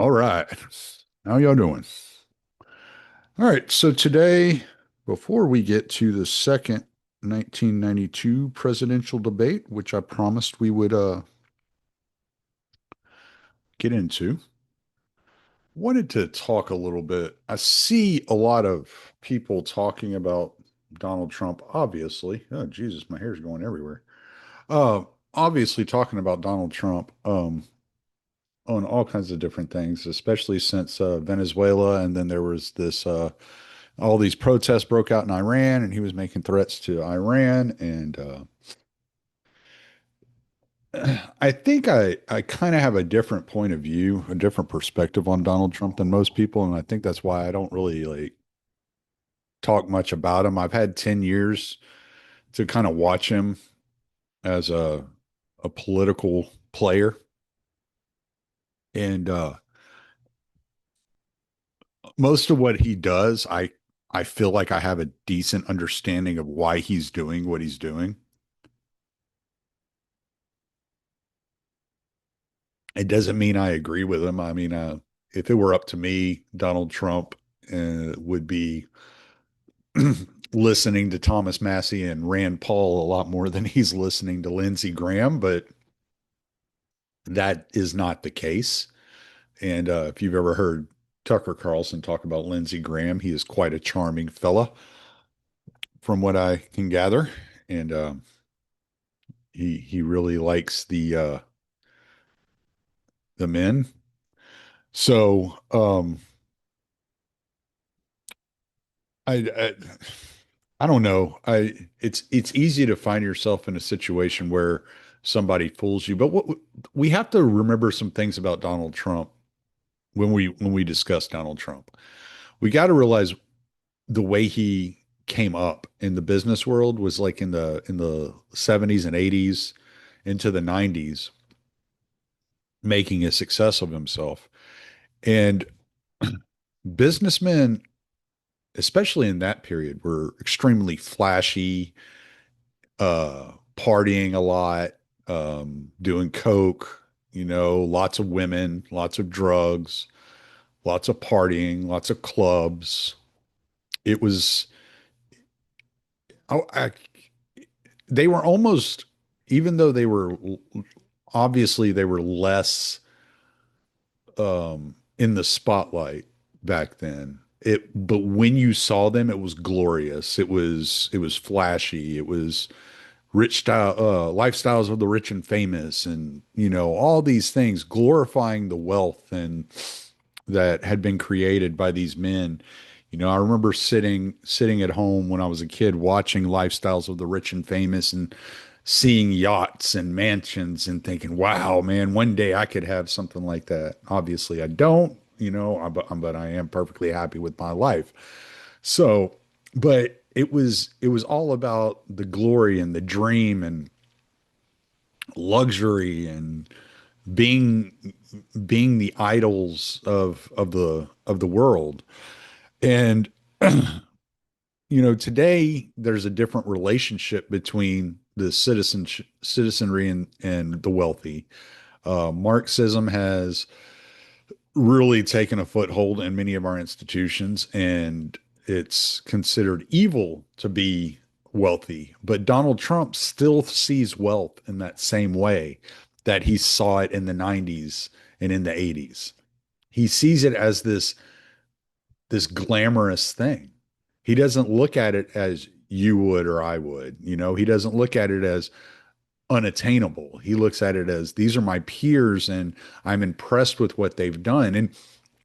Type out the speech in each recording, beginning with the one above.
All right. How y'all doing? All right. So today, before we get to the second 1992 presidential debate, which I promised we would get into, wanted to talk a little bit. I see a lot of people talking about Donald Trump, obviously. Oh, Jesus, my hair's going everywhere. Uh, obviously talking about Donald Trump, on all kinds of different things, especially since Venezuela, and then there was this all these protests broke out in Iran, and he was making threats to Iran. And I think I kind of have a different point of view, a different perspective on Donald Trump than most people, and I think that's why I don't really like talk much about him. I've had 10 years to kind of watch him as a political player, and most of what he does, I feel like I have a decent understanding of why he's doing what he's doing. It doesn't mean I agree with him. I mean, if it were up to me, Donald Trump would be listening to Thomas Massey and Rand Paul a lot more than he's listening to Lindsey Graham, but that is not the case. And if you've ever heard Tucker Carlson talk about Lindsey Graham, he is quite a charming fella, from what I can gather. And he really likes the men. So I I don't know. It's easy to find yourself in a situation where somebody fools you, but what we have to remember some things about Donald Trump when we discuss Donald Trump. We got to realize the way he came up in the business world was like in the 70s and 80s into the 90s, making a success of himself. And businessmen, especially in that period, were extremely flashy, partying a lot, doing coke, lots of women, lots of drugs, lots of partying, lots of clubs. It was, I, they were almost, even though they were obviously they were less in the spotlight back then. But when you saw them, it was glorious. It was flashy. It was rich style lifestyles of the rich and famous, and all these things glorifying the wealth and that had been created by these men. I remember sitting at home when I was a kid watching lifestyles of the rich and famous and seeing yachts and mansions and thinking, wow, man, one day I could have something like that. Obviously I don't, but I am perfectly happy with my life. So, but it was all about the glory and the dream and luxury and being being the idols of the world. And today there's a different relationship between the citizenry and the wealthy. Marxism has really taken a foothold in many of our institutions, and it's considered evil to be wealthy. But Donald Trump still sees wealth in that same way that he saw it in the 90s and in the 80s. He sees it as this glamorous thing. He doesn't look at it as you would or I would. He doesn't look at it as unattainable. He looks at it as these are my peers and I'm impressed with what they've done. And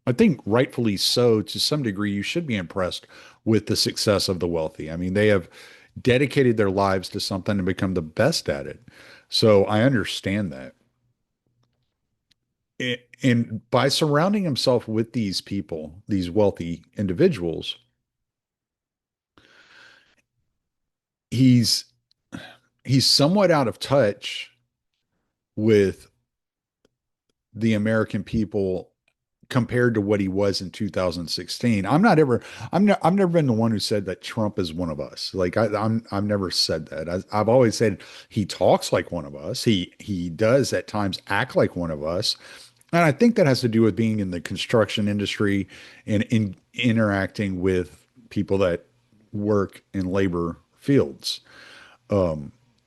I think rightfully so, to some degree, you should be impressed with the success of the wealthy. I mean, they have dedicated their lives to something and become the best at it. So I understand that. And by surrounding himself with these people, these wealthy individuals, he's he's somewhat out of touch with the American people compared to what he was in 2016. I've never been the one who said that Trump is one of us. Like I've never said that. I've always said he talks like one of us. He does at times act like one of us. And I think that has to do with being in the construction industry and in interacting with people that work in labor fields.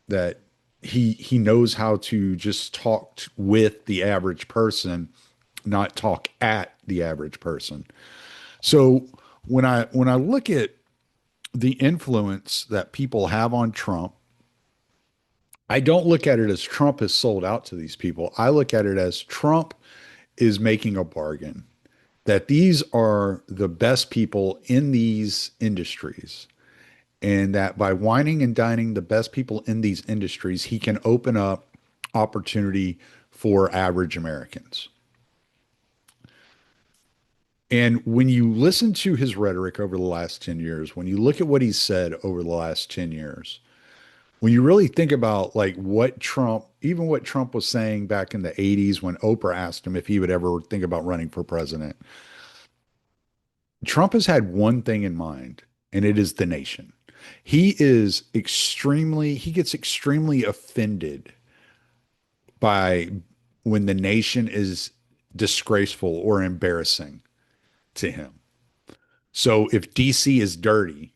That he knows how to just talk with the average person, not talk at the average person. So when I look at the influence that people have on Trump, I don't look at it as Trump has sold out to these people. I look at it as Trump is making a bargain that these are the best people in these industries. And that by wining and dining the best people in these industries, he can open up opportunity for average Americans. And when you listen to his rhetoric over the last 10 years, when you look at what he's said over the last 10 years, when you really think about like what Trump, even what Trump was saying back in the 80s when Oprah asked him if he would ever think about running for president, Trump has had one thing in mind, and it is the nation. He gets extremely offended by when the nation is disgraceful or embarrassing to him. So if DC is dirty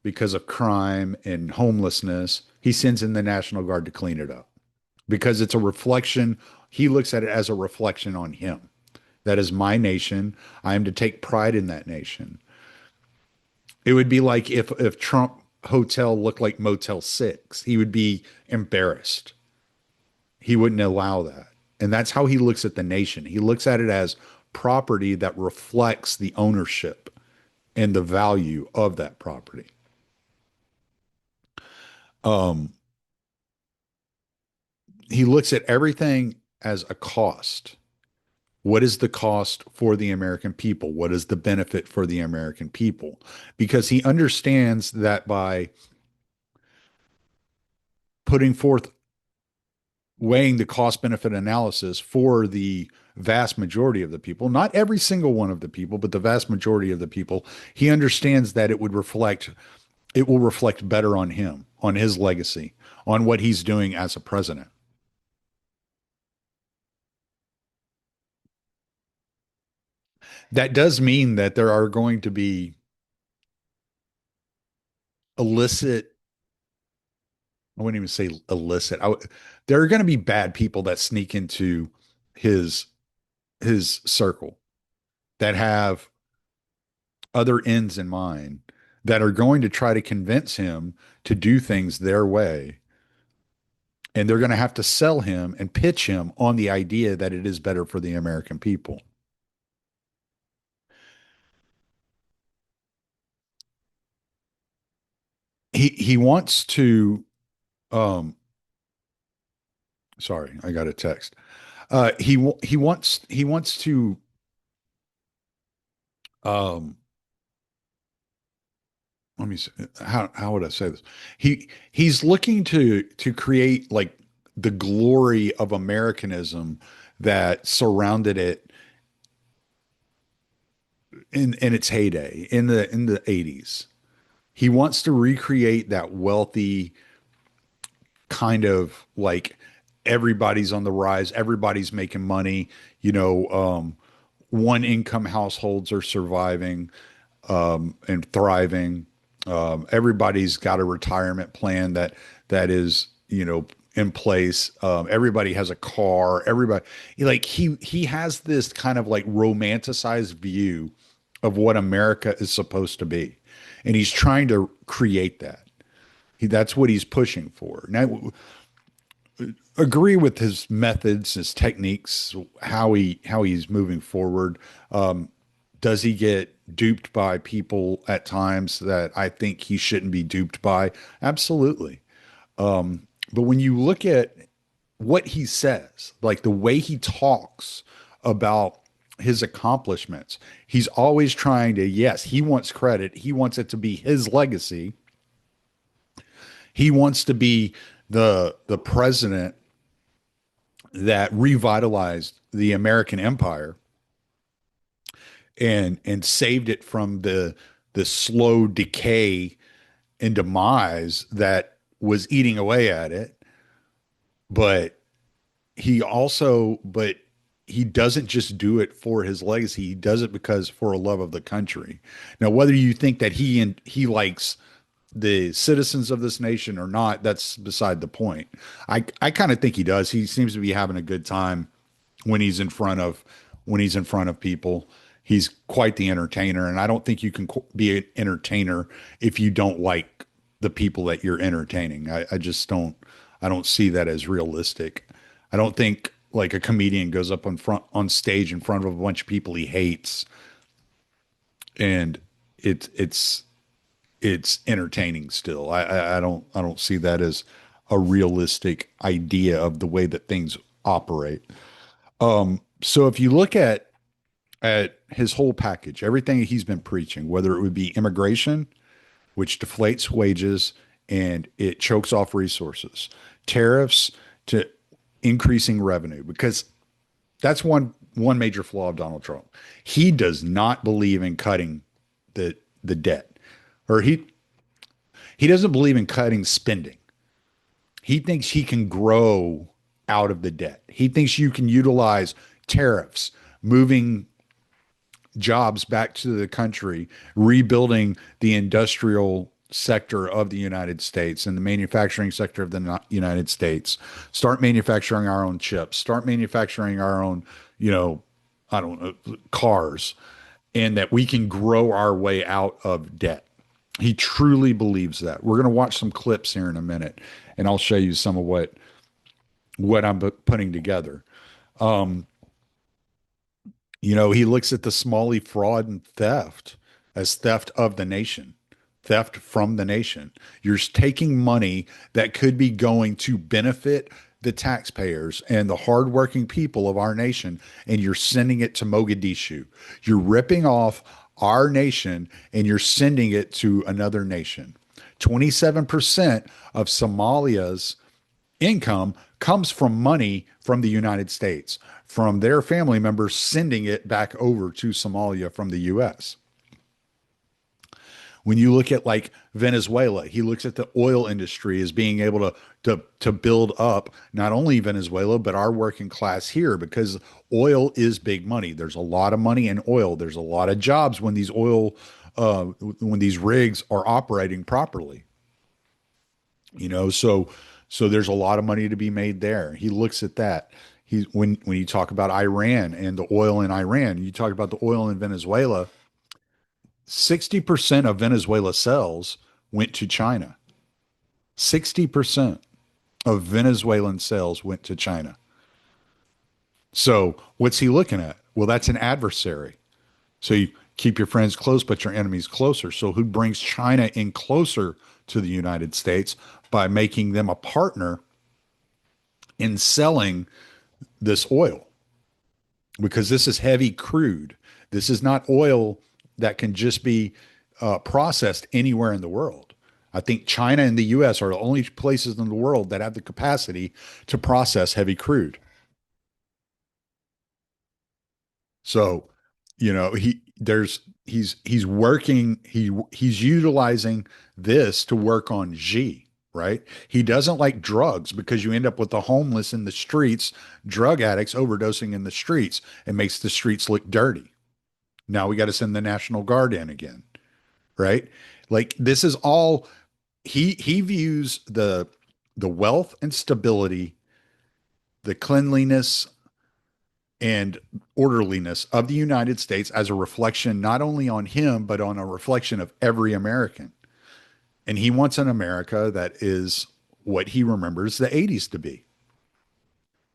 because of crime and homelessness, he sends in the National Guard to clean it up because it's a reflection. He looks at it as a reflection on him. That is my nation. I am to take pride in that nation. It would be like if Trump Hotel looked like Motel 6, he would be embarrassed. He wouldn't allow that. And that's how he looks at the nation. He looks at it as property that reflects the ownership and the value of that property. Um, he looks at everything as a cost. What is the cost for the American people? What is the benefit for the American people? Because he understands that by putting forth weighing the cost benefit analysis for the vast majority of the people, not every single one of the people, but the vast majority of the people, he understands that it will reflect better on him, on his legacy, on what he's doing as a president. That does mean that there are going to be illicit, I wouldn't even say illicit. There are going to be bad people that sneak into his his circle that have other ends in mind that are going to try to convince him to do things their way. And they're going to have to sell him and pitch him on the idea that it is better for the American people. He wants to sorry, I got a text. He wants to um let me see, how would I say this? He's looking to create like the glory of Americanism that surrounded it in its heyday in the 80s. He wants to recreate that wealthy kind of like everybody's on the rise, everybody's making money, you know, one income households are surviving and thriving. Everybody's got a retirement plan that is, you know, in place. Everybody has a car. Everybody like he has this kind of like romanticized view of what America is supposed to be, and he's trying to create that. That's what he's pushing for. Now, agree with his methods, his techniques, how he's moving forward. Does he get duped by people at times that I think he shouldn't be duped by? Absolutely. But when you look at what he says, like the way he talks about his accomplishments, he's always trying to, yes, he wants credit. He wants it to be his legacy. He wants to be the president that revitalized the American empire and saved it from the slow decay and demise that was eating away at it. But he also, but he doesn't just do it for his legacy. He does it because for a love of the country. Now, whether you think that he likes the citizens of this nation or not, that's beside the point. I kind of think he does. He seems to be having a good time when he's in front of people. He's quite the entertainer, and I don't think you can be an entertainer if you don't like the people that you're entertaining. I just don't. I don't see that as realistic. I don't think like a comedian goes up on stage in front of a bunch of people he hates, and it's it's entertaining still. I don't see that as a realistic idea of the way that things operate. So if you look at his whole package, everything he's been preaching, whether it would be immigration, which deflates wages and it chokes off resources, tariffs to increasing revenue, because that's one major flaw of Donald Trump. He does not believe in cutting the debt, or he doesn't believe in cutting spending. He thinks he can grow out of the debt. He thinks you can utilize tariffs, moving jobs back to the country, rebuilding the industrial sector of the United States and the manufacturing sector of the United States, start manufacturing our own chips, start manufacturing our own, you know, I don't know, cars, and that we can grow our way out of debt. He truly believes that. We're going to watch some clips here in a minute, and I'll show you some of what I'm putting together. You know, he looks at the Smalley fraud and theft as theft of the nation, theft from the nation. You're taking money that could be going to benefit the taxpayers and the hardworking people of our nation, and you're sending it to Mogadishu. You're ripping off our nation and you're sending it to another nation. 27% of Somalia's income comes from money from the United States, from their family members sending it back over to Somalia from the US. When you look at like Venezuela, he looks at the oil industry as being able to build up not only Venezuela but our working class here, because oil is big money. There's a lot of money in oil. There's a lot of jobs when these when these rigs are operating properly. You know, so there's a lot of money to be made there. He looks at that. He when you talk about Iran and the oil in Iran, you talk about the oil in Venezuela. 60% of Venezuela sales went to China. 60% of Venezuelan sales went to China. So what's he looking at? Well, that's an adversary. So you keep your friends close, but your enemies closer. So who brings China in closer to the United States by making them a partner in selling this oil? Because this is heavy crude. This is not oil that can just be processed anywhere in the world. I think China and the US are the only places in the world that have the capacity to process heavy crude. So, you know, he's working, he's utilizing this to work on Xi, right? He doesn't like drugs because you end up with the homeless in the streets, drug addicts overdosing in the streets. It makes the streets look dirty. Now we got to send the National Guard in again, right? Like this is all he views the wealth and stability, the cleanliness and orderliness of the United States as a reflection not only on him, but on a reflection of every American. And he wants an America that is what he remembers the 80s to be.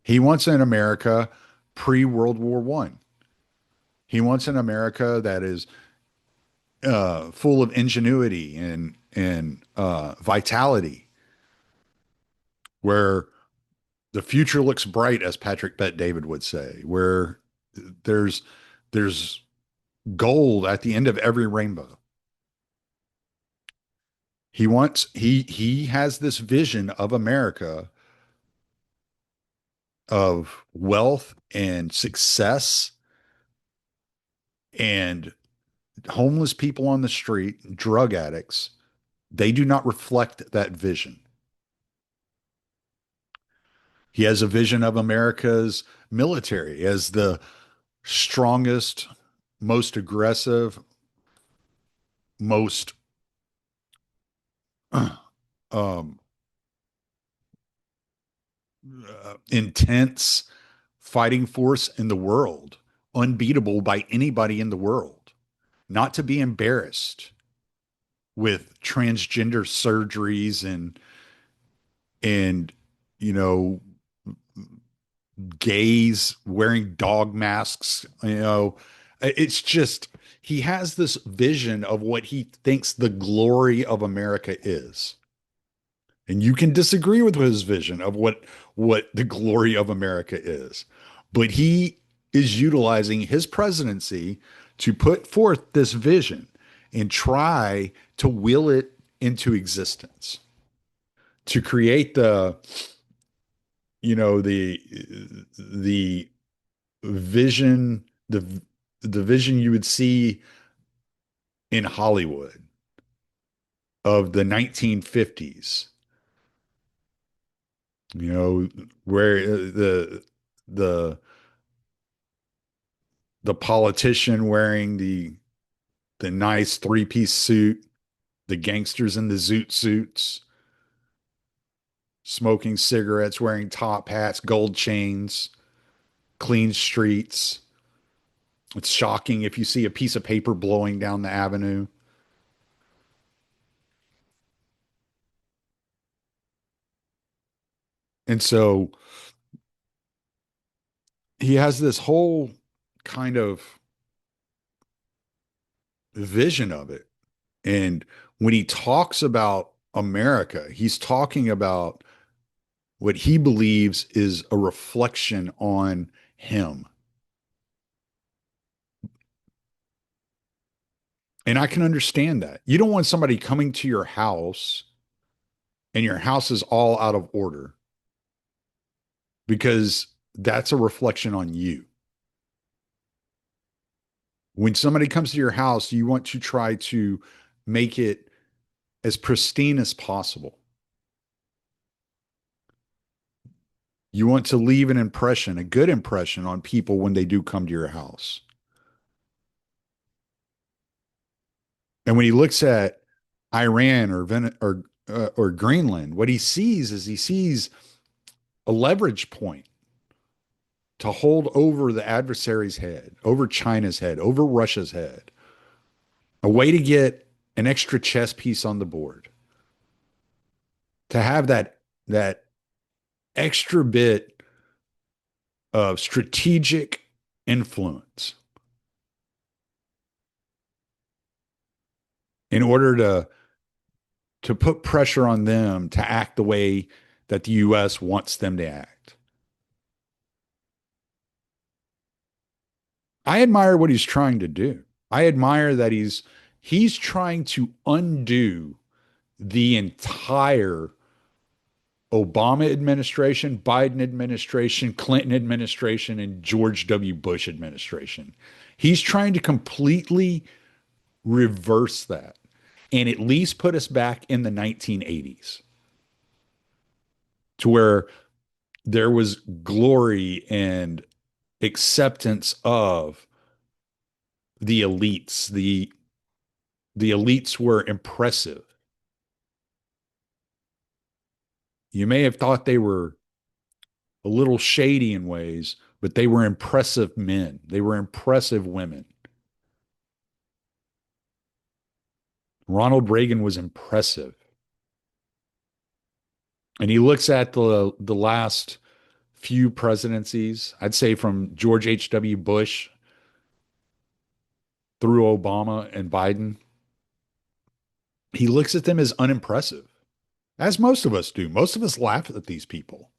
He wants an America pre World War One. He wants an America that is full of ingenuity and vitality, where the future looks bright, as Patrick Bet David would say, where there's there's gold at the end of every rainbow. He has this vision of America of wealth and success and homeless people on the street, drug addicts. They do not reflect that vision. He has a vision of America's military as the strongest, most aggressive, most um, intense fighting force in the world, unbeatable by anybody in the world, not to be embarrassed with transgender surgeries and you know gays wearing dog masks. It's just he has this vision of what he thinks the glory of America is. And you can disagree with his vision of what the glory of America is. But he is utilizing his presidency to put forth this vision and try to will it into existence, to create the vision, the vision you would see in Hollywood of the 1950s, where the the politician wearing the nice three-piece suit, the gangsters in the zoot suits, smoking cigarettes, wearing top hats, gold chains, clean streets. It's shocking if you see a piece of paper blowing down the avenue. And so he has this whole kind of vision of it. And when he talks about America, he's talking about what he believes is a reflection on him. And I can understand that. You don't want somebody coming to your house and your house is all out of order because that's a reflection on you. When somebody comes to your house, you want to try to make it as pristine as possible. You want to leave an impression, a good impression on people when they do come to your house. And when he looks at Iran or Greenland, what he sees is he sees a leverage point to hold over the adversary's head, over China's head, over Russia's head, a way to get an extra chess piece on the board, to have that extra bit of strategic influence in order to put pressure on them to act the way that the US wants them to act. I admire what he's trying to do. I admire that he's trying to undo the entire Obama administration, Biden administration, Clinton administration, and George W. Bush administration. He's trying to completely reverse that and at least put us back in the 1980s to where there was glory and acceptance of the elites. The elites were impressive. You may have thought they were a little shady in ways, but they were impressive men. They were impressive women. Ronald Reagan was impressive. And he looks at the last few presidencies, I'd say from George H.W. Bush through Obama and Biden. He looks at them as unimpressive, as most of us do. Most of us laugh at these people.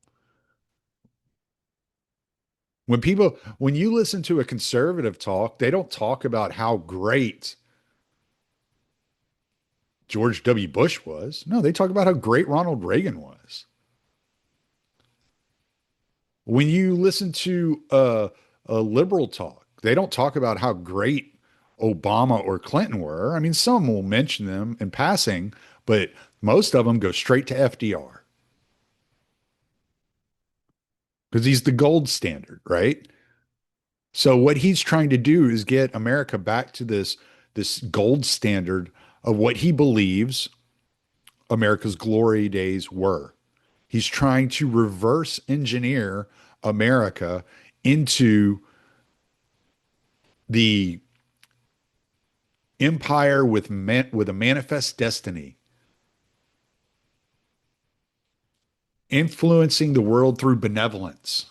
When you listen to a conservative talk, they don't talk about how great George W. Bush was. No, they talk about how great Ronald Reagan was. When you listen to a liberal talk, they don't talk about how great Obama or Clinton were. I mean, some will mention them in passing, but most of them go straight to FDR. because he's the gold standard, right? So what he's trying to do is get America back to this gold standard of what he believes America's glory days were. He's trying to reverse engineer America into the empire with a manifest destiny, influencing the world through benevolence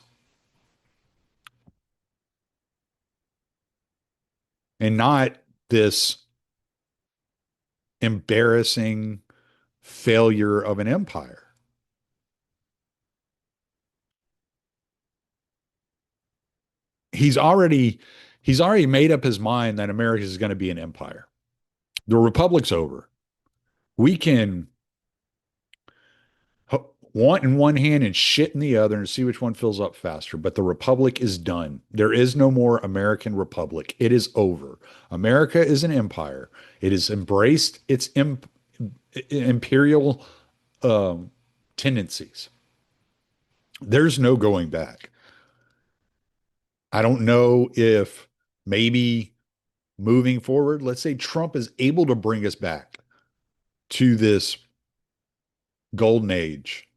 and not this embarrassing failure of an empire. He's already he's already made up his mind that America is going to be an empire. The republic's over. We can want in one hand and shit in the other and see which one fills up faster. But the republic is done. There is no more American republic. It is over. America is an empire. It has embraced its imperial um, tendencies. There's no going back. I don't know if maybe moving forward, let's say Trump is able to bring us back to this golden age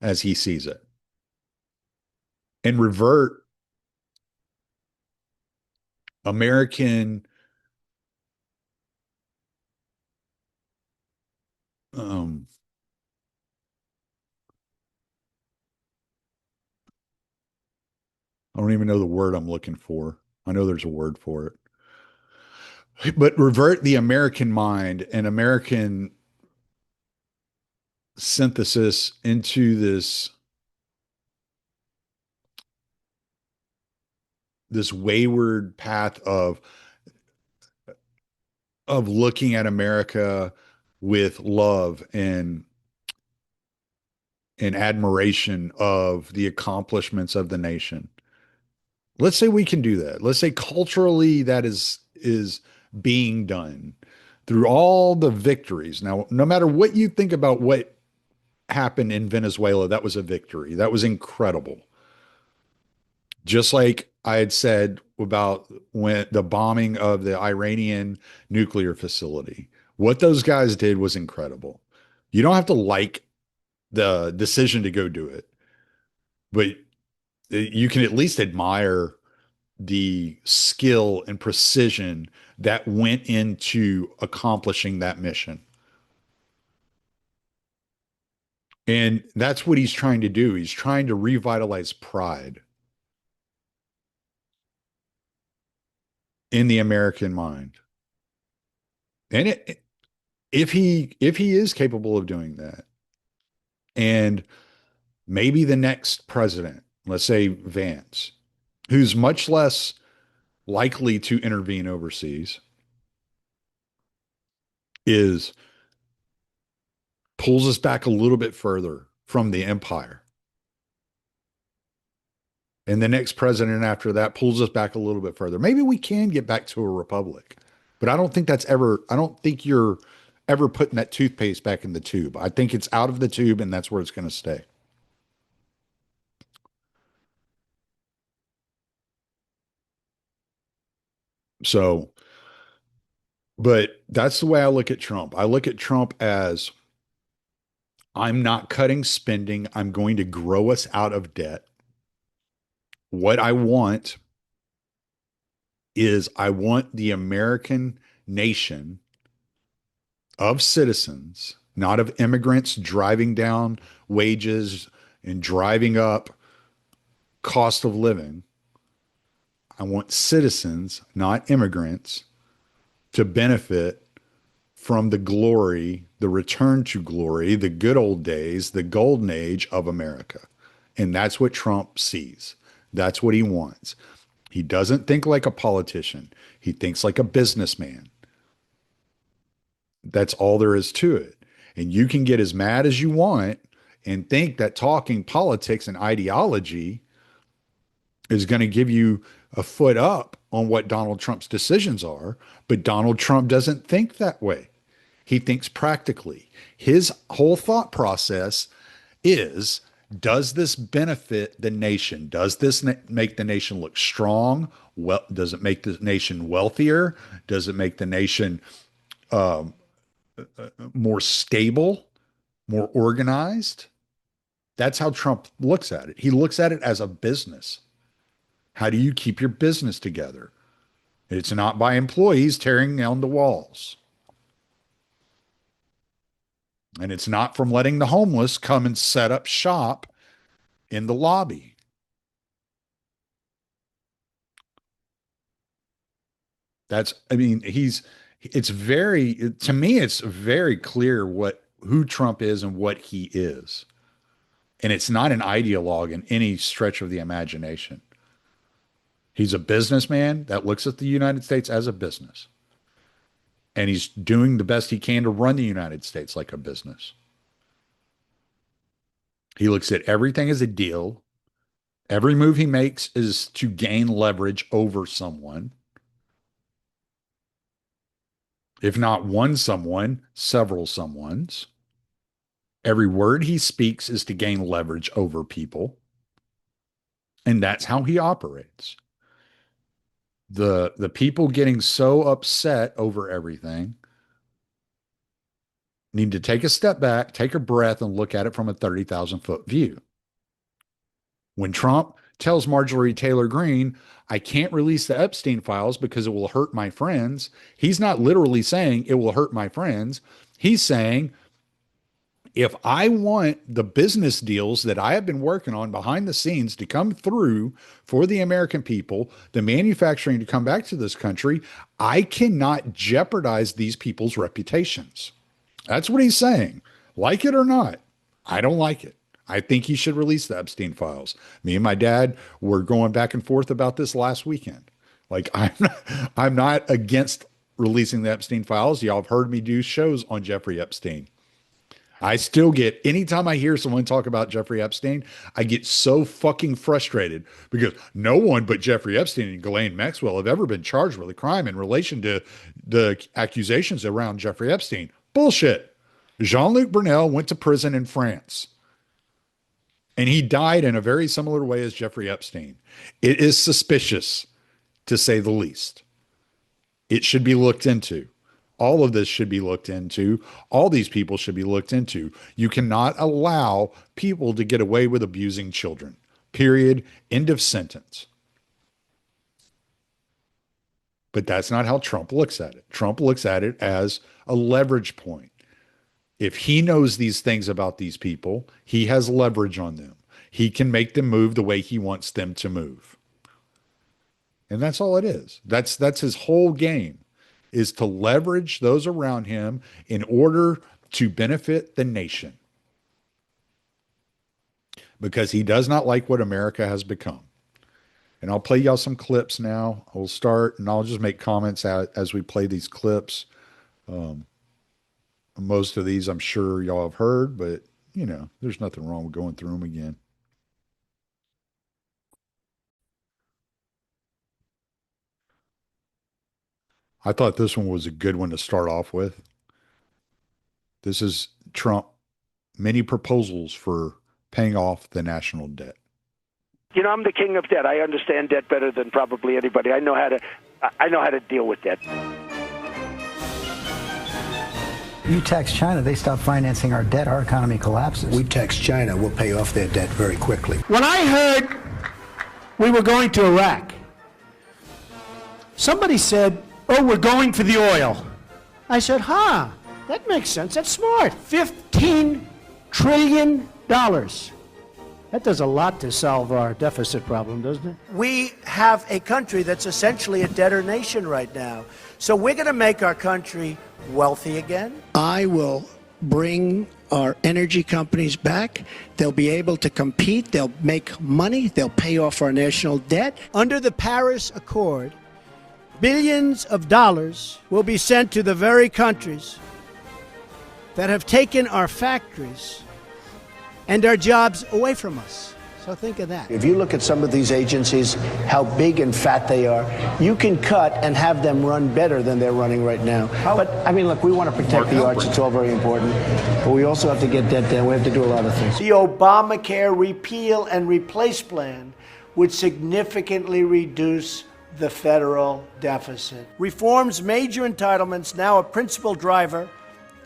as he sees it and revert American um, I don't even know the word I'm looking for. I know there's a word for it, but revert the American mind and American synthesis into this wayward path of looking at America with love and admiration of the accomplishments of the nation. Let's say we can do that. Let's say culturally that is being done through all the victories. Now, no matter what you think about what happened in Venezuela, that was a victory. That was incredible. Just like I had said about when the bombing of the Iranian nuclear facility, what those guys did was incredible. You don't have to like the decision to go do it, but you can at least admire the skill and precision that went into accomplishing that mission. And that's what he's trying to do. He's trying to revitalize pride in the American mind. And if he is capable of doing that, and maybe the next president, let's say Vance, who's much less likely to intervene overseas, is pulls us back a little bit further from the empire. And the next president after that pulls us back a little bit further. Maybe we can get back to a republic, but I don't think you're ever putting that toothpaste back in the tube. I think it's out of the tube and that's where it's going to stay. So, but that's the way I look at Trump. I look at Trump as I'm not cutting spending. I'm going to grow us out of debt. What I want is I want the American nation of citizens, not of immigrants driving down wages and driving up cost of living. I want citizens, not immigrants, to benefit from the glory, the return to glory, the good old days, the golden age of America. And that's what Trump sees. That's what he wants. He doesn't think like a politician. He thinks like a businessman. That's all there is to it. And you can get as mad as you want and think that talking politics and ideology is going to give you a foot up on what Donald Trump's decisions are. But Donald Trump doesn't think that way. He thinks practically. His whole thought process is Does this benefit the nation? Does this make the nation look strong? Well, does it make the nation wealthier? Does it make the nation more stable, more organized? That's how Trump looks at it. He looks at it as a business. How do you keep your business together? It's not by employees tearing down the walls. And it's not from letting the homeless come and set up shop in the lobby. It's very, to me, it's very clear who Trump is and what he is. And it's not an ideologue in any stretch of the imagination. He's a businessman that looks at the United States as a business. And he's doing the best he can to run the United States like a business. He looks at everything as a deal. Every move he makes is to gain leverage over someone. If not one someone, several someones. Every word he speaks is to gain leverage over people. And that's how he operates. The people getting so upset over everything need to take a step back, take a breath, and look at it from a 30,000-foot view. When Trump tells Marjorie Taylor Greene, I can't release the Epstein files because it will hurt my friends, he's not literally saying it will hurt my friends. He's saying, if I want the business deals that I have been working on behind the scenes to come through for the American people, the manufacturing to come back to this country, I cannot jeopardize these people's reputations. That's what he's saying. Like it or not, I don't like it. I think he should release the Epstein files. Me and my dad were going back and forth about this last weekend. Like, I'm not against releasing the Epstein files. Y'all have heard me do shows on Jeffrey Epstein. I still get, anytime I hear someone talk about Jeffrey Epstein, I get so fucking frustrated because no one but Jeffrey Epstein and Ghislaine Maxwell have ever been charged with a crime in relation to the accusations around Jeffrey Epstein. Bullshit. Jean-Luc Brunel went to prison in France. And he died in a very similar way as Jeffrey Epstein. It is suspicious, to say the least. It should be looked into. All of this should be looked into. All these people should be looked into. You cannot allow people to get away with abusing children. Period. End of sentence. But that's not how Trump looks at it. Trump looks at it as a leverage point. If he knows these things about these people, he has leverage on them. He can make them move the way he wants them to move. And that's all it is. That's his whole game, is to leverage those around him in order to benefit the nation. Because he does not like what America has become. And I'll play y'all some clips now. I'll start and I'll just make comments as we play these clips. Most of these I'm sure y'all have heard, but you know, there's nothing wrong with going through them again. I thought this one was a good one to start off with. This is Trump, many proposals for paying off the national debt. You know, I'm the king of debt. I understand debt better than probably anybody. I know how to deal with debt. You tax China, they stop financing our debt, our economy collapses. We tax China, we'll pay off their debt very quickly. When I heard we were going to Iraq, somebody said, oh, we're going for the oil. I said, that makes sense. That's smart. $15 trillion. That does a lot to solve our deficit problem, doesn't it? We have a country that's essentially a debtor nation right now. So we're going to make our country wealthy again. I will bring our energy companies back. They'll be able to compete. They'll make money. They'll pay off our national debt. Under the Paris Accord, billions of dollars will be sent to the very countries that have taken our factories and our jobs away from us. So think of that. If you look at some of these agencies, how big and fat they are, you can cut and have them run better than they're running right now. But, I mean, look, we want to protect the arts. It's all very important. But we also have to get debt down. We have to do a lot of things. The Obamacare repeal and replace plan would significantly reduce the federal deficit. Reforms major entitlements, now a principal driver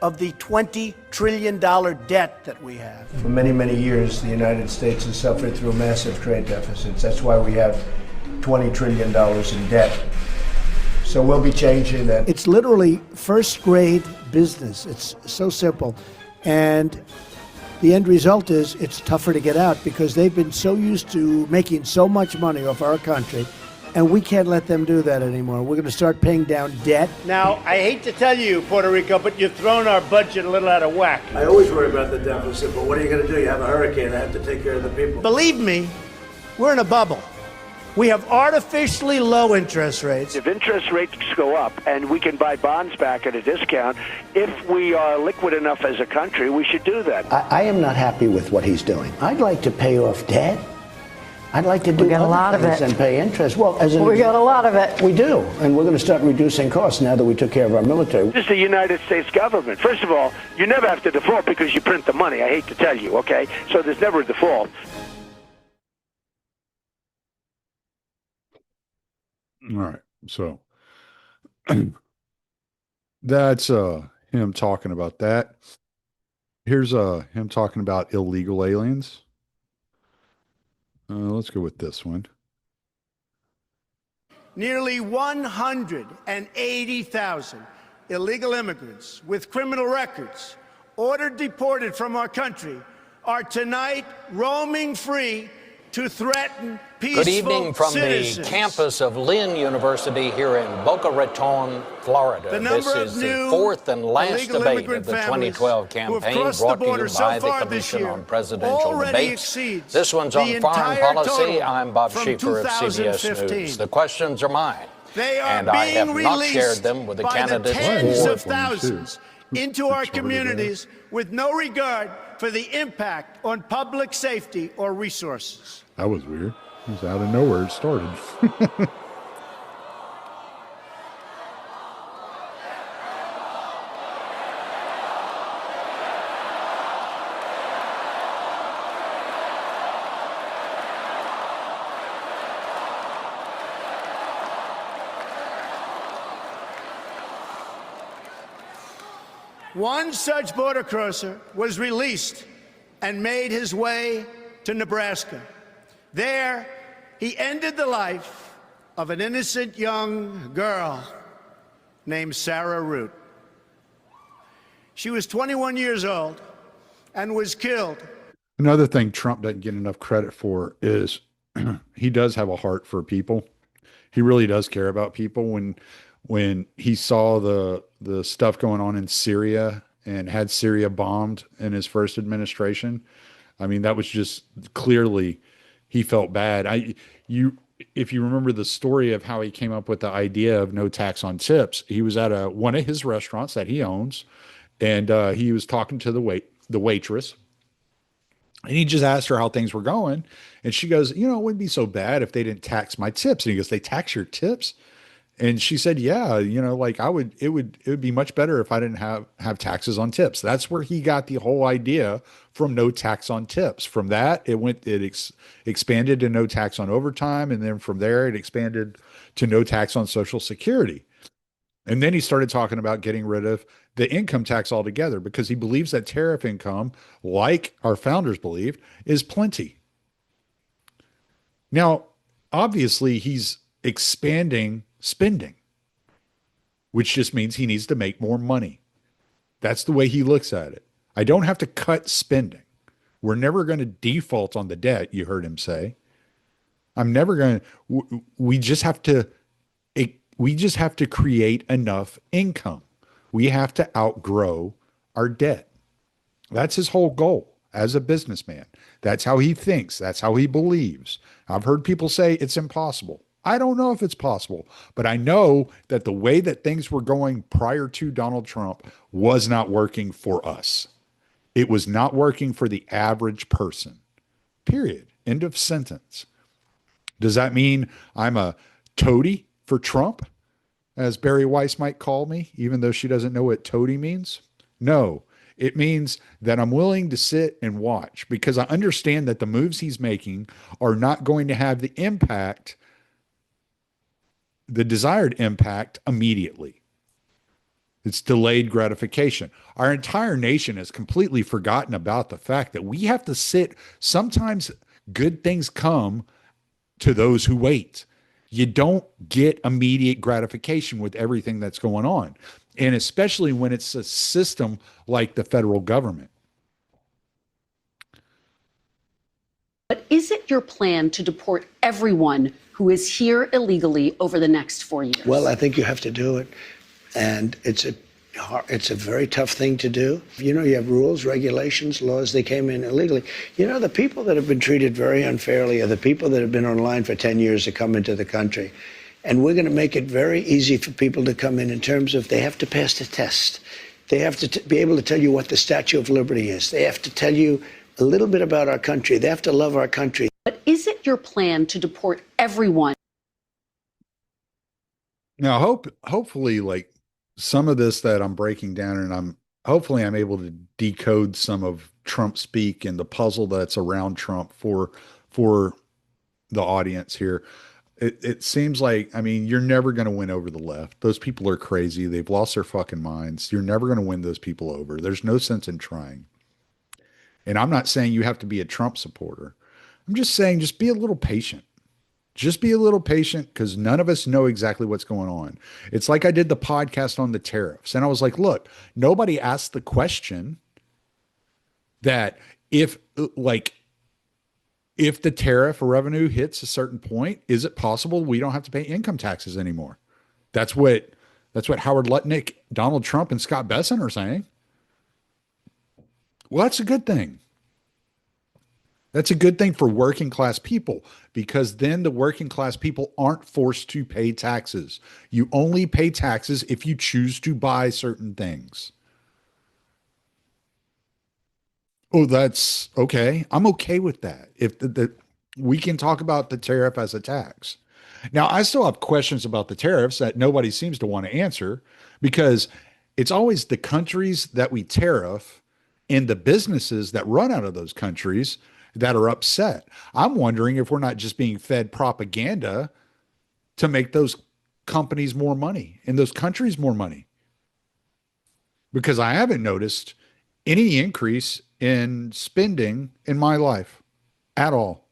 of the $20 trillion debt that we have. For many, many years, the United States has suffered through massive trade deficits. That's why we have $20 trillion in debt. So we'll be changing that. It's literally first grade business. It's so simple. And the end result is it's tougher to get out because they've been so used to making so much money off our country. And we can't let them do that anymore. We're going to start paying down debt. Now, I hate to tell you, Puerto Rico, but you've thrown our budget a little out of whack. I always worry about the deficit, but what are you going to do? You have a hurricane. I have to take care of the people. Believe me, we're in a bubble. We have artificially low interest rates. If interest rates go up and we can buy bonds back at a discount, if we are liquid enough as a country, we should do that. I am not happy with what he's doing. I'd like to pay off debt. I'd like to do we got a lot of it and pay interest. Well, we got a lot of it. We do, and we're going to start reducing costs now that we took care of our military. This is the United States government. First of all, you never have to default because you print the money. I hate to tell you, okay? So there's never a default. All right. So that's him talking about that. Here's him talking about illegal aliens. Let's go with this one. Nearly 180,000 illegal immigrants with criminal records ordered deported from our country are tonight roaming free to threaten peaceful Good evening from citizens. The campus of Lynn University here in Boca Raton, Florida. This is the fourth and last debate of the 2012 campaign brought to you by the Commission on Presidential Debates. This one's on foreign policy. I'm Bob Schieffer of CBS News. The questions are mine, and I have not shared them with the candidates. Tens of thousands into our communities with no regard for the impact on public safety or resources. That was weird. It was out of nowhere. It started. One such border crosser was released and made his way to Nebraska. There, he ended the life of an innocent young girl named Sarah Root. She was 21 years old and was killed. Another thing Trump doesn't get enough credit for is he does have a heart for people. He really does care about people. When he saw the stuff going on in Syria and had Syria bombed in his first administration, I mean, that was just clearly he felt bad. If you remember the story of how he came up with the idea of no tax on tips, he was at one of his restaurants that he owns, and he was talking to the waitress, and he just asked her how things were going, and she goes, it wouldn't be so bad if they didn't tax my tips. And he goes, they tax your tips? And she said, yeah, it would be much better if I didn't have taxes on tips. That's where he got the whole idea from no tax on tips. From that, it expanded to no tax on overtime. And then from there, it expanded to no tax on Social Security. And then he started talking about getting rid of the income tax altogether because he believes that tariff income, like our founders believed, is plenty. Now, obviously, he's expanding spending, which just means he needs to make more money. That's the way he looks at it. I don't have to cut spending. We're never going to default on the debt, you heard him say. I'm never going to, we just have to create enough income. We have to outgrow our debt. That's his whole goal as a businessman. That's how he thinks. That's how he believes. I've heard people say it's impossible. I don't know if it's possible, but I know that the way that things were going prior to Donald Trump was not working for us. It was not working for the average person, period. End of sentence. Does that mean I'm a toady for Trump, as Barry Weiss might call me, even though she doesn't know what toady means? No, it means that I'm willing to sit and watch because I understand that the moves he's making are not going to have the impact, the desired impact immediately. It's delayed gratification. Our entire nation has completely forgotten about the fact that we have to sit. Sometimes good things come to those who wait. You don't get immediate gratification with everything that's going on. And especially when it's a system like the federal government. But is it your plan to deport everyone who is here illegally over the next 4 years? Well, I think you have to do it. And it's a very tough thing to do. You know, you have rules, regulations, laws. They came in illegally. You know, the people that have been treated very unfairly are the people that have been online for 10 years to come into the country. And we're going to make it very easy for people to come in terms of they have to pass the test. They have to be able to tell you what the Statue of Liberty is. They have to tell you a little bit about our country. They have to love our country. But is it your plan to deport everyone? Now, hopefully, like some of this that I'm breaking down, and hopefully I'm able to decode some of Trump speak and the puzzle that's around Trump for the audience here. It seems like, I mean, you're never going to win over the left. Those people are crazy. They've lost their fucking minds. You're never going to win those people over. There's no sense in trying. And I'm not saying you have to be a Trump supporter. I'm just saying, just be a little patient. Just be a little patient because none of us know exactly what's going on. It's like I did the podcast on the tariffs. And I was like, look, nobody asked the question that if the tariff revenue hits a certain point, is it possible we don't have to pay income taxes anymore? That's what Howard Lutnick, Donald Trump, and Scott Bessent are saying. Well, that's a good thing. That's a good thing for working class people because then the working class people aren't forced to pay taxes. You only pay taxes if you choose to buy certain things. Oh, that's okay. I'm okay with that. If we can talk about the tariff as a tax. Now, I still have questions about the tariffs that nobody seems to want to answer because it's always the countries that we tariff and the businesses that run out of those countries that are upset. I'm wondering if we're not just being fed propaganda to make those companies more money and those countries more money. Because I haven't noticed any increase in spending in my life at all.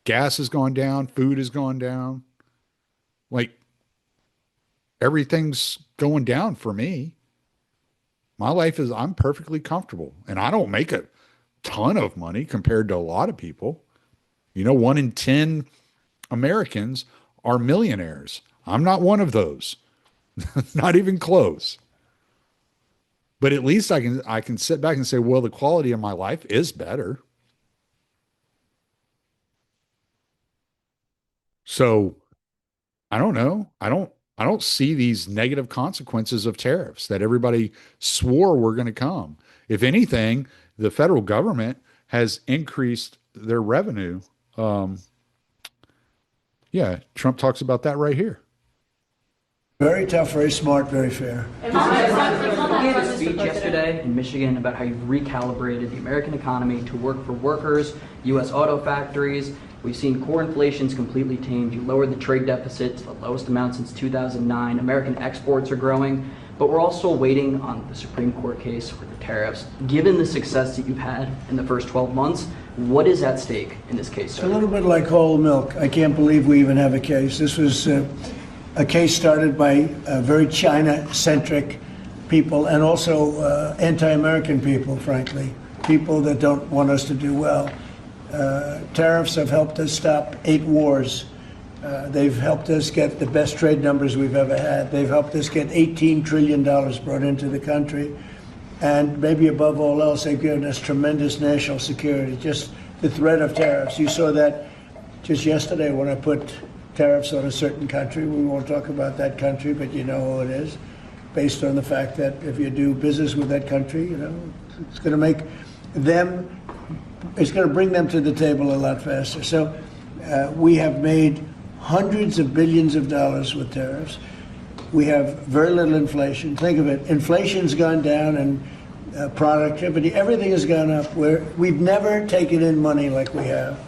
Gas has gone down, food has gone down. Like everything's going down for me. My life is, I'm perfectly comfortable and I don't make a ton of money compared to a lot of people. You know, 1 in 10 Americans are millionaires. I'm not one of those. Not even close. But at least I can sit back and say, well, the quality of my life is better. So I don't know. I don't see these negative consequences of tariffs that everybody swore were going to come. If anything, the federal government has increased their revenue. Yeah, Trump talks about that right here. Very tough, very smart, very fair. You gave a speech yesterday in Michigan about how you've recalibrated the American economy to work for workers, U.S. auto factories. We've seen core inflation's completely tamed. You lowered the trade deficit to the lowest amount since 2009. American exports are growing, but we're also waiting on the Supreme Court case for the tariffs. Given the success that you've had in the first 12 months, what is at stake in this case, sir? It's a little bit like whole milk. I can't believe we even have a case. This was a case started by very China-centric people and also anti-American people, frankly, people that don't want us to do well. Tariffs have helped us stop 8 wars. They've helped us get the best trade numbers we've ever had. They've helped us get $18 trillion brought into the country. And maybe above all else, they've given us tremendous national security. Just the threat of tariffs. You saw that just yesterday when I put tariffs on a certain country. We won't talk about that country, but you know who it is, based on the fact that if you do business with that country, you know, it's going to make them it's going to bring them to the table a lot faster. So we have made hundreds of billions of dollars with tariffs. We have very little inflation. Think of it. Inflation's gone down and productivity, everything has gone up. We've never taken in money like we have.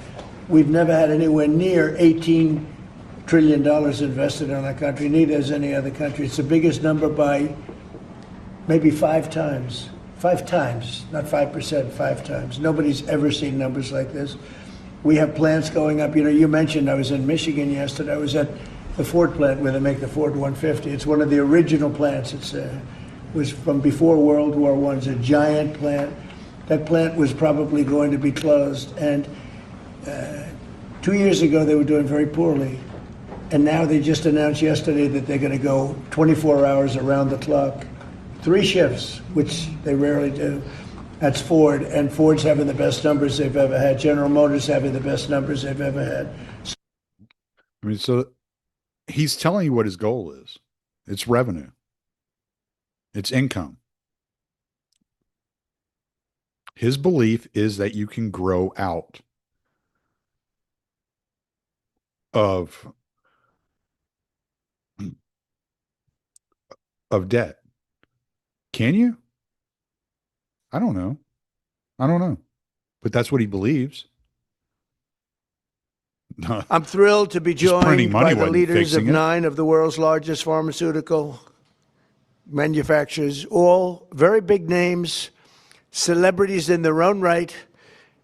We've never had anywhere near $18 trillion invested in our country, neither has any other country. It's the biggest number by maybe 5 times. 5 times, not 5%, 5 times. Nobody's ever seen numbers like this. We have plants going up. You know, you mentioned I was in Michigan yesterday. I was at the Ford plant where they make the Ford 150. It's one of the original plants. It was from before World War I. It's a giant plant. That plant was probably going to be closed. And 2 years ago, they were doing very poorly. And now they just announced yesterday that they're going to go 24 hours around the clock. 3 shifts, which they rarely do. That's Ford, and Ford's having the best numbers they've ever had. General Motors having the best numbers they've ever had. I mean, so he's telling you what his goal is. It's revenue. It's income. His belief is that you can grow out of debt. Can you? I don't know. But that's what he believes. I'm thrilled to be joined by the leaders of 9 of the world's largest pharmaceutical manufacturers, all very big names, celebrities in their own right,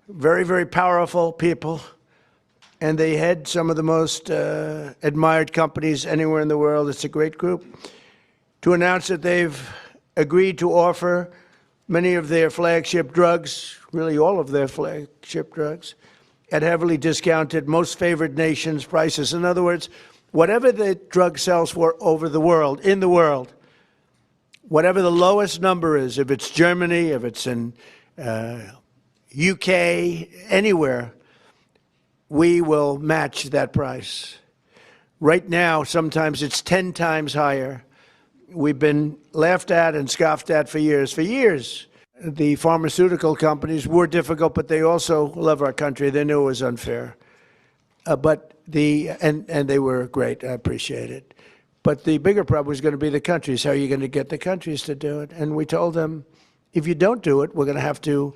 very, very powerful people, and they head some of the most admired companies anywhere in the world. It's a great group. To announce that they've agreed to offer many of their flagship drugs, really all of their flagship drugs, at heavily discounted, most favored nations prices. In other words, whatever the drug sells for over the world, in the world, whatever the lowest number is, if it's Germany, if it's in UK, anywhere, we will match that price. Right now, sometimes it's 10 times higher. We've been laughed at and scoffed at for years. For years, the pharmaceutical companies were difficult, but they also love our country. They knew it was unfair. And they were great. I appreciate it. But the bigger problem was going to be the countries. How are you going to get the countries to do it? And we told them, if you don't do it, we're going to have to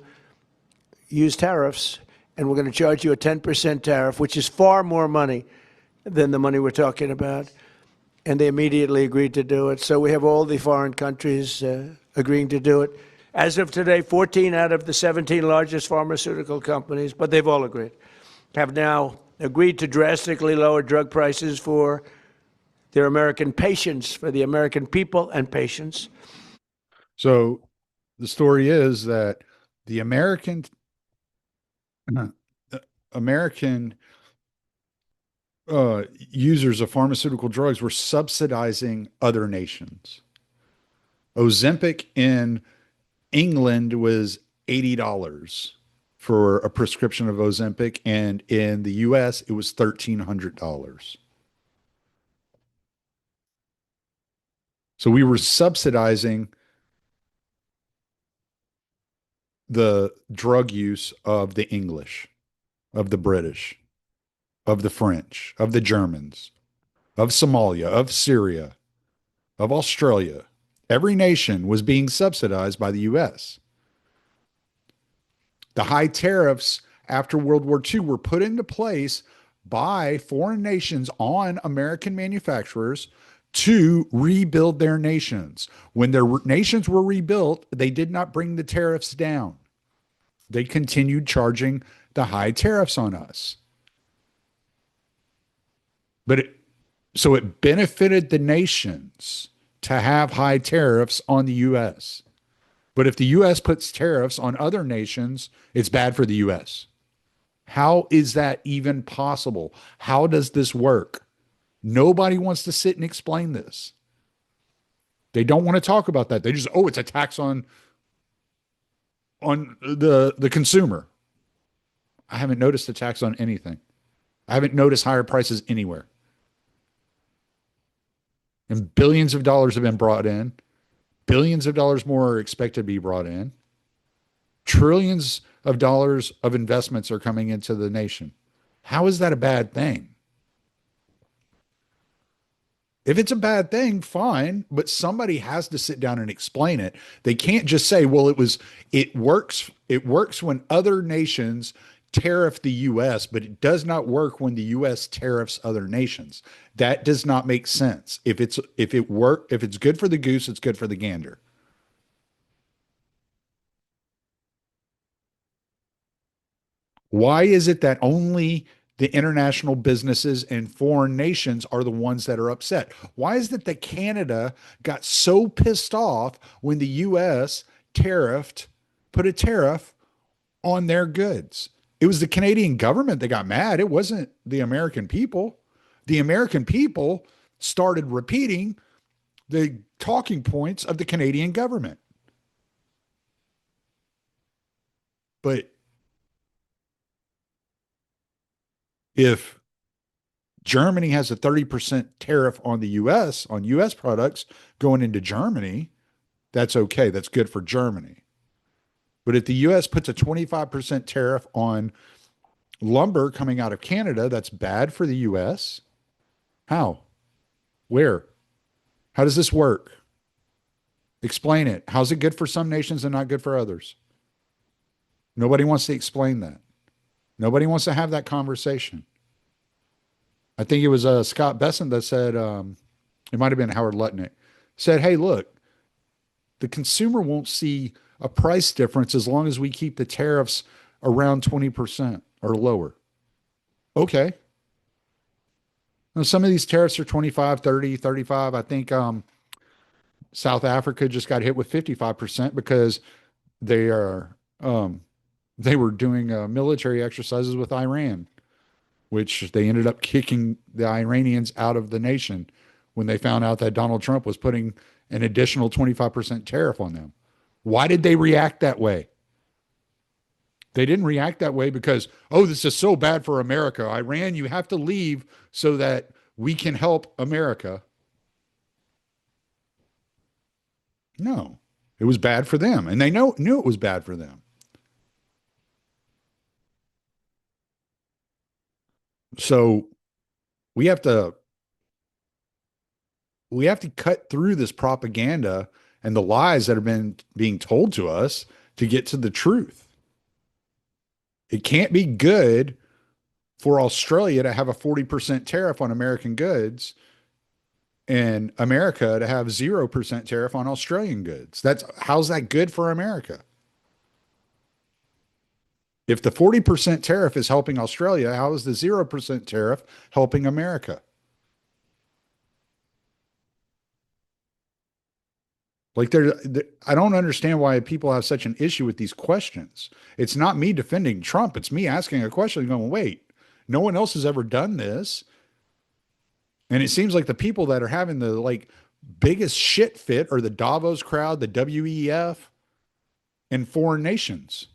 use tariffs, and we're going to charge you a 10% tariff, which is far more money than the money we're talking about. And they immediately agreed to do it. So we have all the foreign countries agreeing to do it. As of today, 14 out of the 17 largest pharmaceutical companies, but they've all agreed, have now agreed to drastically lower drug prices for their American patients, for the American people and patients. So the story is that the American users of pharmaceutical drugs were subsidizing other nations. Ozempic in England was $80 for a prescription of Ozempic, and in the US, it was $1,300. So we were subsidizing the drug use of the English, of the British, of the French, of the Germans, of Somalia, of Syria, of Australia. Every nation was being subsidized by the U.S. The high tariffs after World War II were put into place by foreign nations on American manufacturers to rebuild their nations. When their nations were rebuilt, they did not bring the tariffs down. They continued charging the high tariffs on us. So it benefited the nations to have high tariffs on the U.S. But if the U.S. puts tariffs on other nations, it's bad for the U.S. How is that even possible? How does this work? Nobody wants to sit and explain this. They don't want to talk about that. They just, it's a tax on the consumer. I haven't noticed a tax on anything. I haven't noticed higher prices anywhere. And billions of dollars have been brought in. Billions of dollars more are expected to be brought in. Trillions of dollars of investments are coming into the nation. How is that a bad thing? If it's a bad thing, fine, but somebody has to sit down and explain it. They can't just say, well, it works when other nations tariff the US, but it does not work when the US tariffs other nations. That does not make sense. If it's good for the goose, it's good for the gander. Why is it that only the international businesses and foreign nations are the ones that are upset? Why is it that Canada got so pissed off when the US put a tariff on their goods? It was the Canadian government that got mad. It wasn't the American people. The American people started repeating the talking points of the Canadian government. But if Germany has a 30% tariff on the US, on US products going into Germany, that's okay. That's good for Germany. But if the US puts a 25% tariff on lumber coming out of Canada, that's bad for the US. How? Where? How does this work? Explain it. How's it good for some nations and not good for others? Nobody wants to explain that. Nobody wants to have that conversation. I think it was Scott Bessent that said, it might have been Howard Lutnick, said, hey, look, the consumer won't see a price difference as long as we keep the tariffs around 20% or lower. Okay. Now, some of these tariffs are 25, 30, 35. I think South Africa just got hit with 55% because they were doing military exercises with Iran, which they ended up kicking the Iranians out of the nation when they found out that Donald Trump was putting an additional 25% tariff on them. Why did they react that way? They didn't react that way because, oh, this is so bad for America. Iran, you have to leave so that we can help America. No, it was bad for them. And they knew it was bad for them. So we have to cut through this propaganda and the lies that have been being told to us to get to the truth. It can't be good for Australia to have a 40% tariff on American goods and America to have 0% tariff on Australian goods. How's that good for America? If the 40% tariff is helping Australia, how is the 0% tariff helping America? Like I don't understand why people have such an issue with these questions. It's not me defending Trump. It's me asking a question and going, wait, no one else has ever done this. And it seems like the people that are having the biggest shit fit are the Davos crowd, the WEF, and foreign nations.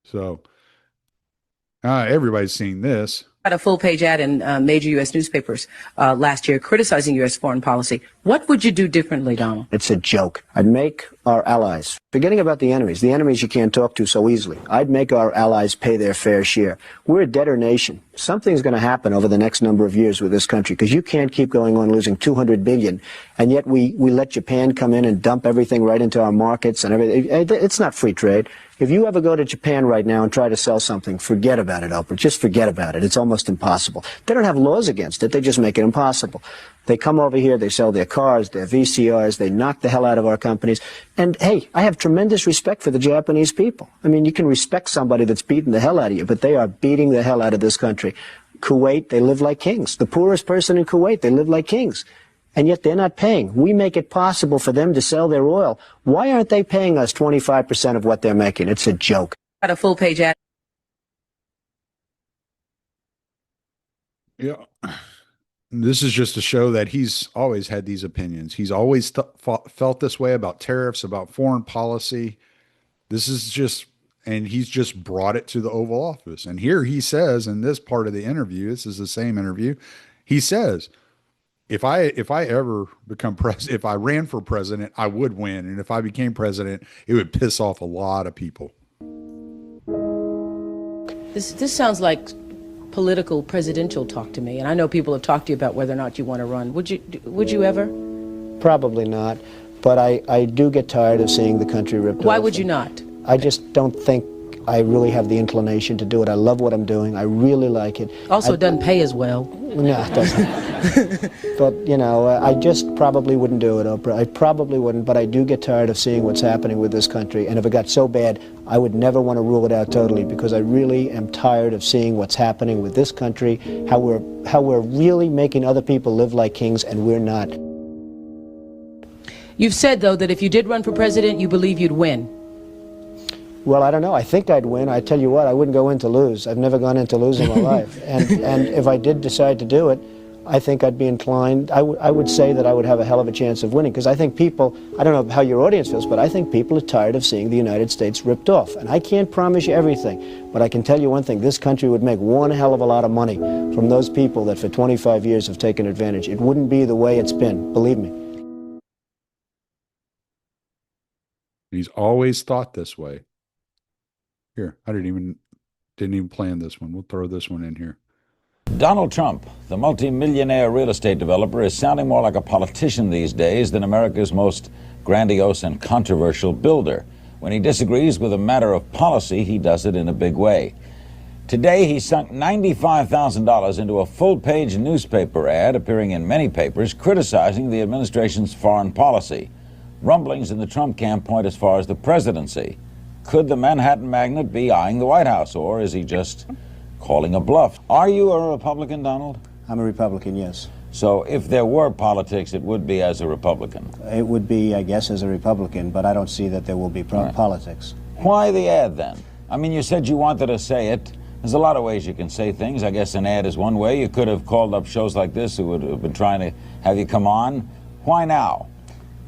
So everybody's seen this. Had a full-page ad in major U.S. newspapers last year criticizing U.S. foreign policy. What would you do differently, Donald? It's a joke. I'd make our allies, forgetting about the enemies you can't talk to so easily, I'd make our allies pay their fair share. We're a debtor nation. Something's going to happen over the next number of years with this country because you can't keep going on losing $200 billion, and yet we let Japan come in and dump everything right into our markets and everything. It's not free trade. If you ever go to Japan right now and try to sell something, forget about it, Oprah. Just forget about it. It's almost impossible. They don't have laws against it. They just make it impossible. They come over here, they sell their cars, their VCRs, they knock the hell out of our companies. And, hey, I have tremendous respect for the Japanese people. I mean, you can respect somebody that's beating the hell out of you, but they are beating the hell out of this country. Kuwait, they live like kings. The poorest person in Kuwait, they live like kings. And yet they're not paying. We make it possible for them to sell their oil. Why aren't they paying us 25% of what they're making? It's a joke. Had a full-page ad. Yeah. This is just to show that he's always had these opinions. He's always felt this way about tariffs, about foreign policy. This is just, and he's just brought it to the Oval Office. And here he says in this part of the interview, this is the same interview, he says, if I ever become president, if I ran for president, I would win. And if I became president, it would piss off a lot of people. This sounds like political presidential talk to me. And I know people have talked to you about whether or not you want to run. Would you ever? Probably not. But I do get tired of seeing the country ripped off. Why would you not? I just don't think I really have the inclination to do it. I love what I'm doing. I really like it. Also, it doesn't pay as well. No, it doesn't. But, you know, I just probably wouldn't do it, Oprah. I probably wouldn't, but I do get tired of seeing what's happening with this country. And if it got so bad, I would never want to rule it out totally, because I really am tired of seeing what's happening with this country, how we're really making other people live like kings, and we're not. You've said, though, that if you did run for president, you believe you'd win. Well, I don't know. I think I'd win. I tell you what, I wouldn't go in to lose. I've never gone in to lose in my life. And if I did decide to do it, I think I'd be inclined, I would say that I would have a hell of a chance of winning, because I think people, I don't know how your audience feels, but I think people are tired of seeing the United States ripped off. And I can't promise you everything, but I can tell you one thing, this country would make one hell of a lot of money from those people that for 25 years have taken advantage. It wouldn't be the way it's been, believe me. He's always thought this way. Here, I didn't even plan this one. We'll throw this one in here. Donald Trump, the multi-millionaire real estate developer, is sounding more like a politician these days than America's most grandiose and controversial builder. When he disagrees with a matter of policy, he does it in a big way. Today, he sunk $95,000 into a full-page newspaper ad appearing in many papers criticizing the administration's foreign policy. Rumblings in the Trump camp point as far as the presidency. Could the Manhattan magnate be eyeing the White House, or is he just calling a bluff? Are you a Republican, Donald? I'm a Republican, yes. So if there were politics, it would be as a Republican? It would be, I guess, as a Republican, but I don't see that there will be politics. Why the ad, then? I mean, you said you wanted to say it. There's a lot of ways you can say things. I guess an ad is one way. You could have called up shows like this who would have been trying to have you come on. Why now?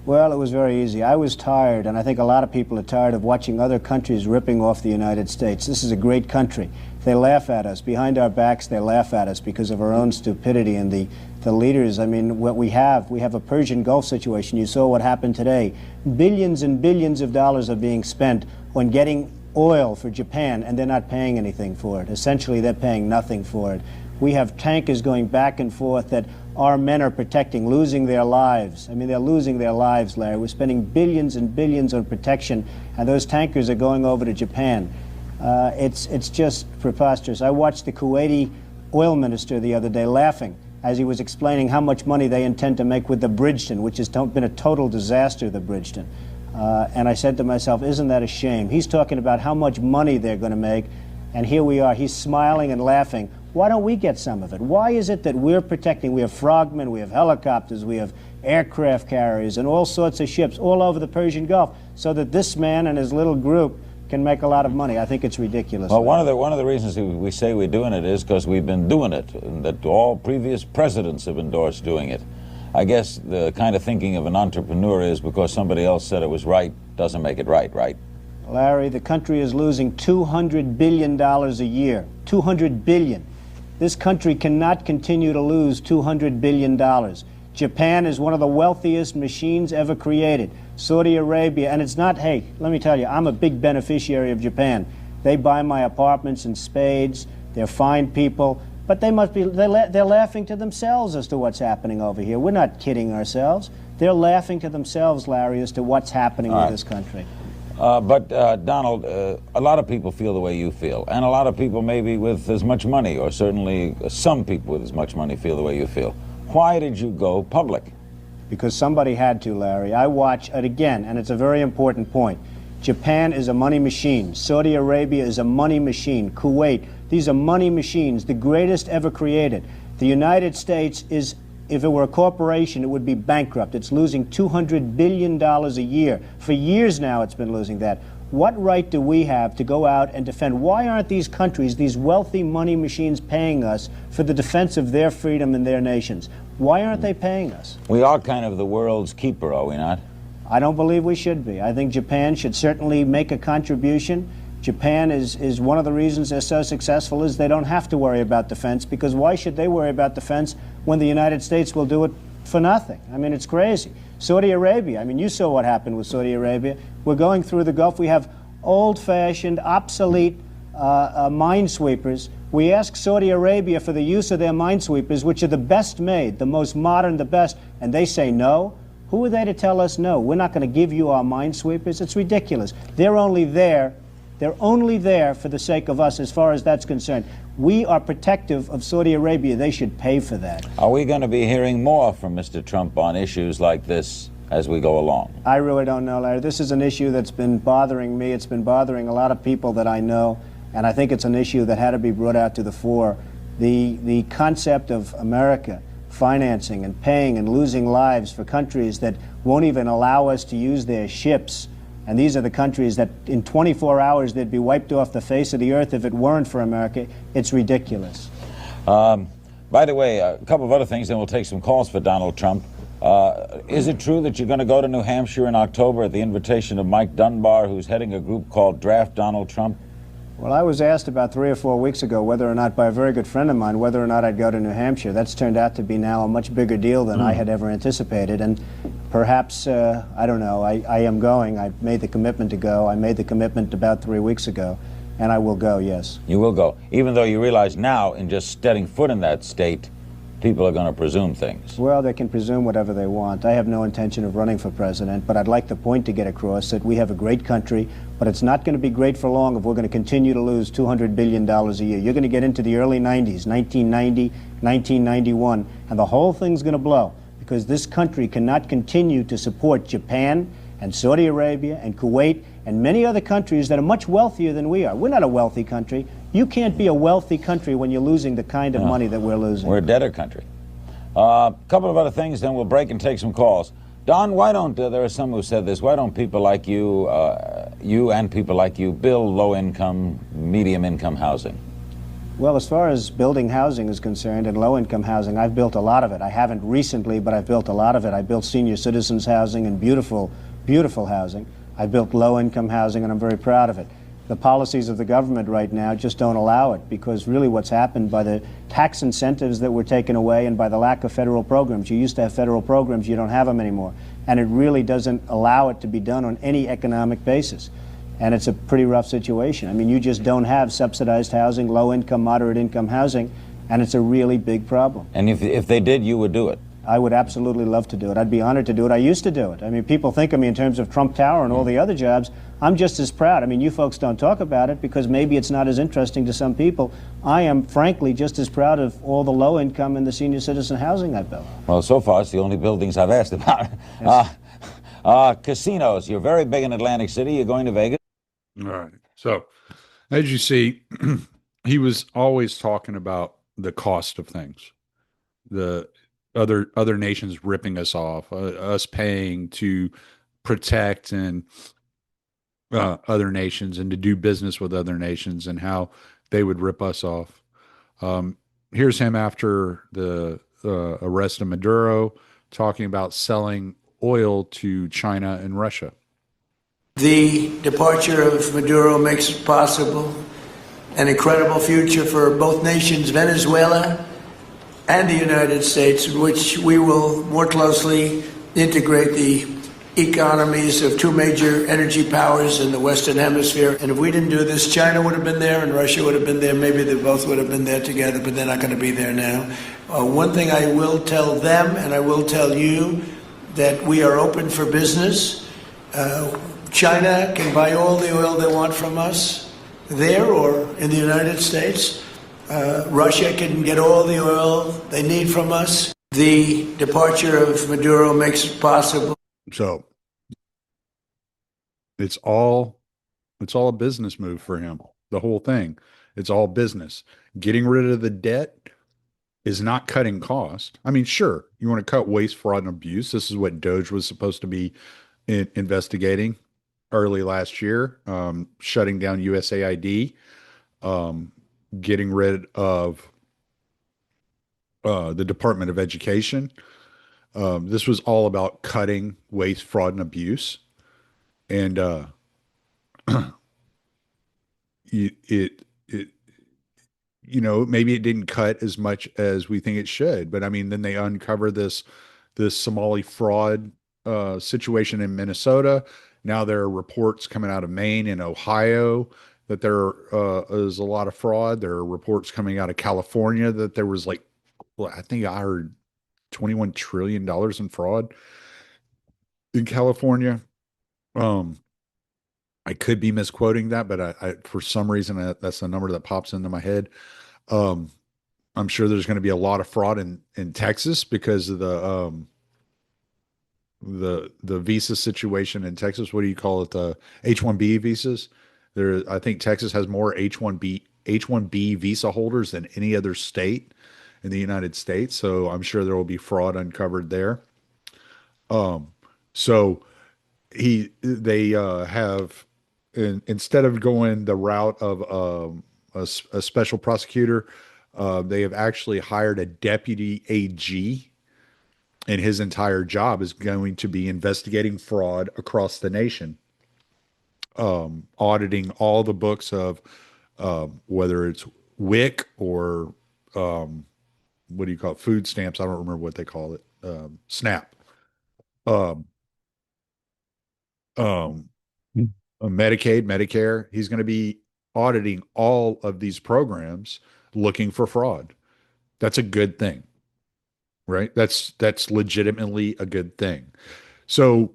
Well, it was very easy. I was tired, and I think a lot of people are tired of watching other countries ripping off the United States. This is a great country. They laugh at us. Behind our backs, they laugh at us because of our own stupidity. And the leaders, I mean, what we have a Persian Gulf situation. You saw what happened today. Billions and billions of dollars are being spent on getting oil for Japan, and they're not paying anything for it. Essentially, they're paying nothing for it. We have tankers going back and forth that our men are protecting, losing their lives. I mean, they're losing their lives, Larry. We're spending billions and billions on protection, and those tankers are going over to Japan. It's just preposterous. I watched the Kuwaiti oil minister the other day laughing as he was explaining how much money they intend to make with the Bridgeton, which has been a total disaster, the Bridgeton. And I said to myself, isn't that a shame? He's talking about how much money they're going to make, and here we are. He's smiling and laughing. Why don't we get some of it? Why is it that we're protecting? We have frogmen, we have helicopters, we have aircraft carriers, and all sorts of ships all over the Persian Gulf, so that this man and his little group can make a lot of money. I think it's ridiculous. Well, one of the reasons we say we're doing it is because we've been doing it, and that all previous presidents have endorsed doing it. I guess the kind of thinking of an entrepreneur is because somebody else said it was right doesn't make it right, right? Larry, the country is losing $200 billion a year. $200 billion. This country cannot continue to lose $200 billion. Japan is one of the wealthiest machines ever created. Saudi Arabia, and it's not, hey, let me tell you, I'm a big beneficiary of Japan. They buy my apartments in spades. They're fine people. But they must be, they're laughing to themselves as to what's happening over here. We're not kidding ourselves. They're laughing to themselves, Larry, as to what's happening with this country. But Donald, a lot of people feel the way you feel, and a lot of people maybe with as much money, or certainly some people with as much money feel the way you feel. Why did you go public? Because somebody had to, Larry. I watch it again, and it's a very important point. Japan is a money machine. Saudi Arabia is a money machine. Kuwait, these are money machines, the greatest ever created. The United States is, if it were a corporation, it would be bankrupt. It's losing $200 billion a year. For years now it's been losing that. What right do we have to go out and defend? Why aren't these countries, these wealthy money machines, paying us for the defense of their freedom and their nations? Why aren't they paying us? We are kind of the world's keeper, are we not? I don't believe we should be. I think Japan should certainly make a contribution. Japan is one of the reasons they're so successful is they don't have to worry about defense, because why should they worry about defense when the United States will do it for nothing. I mean, it's crazy. Saudi Arabia, I mean, you saw what happened with Saudi Arabia. We're going through the Gulf. We have old-fashioned, obsolete minesweepers. We ask Saudi Arabia for the use of their minesweepers, which are the best made, the most modern, the best, and they say no. Who are they to tell us no? We're not going to give you our minesweepers. It's ridiculous. They're only there for the sake of us as far as that's concerned. We are protective of Saudi Arabia. They should pay for that. Are we going to be hearing more from Mr. Trump on issues like this as we go along? I really don't know, Larry. This is an issue that's been bothering me. It's been bothering a lot of people that I know, and I think it's an issue that had to be brought out to the fore. The concept of America financing and paying and losing lives for countries that won't even allow us to use their ships. And these are the countries that in 24 hours they'd be wiped off the face of the earth if it weren't for America. It's ridiculous. By the way, a couple of other things, then we'll take some calls for Donald Trump. Is it true that you're going to go to New Hampshire in October at the invitation of Mike Dunbar, who's heading a group called Draft Donald Trump? Well, I was asked about 3 or 4 weeks ago whether or not, by a very good friend of mine, whether or not I'd go to New Hampshire. That's turned out to be now a much bigger deal than I had ever anticipated. And perhaps, I don't know, I am going. I made the commitment to go. I made the commitment about 3 weeks ago, and I will go, yes. You will go, even though you realize now, in just stepping foot in that state, people are going to presume things. Well, they can presume whatever they want. I have no intention of running for president, but I'd like the point to get across that we have a great country, but it's not going to be great for long if we're going to continue to lose $200 billion a year. You're going to get into the early 90s, 1990, 1991, and the whole thing's going to blow because this country cannot continue to support Japan and Saudi Arabia and Kuwait and many other countries that are much wealthier than we are. We're not a wealthy country. You can't be a wealthy country when you're losing the kind of money that we're losing. We're a debtor country. A couple of other things, then we'll break and take some calls. Don, why don't, there are some who said this, why don't people like you, you and people like you, build low-income, medium-income housing? Well, as far as building housing is concerned and low-income housing, I've built a lot of it. I haven't recently, but I've built a lot of it. I built senior citizens housing and beautiful, beautiful housing. I built low-income housing, and I'm very proud of it. The policies of the government right now just don't allow it because really what's happened by the tax incentives that were taken away and by the lack of federal programs. You used to have federal programs, you don't have them anymore. And it really doesn't allow it to be done on any economic basis. And it's a pretty rough situation. I mean, you just don't have subsidized housing, low-income, moderate-income housing, and it's a really big problem. And if they did, you would do it? I would absolutely love to do it. I'd be honored to do it. I used to do it. I mean, people think of me in terms of Trump Tower and all the other jobs. I'm just as proud. I mean, you folks don't talk about it because maybe it's not as interesting to some people. I am, frankly, just as proud of all the low income and the senior citizen housing I built. Well, so far, it's the only buildings I've asked about. Yes. Casinos. You're very big in Atlantic City. You're going to Vegas. All right. So, as you see, he was always talking about the cost of things. The other nations ripping us off, us paying to protect and other nations and to do business with other nations and how they would rip us off. Here's him after the arrest of Maduro talking about selling oil to China and Russia. The departure of Maduro makes it possible an incredible future for both nations, Venezuela and the United States, in which we will more closely integrate the economies of two major energy powers in the Western Hemisphere. And if we didn't do this, China would have been there and Russia would have been there. Maybe they both would have been there together, but they're not going to be there now. One thing I will tell them, and I will tell you, that we are open for business. China can buy all the oil they want from us there or in the United States. Russia can get all the oil they need from us. The departure of Maduro makes it possible. So it's all a business move for him. The whole thing. It's all business. Getting rid of the debt is not cutting cost. I mean, sure, you want to cut waste, fraud, and abuse. This is what Doge was supposed to be investigating early last year, shutting down USAID, getting rid of the Department of Education. This was all about cutting waste, fraud, and abuse. And maybe it didn't cut as much as we think it should. But I mean, then they uncover this this Somali fraud situation in Minnesota. Now there are reports coming out of Maine and Ohio that there is a lot of fraud. There are reports coming out of California that there was like, well, I think I heard $21 trillion in fraud in California. Um, I could be misquoting that, but I for some reason that's the number that pops into my head. Um, I'm sure there's going to be a lot of fraud in Texas because of the visa situation in Texas. What do you call it? The H-1B visas. I think Texas has more H-1B visa holders than any other state in the United States. So I'm sure there will be fraud uncovered there. So they have instead of going the route of a special prosecutor, they have actually hired a deputy AG, and his entire job is going to be investigating fraud across the nation, auditing all the books of whether it's WIC or what do you call it? Food stamps. I don't remember what they call it. SNAP. Um, um, Medicaid, Medicare. He's going to be auditing all of these programs looking for fraud. That's a good thing, right? That's legitimately a good thing. So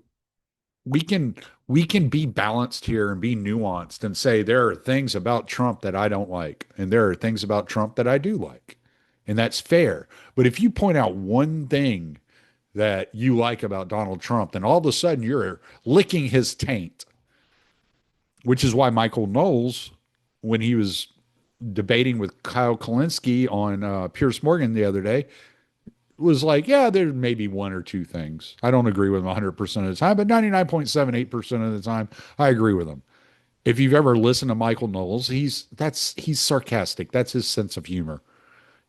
we can we can be balanced here and be nuanced and say there are things about Trump that I don't like and there are things about Trump that I do like. And that's fair. But if you point out one thing that you like about Donald Trump, then all of a sudden you're licking his taint, which is why Michael Knowles, when he was debating with Kyle Kalinske on Pierce Morgan the other day, was like, yeah, there may be one or two things. I don't agree with him 100% of the time, but 99.78% of the time, I agree with him. If you've ever listened to Michael Knowles, he's sarcastic. That's his sense of humor.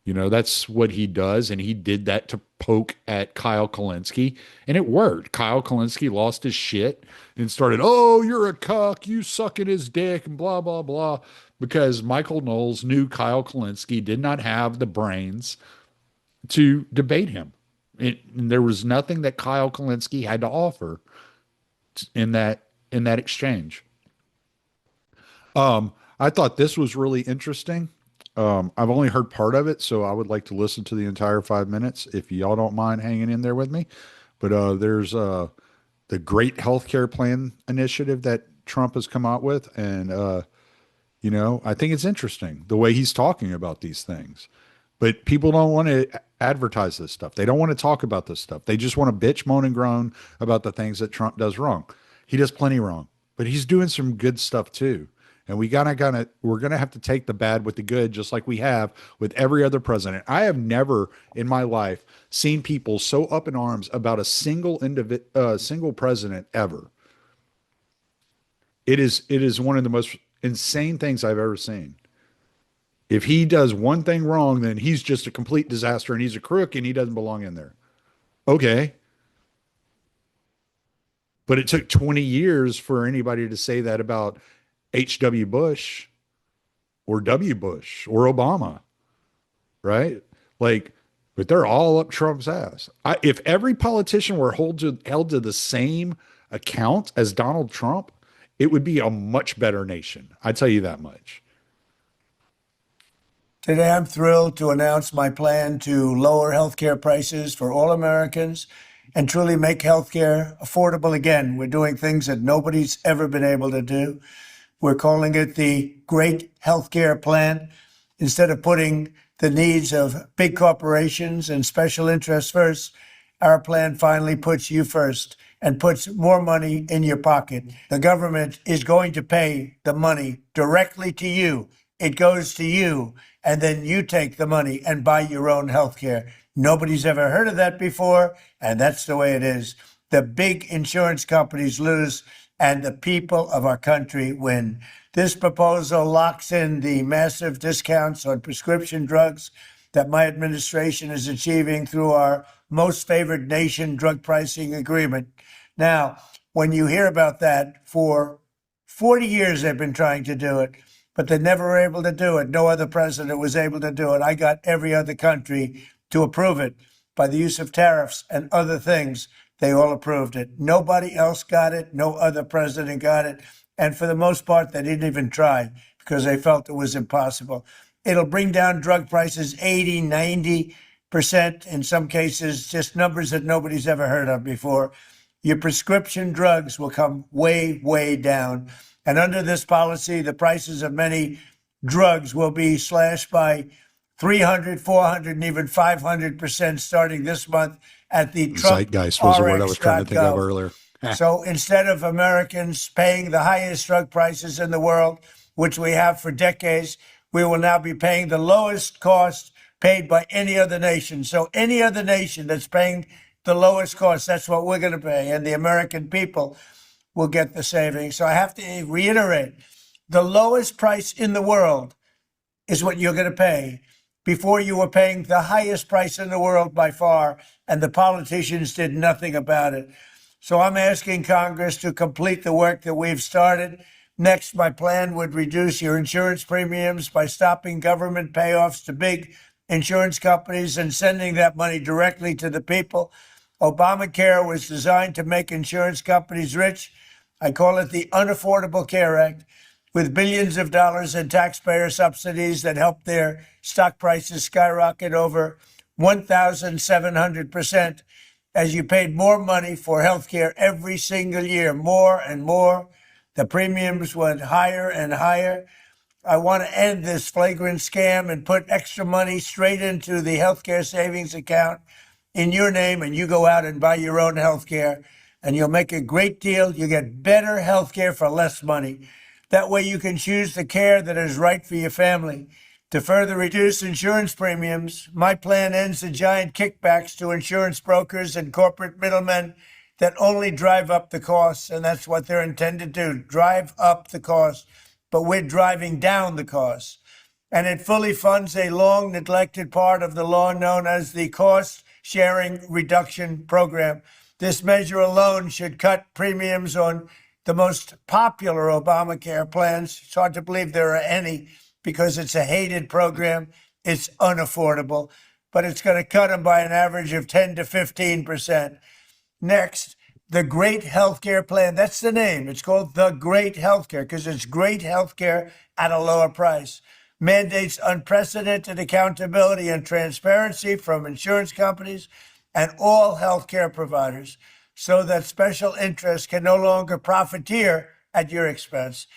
You know, that's what he does. And he did that to poke at Kyle Kalinske, and it worked. Kyle Kalinske lost his shit and started, oh, you're a cuck, you sucking his dick, and blah, blah, blah. Because Michael Knowles knew Kyle Kalinske did not have the brains to debate him. And there was nothing that Kyle Kalinske had to offer in that exchange. I thought this was really interesting. I've only heard part of it, so I would like to listen to the entire 5 minutes if y'all don't mind hanging in there with me. But there's the Great Healthcare Plan initiative that Trump has come out with, and I think it's interesting the way he's talking about these things. But people don't want to advertise this stuff. They don't want to talk about this stuff. They just want to bitch, moan, and groan about the things that Trump does wrong. He does plenty wrong, but he's doing some good stuff too. And we're gonna have to take the bad with the good, just like we have with every other president. I have never in my life seen people so up in arms about a single president ever. It is one of the most insane things I've ever seen. If he does one thing wrong, then he's just a complete disaster and he's a crook and he doesn't belong in there. Okay. But it took 20 years for anybody to say that about H.W. Bush or W. Bush or Obama, right? But they're all up Trump's ass. If every politician were held to the same account as Donald Trump, it would be a much better nation. I tell you that much. Today, I'm thrilled to announce my plan to lower healthcare prices for all Americans and truly make healthcare affordable again. We're doing things that nobody's ever been able to do. We're calling it the Great Healthcare Plan. Instead of putting the needs of big corporations and special interests first, our plan finally puts you first and puts more money in your pocket. The government is going to pay the money directly to you. It goes to you, and then you take the money and buy your own health care. Nobody's ever heard of that before, and that's the way it is. The big insurance companies lose, and the people of our country win. This proposal locks in the massive discounts on prescription drugs that my administration is achieving through our most favored nation drug pricing agreement. Now, when you hear about that, for 40 years they've been trying to do it, but they never were able to do it. No other president was able to do it. I got every other country to approve it. by the use of tariffs and other things. They all approved it. Nobody else got it. No other president got it. And for the most part, they didn't even try because they felt it was impossible. It'll bring down drug prices 80, 90%, in some cases, just numbers that nobody's ever heard of before. Your prescription drugs will come way, way down. And under this policy, the prices of many drugs will be slashed by 300, 400, and even 500% starting this month at the Zeitgeist was the word I was trying to think of earlier. So instead of Americans paying the highest drug prices in the world, which we have for decades, we will now be paying the lowest cost paid by any other nation. So any other nation that's paying the lowest cost, that's what we're going to pay. And the American people will get the savings. So I have to reiterate, the lowest price in the world is what you're going to pay. Before, you were paying the highest price in the world by far, and the politicians did nothing about it. So I'm asking Congress to complete the work that we've started. Next, my plan would reduce your insurance premiums by stopping government payoffs to big insurance companies and sending that money directly to the people. Obamacare was designed to make insurance companies rich. I call it the Unaffordable Care Act, with billions of dollars in taxpayer subsidies that helped their stock prices skyrocket over 1,700% as you paid more money for health care every single year, more and more. The premiums went higher and higher. I want to end this flagrant scam and put extra money straight into the healthcare savings account in your name, and you go out and buy your own healthcare, and you'll make a great deal. You get better healthcare for less money. That way you can choose the care that is right for your family. To further reduce insurance premiums, my plan ends the giant kickbacks to insurance brokers and corporate middlemen that only drive up the costs, and that's what they're intended to do, drive up the cost. But we're driving down the costs. And it fully funds a long neglected part of the law known as the Cost Sharing Reduction Program. This measure alone should cut premiums on the most popular Obamacare plans. It's hard to believe there are any because it's a hated program. It's unaffordable, but it's going to cut them by an average of 10 to 15%. Next, the Great Healthcare Plan. That's the name. It's called the Great Healthcare because it's great healthcare at a lower price. Mandates unprecedented accountability and transparency from insurance companies and all healthcare providers so that special interests can no longer profiteer at your expense.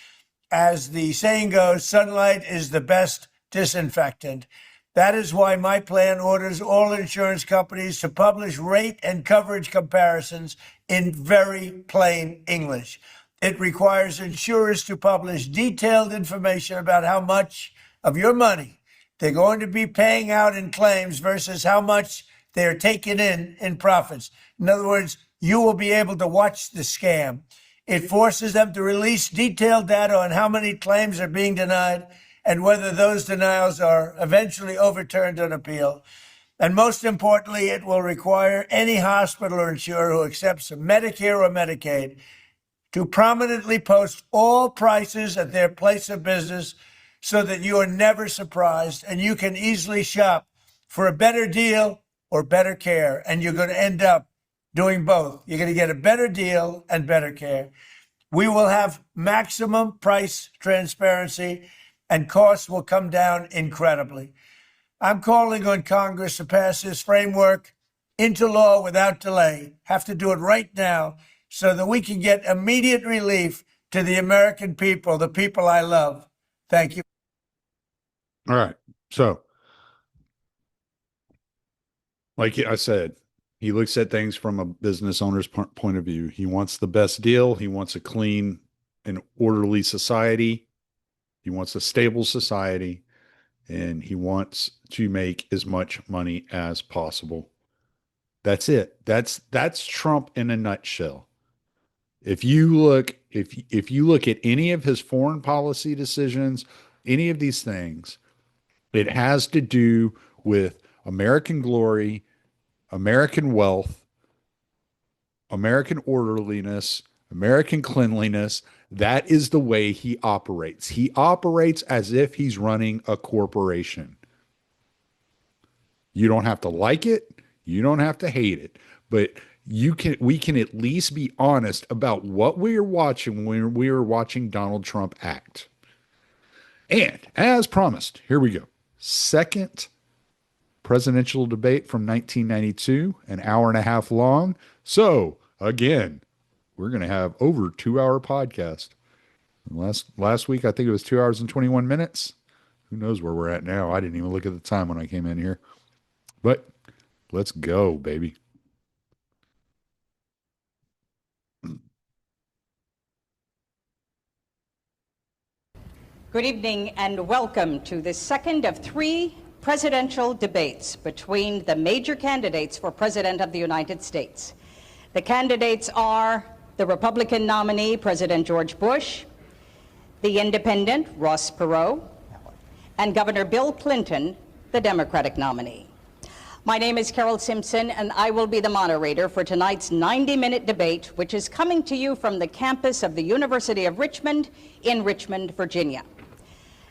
As the saying goes, sunlight is the best disinfectant. That is why my plan orders all insurance companies to publish rate and coverage comparisons in very plain English. It requires insurers to publish detailed information about how much of your money they're going to be paying out in claims versus how much they're taking in profits. In other words, you will be able to watch the scam. It forces them to release detailed data on how many claims are being denied and whether those denials are eventually overturned on appeal. And most importantly, it will require any hospital or insurer who accepts Medicare or Medicaid to prominently post all prices at their place of business so that you are never surprised and you can easily shop for a better deal or better care. And you're going to end up doing both. You're going to get a better deal and better care. We will have maximum price transparency and costs will come down incredibly. I'm calling on Congress to pass this framework into law without delay. Have to do it right now so that we can get immediate relief to the American people, the people I love. Thank you. All right. So, like I said, he looks at things from a business owner's point of view. He wants the best deal. He wants a clean and orderly society. He wants a stable society, and he wants to make as much money as possible. That's it. That's Trump in a nutshell. If you look at any of his foreign policy decisions, any of these things, it has to do with American glory, American wealth, American orderliness, American cleanliness. That is the way he operates. He operates as if he's running a corporation. You don't have to like it. You don't have to hate it, but we can at least be honest about what we are watching when we are watching Donald Trump act. And as promised, here we go. Second presidential debate from 1992, an hour and a half long. So again, we're going to have over 2-hour podcast. Last week, I think it was 2 hours and 21 minutes. Who knows where we're at now? I didn't even look at the time when I came in here, but let's go, baby. Good evening and welcome to the second of 3 presidential debates between the major candidates for President of the United States. The candidates are the Republican nominee, President George Bush, the Independent, Ross Perot, and Governor Bill Clinton, the Democratic nominee. My name is Carol Simpson, and I will be the moderator for tonight's 90-minute debate, which is coming to you from the campus of the University of Richmond in Richmond, Virginia.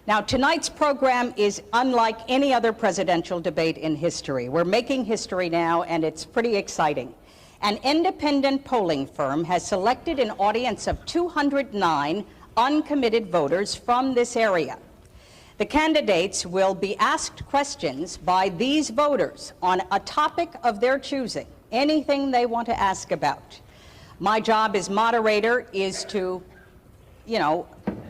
Now, tonight's program is unlike any other presidential debate in history. We're making history now, and it's pretty exciting. An independent polling firm has selected an audience of 209 uncommitted voters from this area. The candidates will be asked questions by these voters on a topic of their choosing, anything they want to ask about. My job as moderator is to,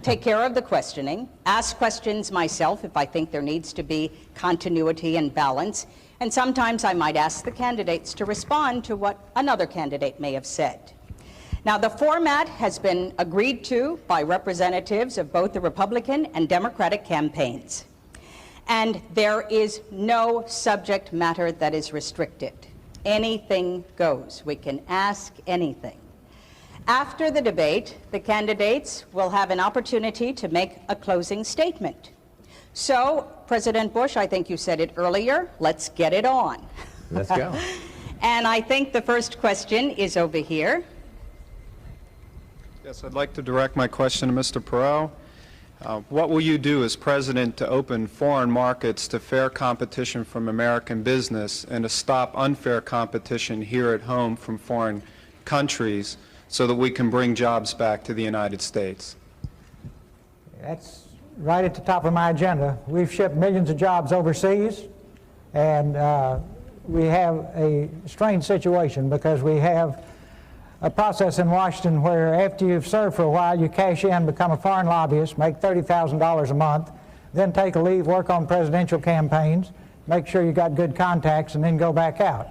take care of the questioning, ask questions myself if I think there needs to be continuity and balance, and sometimes I might ask the candidates to respond to what another candidate may have said. Now, the format has been agreed to by representatives of both the Republican and Democratic campaigns. And there is no subject matter that is restricted. Anything goes. We can ask anything. After the debate, the candidates will have an opportunity to make a closing statement. So, President Bush, I think you said it earlier, let's get it on. Let's go. And I think the first question is over here. Yes, I'd like to direct my question to Mr. Perot. What will you do as president to open foreign markets to fair competition from American business and to stop unfair competition here at home from foreign countries so that we can bring jobs back to the United States? That's right at the top of my agenda. We've shipped millions of jobs overseas, and we have a strange situation because we have a process in Washington where after you've served for a while, you cash in, become a foreign lobbyist, make $30,000 a month, then take a leave, work on presidential campaigns, make sure you got good contacts, and then go back out.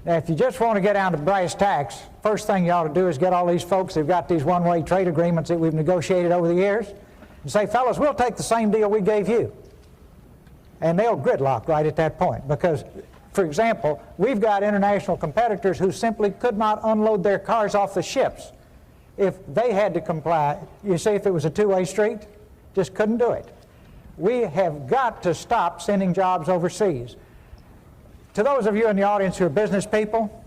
Now, if you just want to get down to brass tacks, first thing you ought to do is get all these folks who've got these one-way trade agreements that we've negotiated over the years and say, fellas, we'll take the same deal we gave you. And they'll gridlock right at that point because, for example, we've got international competitors who simply could not unload their cars off the ships if they had to comply. You see, if it was a two-way street, just couldn't do it. We have got to stop sending jobs overseas. To those of you in the audience who are business people,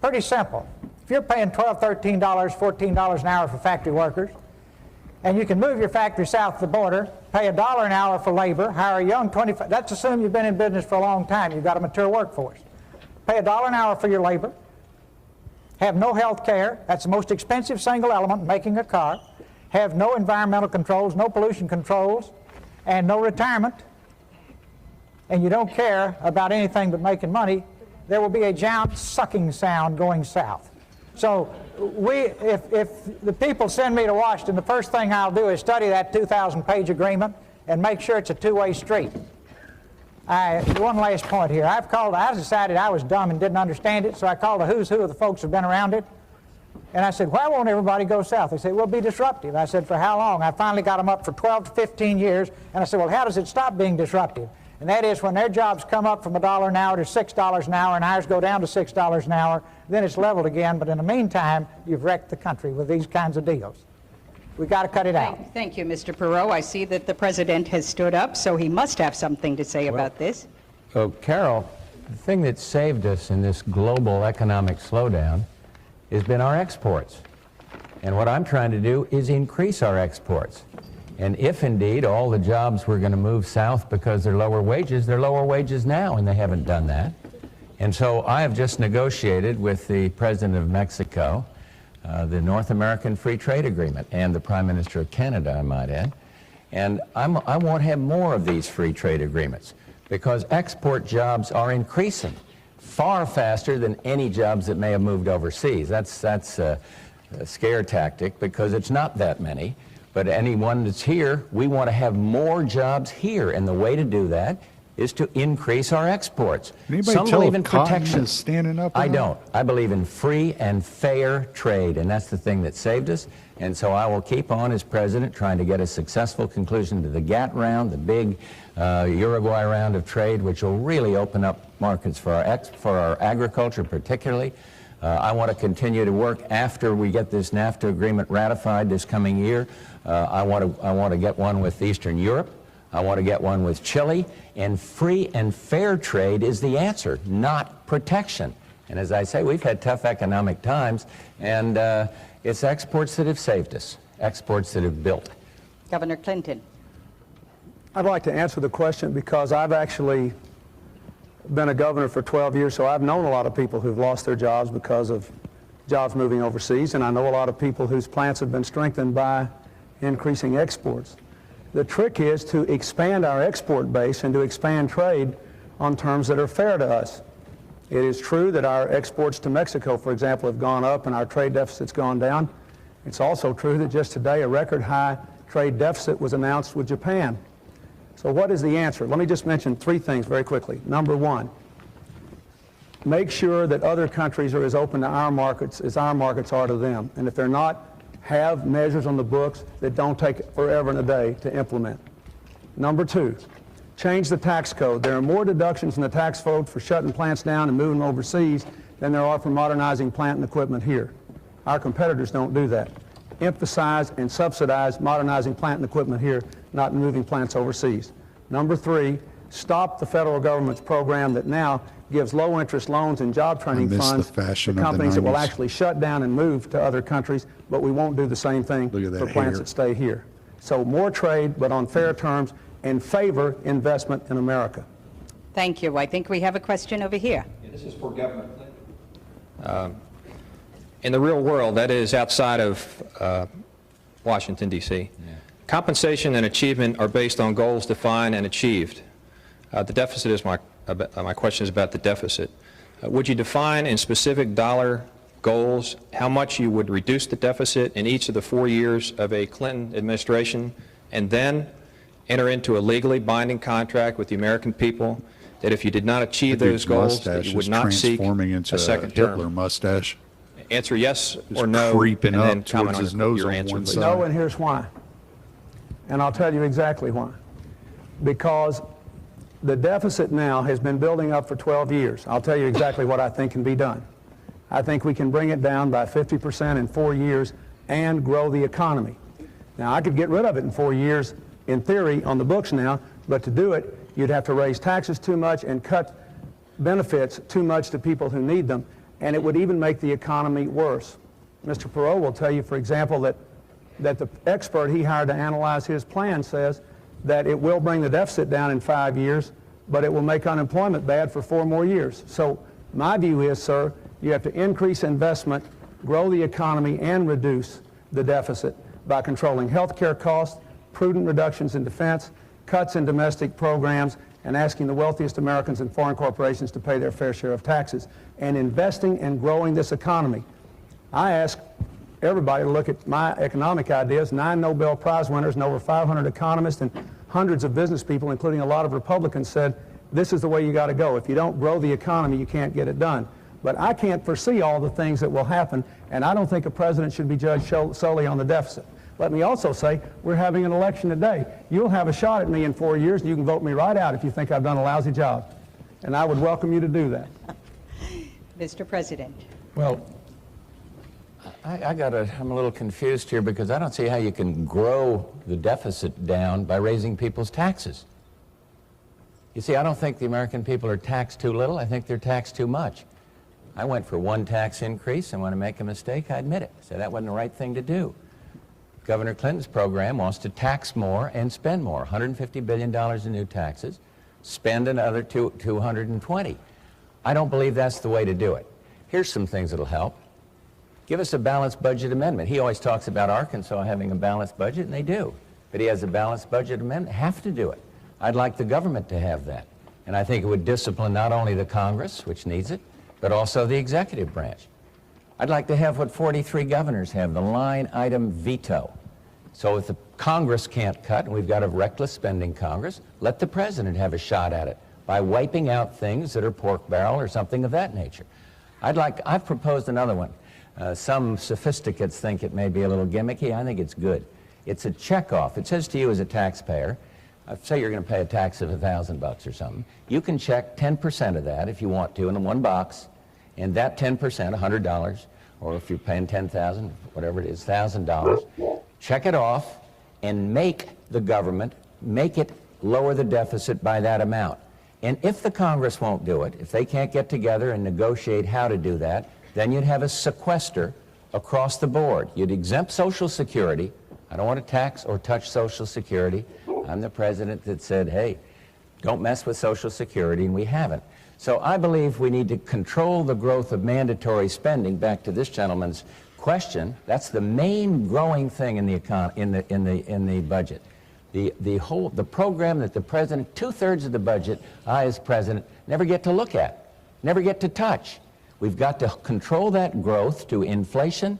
pretty simple. If you're paying $12, $13, $14 an hour for factory workers, and you can move your factory south of the border, pay $1 an hour for labor, hire a young 25, that's assuming you've been in business for a long time, you've got a mature workforce. Pay $1 an hour for your labor, have no health care, that's the most expensive single element in making a car, have no environmental controls, no pollution controls, and no retirement, and you don't care about anything but making money, there will be a giant sucking sound going south. So if the people send me to Washington, the first thing I'll do is study that 2,000-page agreement and make sure it's a two-way street. One last point here. I decided I was dumb and didn't understand it, so I called a who's who of the folks who've been around it. And I said, why won't everybody go south? They said, we'll be disruptive. I said, for how long? I finally got them up for 12 to 15 years. And I said, well, how does it stop being disruptive? And that is when their jobs come up from $1 an hour to $6 an hour and ours go down to $6 an hour, then it's leveled again. But in the meantime, you've wrecked the country with these kinds of deals. We've got to cut it out. Thank you, Mr. Perot. I see that the president has stood up, so he must have something to say about this. So, Carol, the thing that saved us in this global economic slowdown has been our exports. And what I'm trying to do is increase our exports. And if indeed all the jobs were going to move south because they're lower wages now, and they haven't done that. And so I have just negotiated with the President of Mexico the North American Free Trade Agreement, and the Prime Minister of Canada, I might add. And I want to have more of these free trade agreements, because export jobs are increasing far faster than any jobs that may have moved overseas. That's a scare tactic, because it's not that many. But anyone that's here, we want to have more jobs here, and the way to do that is to increase our exports. Some believe in protection. Is standing up? I don't. I believe in free and fair trade, and that's the thing that saved us. And so I will keep on as president trying to get a successful conclusion to the GATT round, the big Uruguay round of trade, which will really open up markets for our agriculture particularly. I want to continue to work after we get this NAFTA agreement ratified this coming year. I want to get one with Eastern Europe. I want to get one with Chile. And free and fair trade is the answer, not protection. And as I say, we've had tough economic times, and it's exports that have saved us, exports that have built. Governor Clinton. I'd like to answer the question because I've actually been a governor for 12 years, so I've known a lot of people who've lost their jobs because of jobs moving overseas, and I know a lot of people whose plants have been strengthened by increasing exports. The trick is to expand our export base and to expand trade on terms that are fair to us. It is true that our exports to Mexico, for example, have gone up and our trade deficit's gone down. It's also true that just today a record high trade deficit was announced with Japan. So what is the answer? Let me just mention three things very quickly. Number one, make sure that other countries are as open to our markets as our markets are to them. And if they're not, have measures on the books that don't take forever and a day to implement. Number two, change the tax code. There are more deductions in the tax code for shutting plants down and moving them overseas than there are for modernizing plant and equipment here. Our competitors don't do that. Emphasize and subsidize modernizing plant and equipment here, not moving plants overseas. Number three, stop the federal government's program that now gives low-interest loans and job training funds to companies that will actually shut down and move to other countries, but we won't do the same thing for plants that stay here. So more trade, but on fair terms, and favor investment in America. Thank you. I think we have a question over here. Yeah, this is for Governor Clinton. In the real world, that is outside of Washington, D.C., compensation and achievement are based on goals defined and achieved. The deficit is my question is about the deficit. Would you define in specific dollar goals how much you would reduce the deficit in each of the 4 years of a Clinton administration, and then enter into a legally binding contract with the American people that if you did not achieve those goals, that you would not seek a second term? Hitler mustache. Answer yes or no, creeping and then up comment towards his on nose your on answer, one please. side. No, and here's why. And I'll tell you exactly why. Because the deficit now has been building up for 12 years. I'll tell you exactly what I think can be done. I think we can bring it down by 50% in 4 years and grow the economy. Now, I could get rid of it in 4 years, in theory, on the books now, but to do it, you'd have to raise taxes too much and cut benefits too much to people who need them, and it would even make the economy worse. Mr. Perot will tell you, for example, that the expert he hired to analyze his plan says that it will bring the deficit down in 5 years, but it will make unemployment bad for 4 more years. So my view is, sir, you have to increase investment, grow the economy, and reduce the deficit by controlling health care costs, prudent reductions in defense, cuts in domestic programs, and asking the wealthiest Americans and foreign corporations to pay their fair share of taxes, and investing and growing this economy. I ask everybody to look at my economic ideas. 9 Nobel Prize winners and over 500 economists and hundreds of business people, including a lot of Republicans, said this is the way you got to go. If you don't grow the economy, you can't get it done. But I can't foresee all the things that will happen, and I don't think a president should be judged solely on the deficit. Let me also say, we're having an election today. You'll have a shot at me in 4 years, and you can vote me right out if you think I've done a lousy job. And I would welcome you to do that. Mr. President. Well, I'm a little confused here because I don't see how you can grow the deficit down by raising people's taxes. You see, I don't think the American people are taxed too little. I think they're taxed too much. I went for one tax increase, and when I make a mistake, I admit it. I said that wasn't the right thing to do. Governor Clinton's program wants to tax more and spend more, $150 billion in new taxes, spend another $220. I don't believe that's the way to do it. Here's some things that'll help. Give us a balanced budget amendment. He always talks about Arkansas having a balanced budget, and they do. But he has a balanced budget amendment. Have to do it. I'd like the government to have that. And I think it would discipline not only the Congress, which needs it, but also the executive branch. I'd like to have what 43 governors have, the line item veto. So if the Congress can't cut, and we've got a reckless spending Congress, let the president have a shot at it by wiping out things that are pork barrel or something of that nature. I've proposed another one. Some sophisticates think it may be a little gimmicky. I think it's good. It's a checkoff. It says to you as a taxpayer, say you're going to pay a tax of $1,000 or something. You can check 10% of that if you want to in one box, and that 10%, $100, or if you're paying $10,000, whatever it is, $1,000, check it off and make the government, make it lower the deficit by that amount. And if the Congress won't do it, if they can't get together and negotiate how to do that, then you'd have a sequester across the board. You'd exempt Social Security. I don't want to tax or touch Social Security. I'm the president that said, hey, don't mess with Social Security, and we haven't. So I believe we need to control the growth of mandatory spending. Back to this gentleman's question, that's the main growing thing in the budget. The program that the president, 2/3 of the budget, I as president, never get to look at, never get to touch. We've got to control that growth to inflation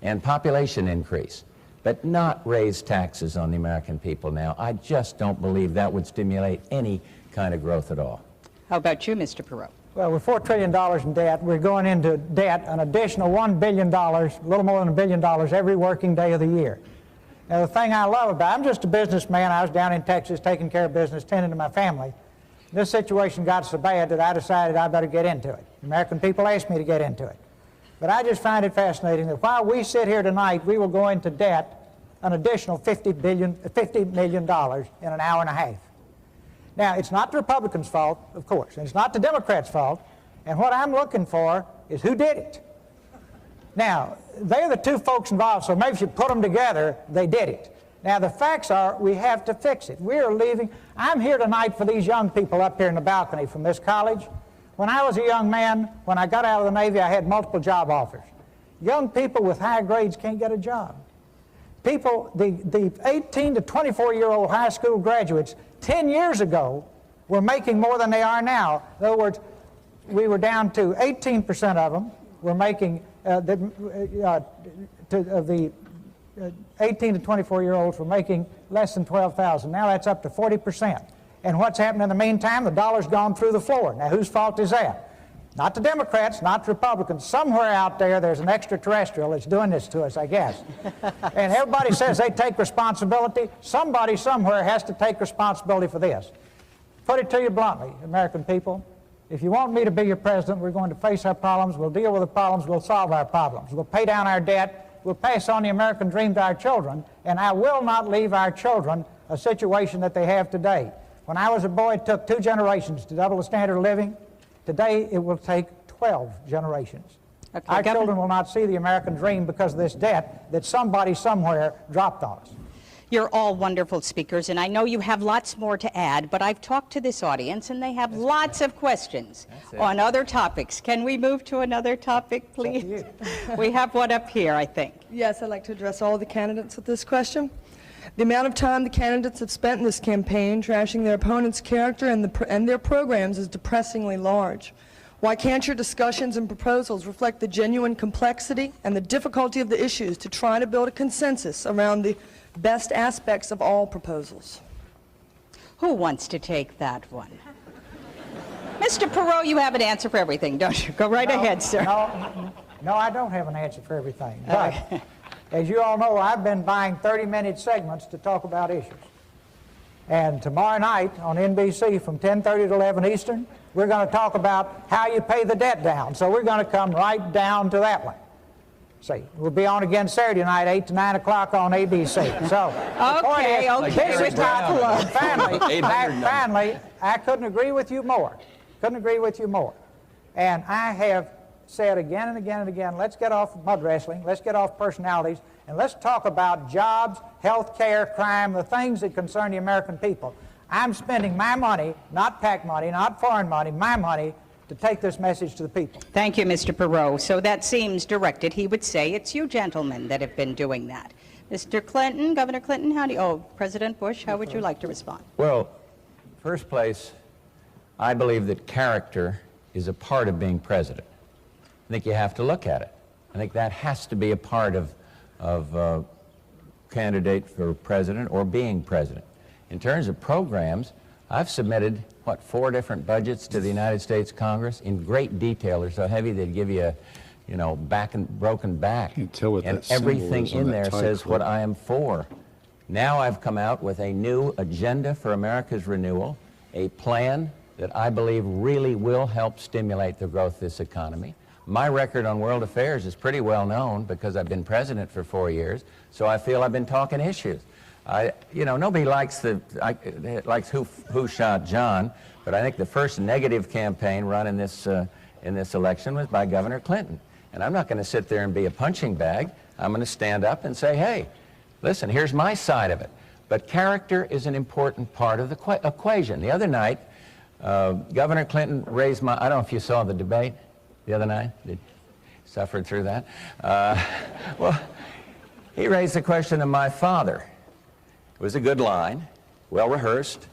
and population increase, but not raise taxes on the American people now. I just don't believe that would stimulate any kind of growth at all. How about you, Mr. Perot? Well, we're $4 trillion in debt. We're going into debt an additional $1 billion, a little more than $1 billion every working day of the year. Now, the thing I love about, I'm just a businessman. I was down in Texas taking care of business, tending to my family. This situation got so bad that I decided I better get into it. The American people asked me to get into it. But I just find it fascinating that while we sit here tonight, we will go into debt an additional $50 million in an hour and a half. Now, it's not the Republicans' fault, of course, and it's not the Democrats' fault, and what I'm looking for is who did it. Now, they're the two folks involved, so maybe if you put them together, they did it. Now, the facts are we have to fix it. We are leaving. I'm here tonight for these young people up here in the balcony from this college. When I was a young man, when I got out of the Navy, I had multiple job offers. Young people with high grades can't get a job. People, the 18 to 24-year-old high school graduates 10 years ago were making more than they are now. In other words, we were down to 18% of them were making, the 18 to 24-year-olds were making less than $12,000. Now that's up to 40%. And what's happened in the meantime? The dollar's gone through the floor. Now whose fault is that? Not the Democrats, not the Republicans. Somewhere out there's an extraterrestrial that's doing this to us, I guess. And everybody says they take responsibility. Somebody somewhere has to take responsibility for this. Put it to you bluntly, American people. If you want me to be your president, we're going to face our problems. We'll deal with the problems. We'll solve our problems. We'll pay down our debt. We'll pass on the American dream to our children. And I will not leave our children a situation that they have today. When I was a boy, it took 2 generations to double the standard of living. Today, it will take 12 generations. Okay, our children will not see the American dream because of this debt that somebody somewhere dropped on us. You're all wonderful speakers, and I know you have lots more to add, but I've talked to this audience, and they have lots of questions on other topics. Can we move to another topic, please? We have one up here, I think. Yes, I'd like to address all the candidates with this question. The amount of time the candidates have spent in this campaign trashing their opponent's character and their programs is depressingly large. Why can't your discussions and proposals reflect the genuine complexity and the difficulty of the issues to try to build a consensus around the best aspects of all proposals? Who wants to take that one? Mr. Perot, you have an answer for everything, don't you? Go right ahead, sir. No, I don't have an answer for everything. But as you all know, I've been buying 30-minute segments to talk about issues. And tomorrow night on NBC from 10:30 to 11 Eastern, we're going to talk about how you pay the debt down. So we're going to come right down to that one. See, we'll be on again Saturday night, 8 to 9 o'clock on ABC. So, okay. This is finally, I couldn't agree with you more. Couldn't agree with you more. And I have said again and again and again, let's get off mud wrestling, let's get off personalities, and let's talk about jobs, health care, crime, the things that concern the American people. I'm spending my money, not PAC money, not foreign money, my money, to take this message to the people. Thank you, Mr. Perot. So that seems directed. He would say it's you gentlemen that have been doing that. Mr. Clinton, Governor Clinton, President Bush, how would you like to respond? Well, first place, I believe that character is a part of being president. I think you have to look at it. I think that has to be a part of candidate for president or being president. In terms of programs, I've submitted, 4 different budgets to the United States Congress in great detail. They're so heavy they'd give you a, broken back. You can tell what and that symbol everything is on in that there says type what clip. I am for. Now I've come out with a new agenda for America's renewal, a plan that I believe really will help stimulate the growth of this economy. My record on world affairs is pretty well known because I've been president for 4 years, so I feel I've been talking issues. Nobody likes who shot John, but I think the first negative campaign run in this election was by Governor Clinton. And I'm not going to sit there and be a punching bag. I'm going to stand up and say, hey, listen, here's my side of it. But character is an important part of the equation. The other night, Governor Clinton raised I don't know if you saw the debate the other night. Suffered through that. Well, he raised the question of my father. It was a good line, well rehearsed,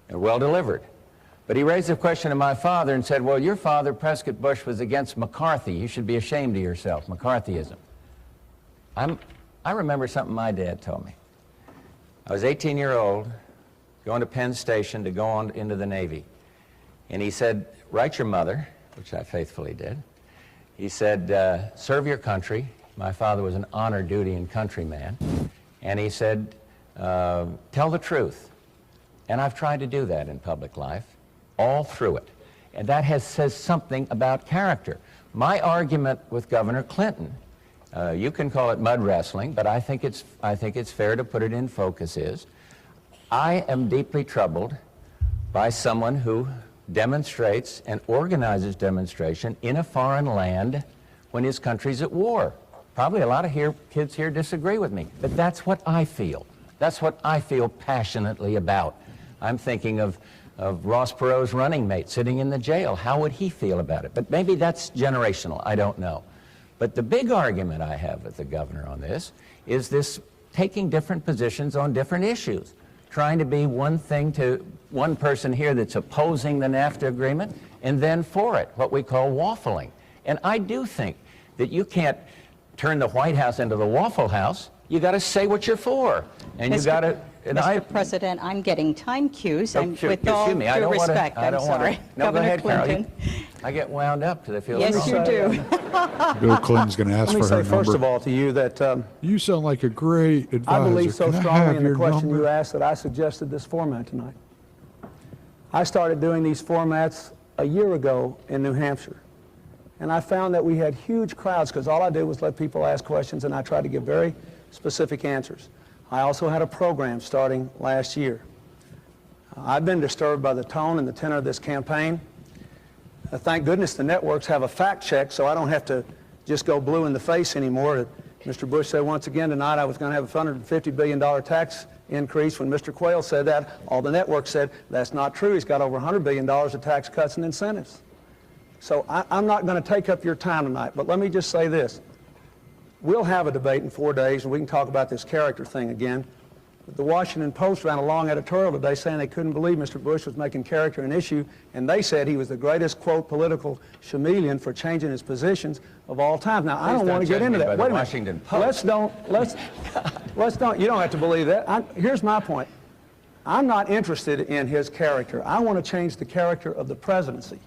and well delivered. But he raised the question of my father and said, well, your father, Prescott Bush, was against McCarthy. You should be ashamed of yourself, McCarthyism. I remember something my dad told me. I was 18-year-old, going to Penn Station to go on into the Navy. And he said, write your mother, which I faithfully did. He said, serve your country. My father was an honor duty and country man. And he said, tell the truth. And I've tried to do that in public life, all through it. And that says something about character. My argument with Governor Clinton, you can call it mud wrestling, but I think it's fair to put it in focus, is I am deeply troubled by someone who demonstrates and organizes demonstration in a foreign land when his country's at war. Probably a lot of kids here disagree with me, but that's what I feel. That's what I feel passionately about. I'm thinking of Ross Perot's running mate sitting in the jail. How would he feel about it? But maybe that's generational. I don't know. But the big argument I have with the governor on this is this taking different positions on different issues, trying to be one thing to one person here that's opposing the NAFTA agreement and then for it, what we call waffling. And I do think that you can't turn the White House into the Waffle House. You got to say what you're for, and you got to. Mr. President, I'm getting time cues. With all me. due respect, I'm sorry. No, go ahead, Clinton. Carol. I get wound up because I feel. Yes, you do. Bill Clinton's going to ask for her number. Let me say first of all to you that you sound like a great advisor. I believe so Can I strongly have in the your question number? you asked that I suggested this format tonight. I started doing these formats a year ago in New Hampshire. And I found that we had huge crowds because all I did was let people ask questions and I tried to give very specific answers. I also had a program starting last year. I've been disturbed by the tone and the tenor of this campaign. Thank goodness the networks have a fact check so I don't have to just go blue in the face anymore. Mr. Bush said once again tonight I was going to have a $150 billion tax increase. When Mr. Quayle said that, all the networks said that's not true. He's got over $100 billion of tax cuts and incentives. So I'm not going to take up your time tonight, but let me just say this. We'll have a debate in 4 days, and we can talk about this character thing again. The Washington Post ran a long editorial today saying they couldn't believe Mr. Bush was making character an issue, and they said he was the greatest, quote, political chameleon for changing his positions of all time. Now, I don't want to get into that. Wait a minute. Let's don't, you don't have to believe that. Here's my point. I'm not interested in his character. I want to change the character of the presidency.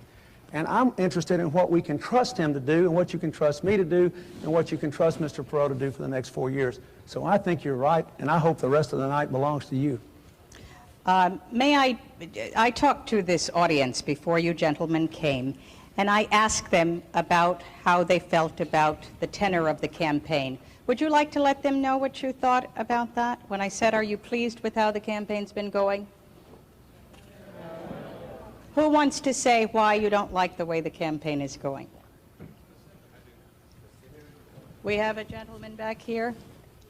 And I'm interested in what we can trust him to do and what you can trust me to do and what you can trust Mr. Perot to do for the next 4 years. So I think you're right, and I hope the rest of the night belongs to you. I talked to this audience before you gentlemen came, and I asked them about how they felt about the tenor of the campaign. Would you like to let them know what you thought about that? When I said, are you pleased with how the campaign's been going? Who wants to say why you don't like the way the campaign is going? We have a gentleman back here.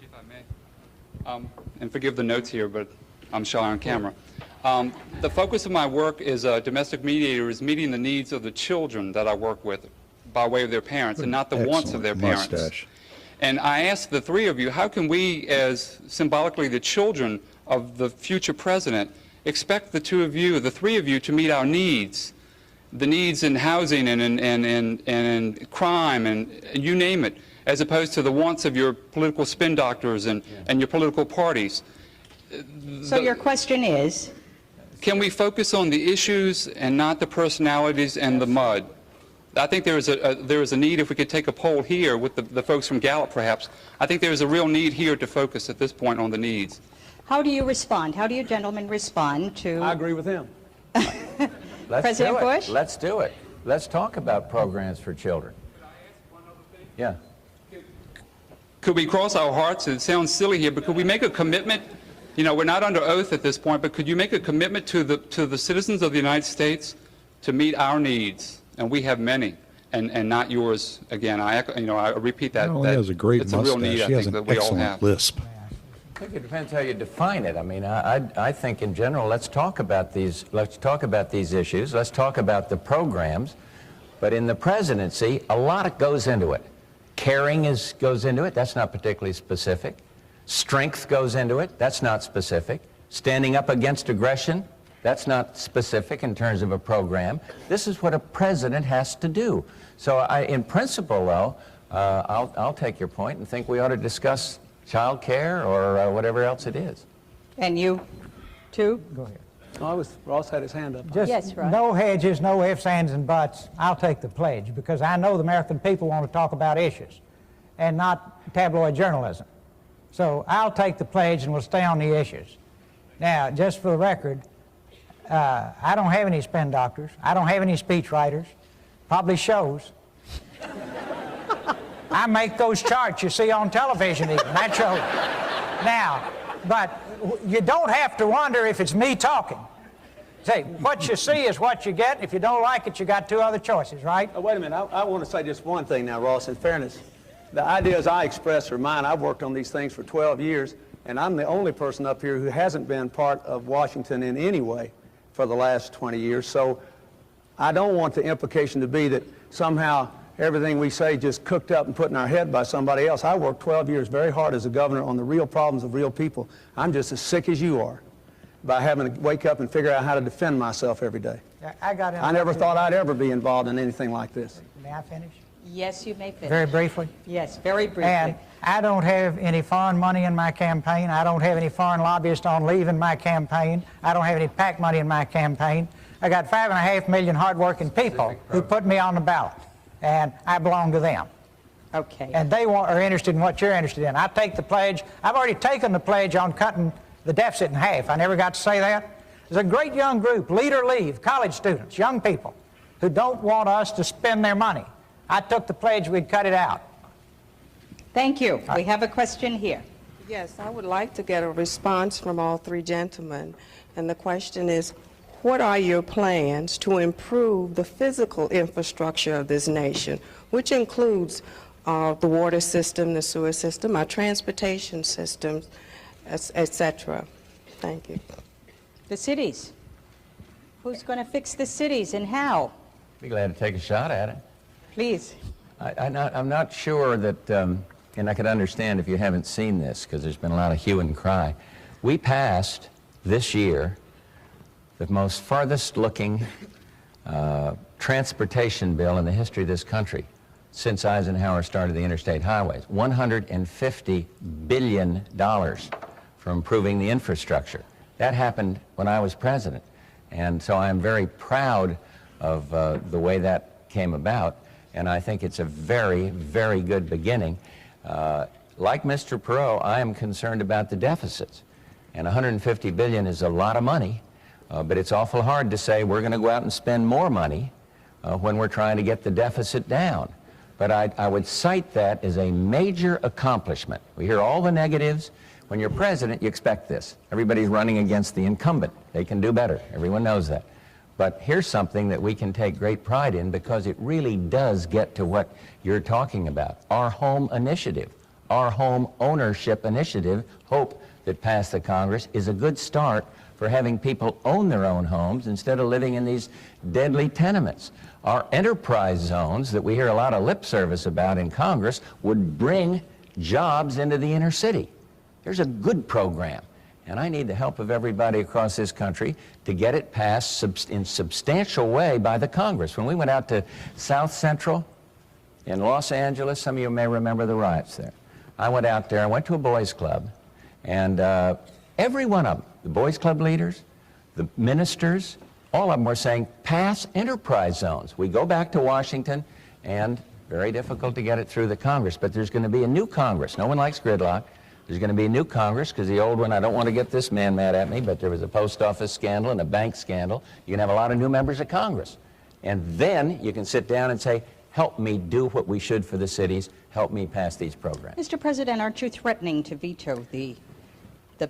If I may. And forgive the notes here, but I'm shy on camera. The focus of my work as a domestic mediator is meeting the needs of the children that I work with by way of their parents and not the wants of their parents. Mustache. And I ask the three of you, how can we, as symbolically the children of the future president, expect the three of you to meet our needs, the needs in housing and in crime and you name it, as opposed to the wants of your political spin doctors and your political parties? So your question is? Can we focus on the issues and not the personalities and the mud? I think there is a need, if we could take a poll here with the folks from Gallup perhaps, I think there is a real need here to focus at this point on the needs. How do you respond? How do you gentlemen respond to... I agree with him. President Bush? Let's do it. Let's talk about programs for children. Yeah. Could we cross our hearts? It sounds silly here, but could we make a commitment? You know, we're not under oath at this point, but could you make a commitment to the citizens of the United States to meet our needs? And we have many, and not yours. Again, I repeat that. He has a great it's mustache. a real need, I he has think, an that we all excellent have. lisp. I think it depends how you define it. I mean, I think in general, let's talk about these issues. Let's talk about the programs. But in the presidency, a lot goes into it. Caring goes into it. That's not particularly specific. Strength goes into it. That's not specific. Standing up against aggression. That's not specific in terms of a program. This is what a president has to do. So in principle, though, I'll take your point and think we ought to discuss child care or whatever else it is. And you, too? Go ahead. Ross had his hand up. Just yes, Ross. no hedges, no ifs, ands, and buts. I'll take the pledge because I know the American people want to talk about issues and not tabloid journalism. So I'll take the pledge and we'll stay on the issues. Now, just for the record, I don't have any spin doctors. I don't have any speech writers. Probably shows. I make those charts you see on television even. That shows. Now, but you don't have to wonder if it's me talking. Say, what you see is what you get. If you don't like it, you got two other choices, right? Wait a minute. I want to say just one thing now, Ross, in fairness. The ideas I express are mine. I've worked on these things for 12 years, and I'm the only person up here who hasn't been part of Washington in any way for the last 20 years. So I don't want the implication to be that somehow everything we say just cooked up and put in our head by somebody else. I worked 12 years very hard as a governor on the real problems of real people. I'm just as sick as you are by having to wake up and figure out how to defend myself every day. I never thought I'd ever be involved in anything like this. May I finish? Yes, you may finish. Very briefly? Yes, very briefly. And I don't have any foreign money in my campaign. I don't have any foreign lobbyists on leave in my campaign. I don't have any PAC money in my campaign. I got 5.5 million hardworking people who put me on the ballot, and I belong to them. Okay. And they are interested in what you're interested in. I take the pledge. I've already taken the pledge on cutting the deficit in half. I never got to say that. There's a great young group, Lead or Leave, college students, young people, who don't want us to spend their money. I took the pledge we'd cut it out. Thank you. We have a question here. Yes, I would like to get a response from all three gentlemen. And the question is, what are your plans to improve the physical infrastructure of this nation, which includes the water system, the sewer system, our transportation systems, etc.? Thank you. The cities. Who's going to fix the cities and how? Be glad to take a shot at it. Please. I'm not sure that, and I could understand if you haven't seen this, because there's been a lot of hue and cry. We passed this year the most farthest-looking transportation bill in the history of this country since Eisenhower started the interstate highways. $150 billion for improving the infrastructure. That happened when I was president. And so I'm very proud of the way that came about. And I think it's a very, very good beginning. Like Mr. Perot, I am concerned about the deficits. And $150 billion is a lot of money, but it's awful hard to say we're going to go out and spend more money when we're trying to get the deficit down. But I would cite that as a major accomplishment. We hear all the negatives. When you're president, you expect this. Everybody's running against the incumbent. They can do better. Everyone knows that. But here's something that we can take great pride in because it really does get to what you're talking about. Our home initiative, our home ownership initiative, HOPE, that passed the Congress, is a good start for having people own their own homes instead of living in these deadly tenements. Our enterprise zones that we hear a lot of lip service about in Congress would bring jobs into the inner city. There's a good program, and I need the help of everybody across this country to get it passed in substantial way by the Congress. When we went out to South Central in Los Angeles, some of you may remember the riots there. I went out there, I went to a boys' club, and every one of them, the boys' club leaders, the ministers, all of them were saying, pass enterprise zones. We go back to Washington, and very difficult to get it through the Congress, but there's going to be a new Congress. No one likes gridlock. There's going to be a new Congress, because the old one, I don't want to get this man mad at me, but there was a post office scandal and a bank scandal. You can have a lot of new members of Congress. And then you can sit down and say, help me do what we should for the cities, help me pass these programs. Mr. President, aren't you threatening to veto the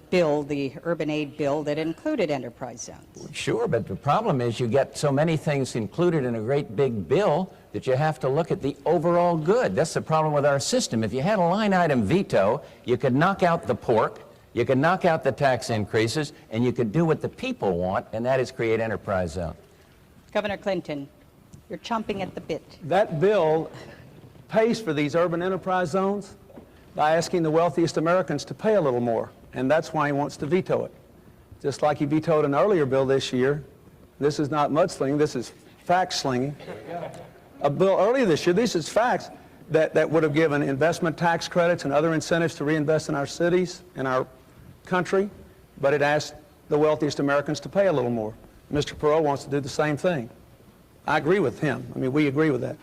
bill, the urban aid bill that included enterprise zones? Sure, but the problem is you get so many things included in a great big bill that you have to look at the overall good. That's the problem with our system. If you had a line item veto, you could knock out the pork, you could knock out the tax increases, and you could do what the people want, and that is create enterprise zones. Governor Clinton, you're chomping at the bit. That bill pays for these urban enterprise zones by asking the wealthiest Americans to pay a little more. And that's why he wants to veto it. Just like he vetoed an earlier bill this year. This is not mudslinging, this is fact slinging. A bill earlier this year, this is facts, that would have given investment tax credits and other incentives to reinvest in our cities, in our country, but it asked the wealthiest Americans to pay a little more. Mr. Perot wants to do the same thing. I agree with him. I mean, we agree with that.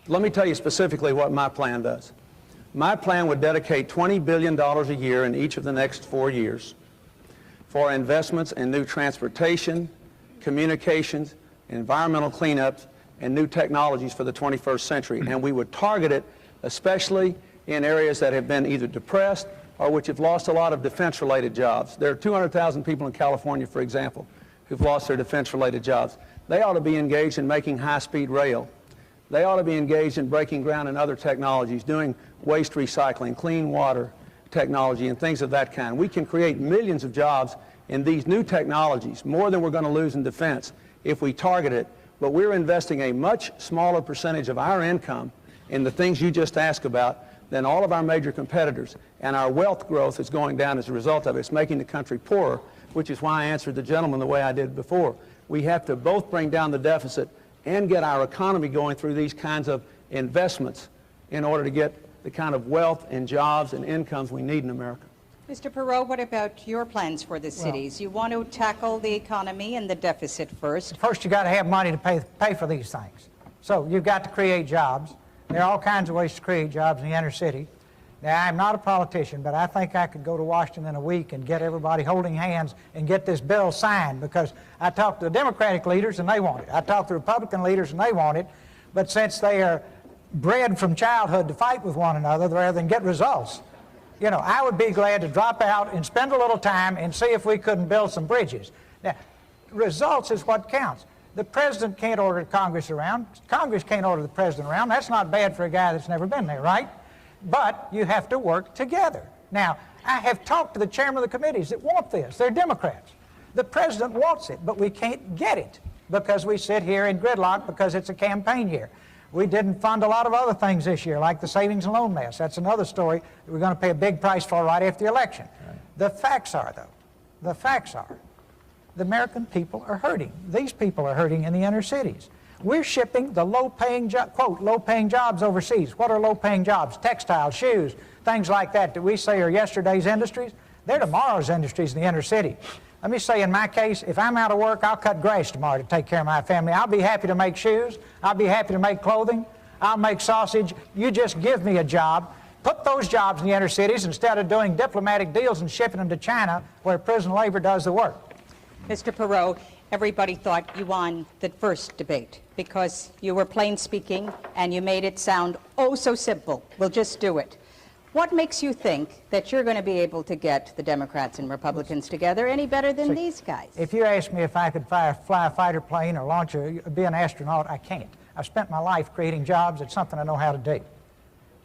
Let me tell you specifically what my plan does. My plan would dedicate $20 billion a year in each of the next 4 years for investments in new transportation, communications, environmental cleanups, and new technologies for the 21st century. And we would target it especially in areas that have been either depressed or which have lost a lot of defense-related jobs. There are 200,000 people in California, for example, who've lost their defense-related jobs. They ought to be engaged in making high-speed rail. They ought to be engaged in breaking ground in other technologies, doing waste recycling, clean water technology, and things of that kind. We can create millions of jobs in these new technologies, more than we're going to lose in defense if we target it. But we're investing a much smaller percentage of our income in the things you just asked about than all of our major competitors. And our wealth growth is going down as a result of it. It's making the country poorer, which is why I answered the gentleman the way I did before. We have to both bring down the deficit and get our economy going through these kinds of investments in order to get the kind of wealth and jobs and incomes we need in America. Mr. Perot, what about your plans for the cities? You want to tackle the economy and the deficit first. First, you got to have money to pay for these things. So you've got to create jobs. There are all kinds of ways to create jobs in the inner city. Now, I'm not a politician, but I think I could go to Washington in a week and get everybody holding hands and get this bill signed, because I talked to the Democratic leaders and they want it. I talked to the Republican leaders and they want it. But since they are bred from childhood to fight with one another rather than get results, you know, I would be glad to drop out and spend a little time and see if we couldn't build some bridges. Now, results is what counts. The president can't order Congress around. Congress can't order the president around. That's not bad for a guy that's never been there, right? But you have to work together. Now, I have talked to the chairman of the committees that want this. They're Democrats. The president wants it, but we can't get it because we sit here in gridlock because it's a campaign year. We didn't fund a lot of other things this year, like the savings and loan mess. That's another story that we're going to pay a big price for right after the election. Right. The facts are, though, the facts are, the American people are hurting. These people are hurting in the inner cities. We're shipping the low-paying, quote, low-paying jobs overseas. What are low-paying jobs? Textiles, shoes, things like that we say are yesterday's industries. They're tomorrow's industries in the inner city. Let me say, in my case, if I'm out of work, I'll cut grass tomorrow to take care of my family. I'll be happy to make shoes. I'll be happy to make clothing. I'll make sausage. You just give me a job. Put those jobs in the inner cities instead of doing diplomatic deals and shipping them to China where prison labor does the work. Mr. Perot, everybody thought you won the first debate because you were plain speaking and you made it sound oh so simple. We'll just do it. What makes you think that you're going to be able to get the Democrats and Republicans together any better than these guys? If you ask me if I could fly a fighter plane or be an astronaut, I can't. I've spent my life creating jobs. It's something I know how to do.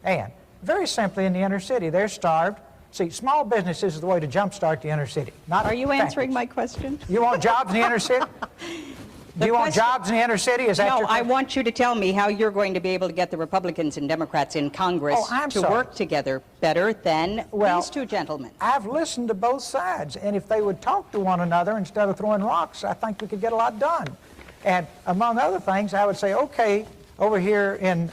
And very simply, in the inner city, they're starved. See, small businesses is the way to jumpstart the inner city. Not Are you answering my question? You want jobs in the inner city? Do you want jobs in the inner city? Is that no, your I want you to tell me how you're going to be able to get the Republicans and Democrats in Congress to work together better than these two gentlemen. I've listened to both sides, and if they would talk to one another instead of throwing rocks, I think we could get a lot done. And among other things, I would say, okay, over here in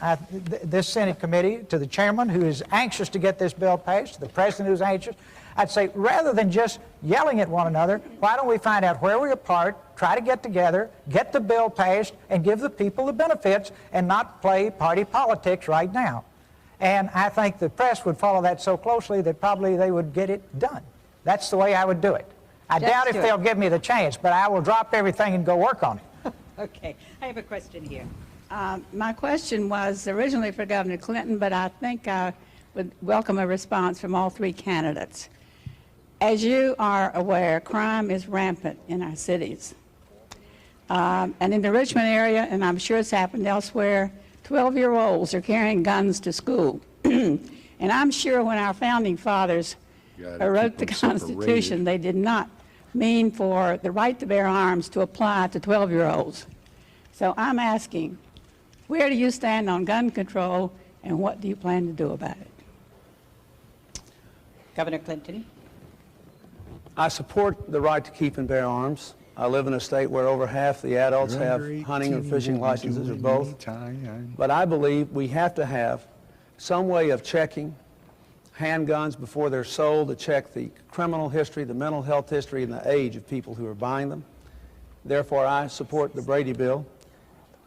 this Senate committee, to the chairman who is anxious to get this bill passed, to the president who's anxious, I'd say rather than just yelling at one another, why don't we find out where we're apart, try to get together, get the bill passed, and give the people the benefits and not play party politics right now. And I think the press would follow that so closely that probably they would get it done. That's the way I would do it. I doubt if they'll give me the chance, but I will drop everything and go work on it. Okay, I have a question here. My question was originally for Governor Clinton, but I think I would welcome a response from all three candidates. As you are aware, crime is rampant in our cities. And in the Richmond area, and I'm sure it's happened elsewhere, 12-year-olds are carrying guns to school. And I'm sure when our founding fathers wrote the Constitution, they did not mean for the right to bear arms to apply to 12-year-olds. So I'm asking, where do you stand on gun control, and what do you plan to do about it? Governor Clinton. I support the right to keep and bear arms. I live in a state where over half the adults have hunting and fishing licenses or both. But I believe we have to have some way of checking handguns before they're sold, to check the criminal history, the mental health history, and the age of people who are buying them. Therefore, I support the Brady bill,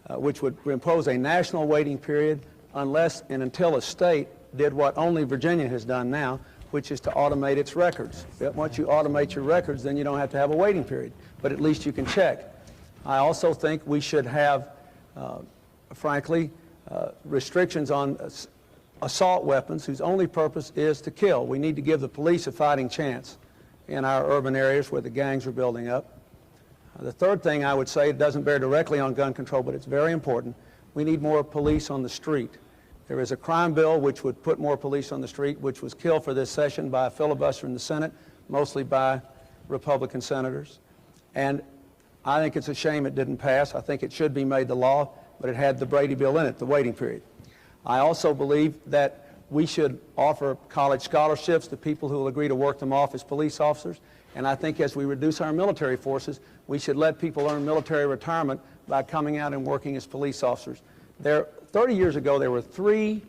which would impose a national waiting period unless and until a state did what only Virginia has done now, which is to automate its records. Once you automate your records, then you don't have to have a waiting period, but at least you can check. I also think we should have, frankly, restrictions on assault weapons whose only purpose is to kill. We need to give the police a fighting chance in our urban areas where the gangs are building up. The third thing I would say, it doesn't bear directly on gun control, but it's very important. We need more police on the street. There is a crime bill which would put more police on the street, which was killed for this session by a filibuster in the Senate, mostly by Republican senators. And I think it's a shame it didn't pass. I think it should be made the law, but it had the Brady bill in it, the waiting period. I also believe that we should offer college scholarships to people who will agree to work them off as police officers. And I think as we reduce our military forces, we should let people earn military retirement by coming out and working as police officers. 30 years ago, there were 3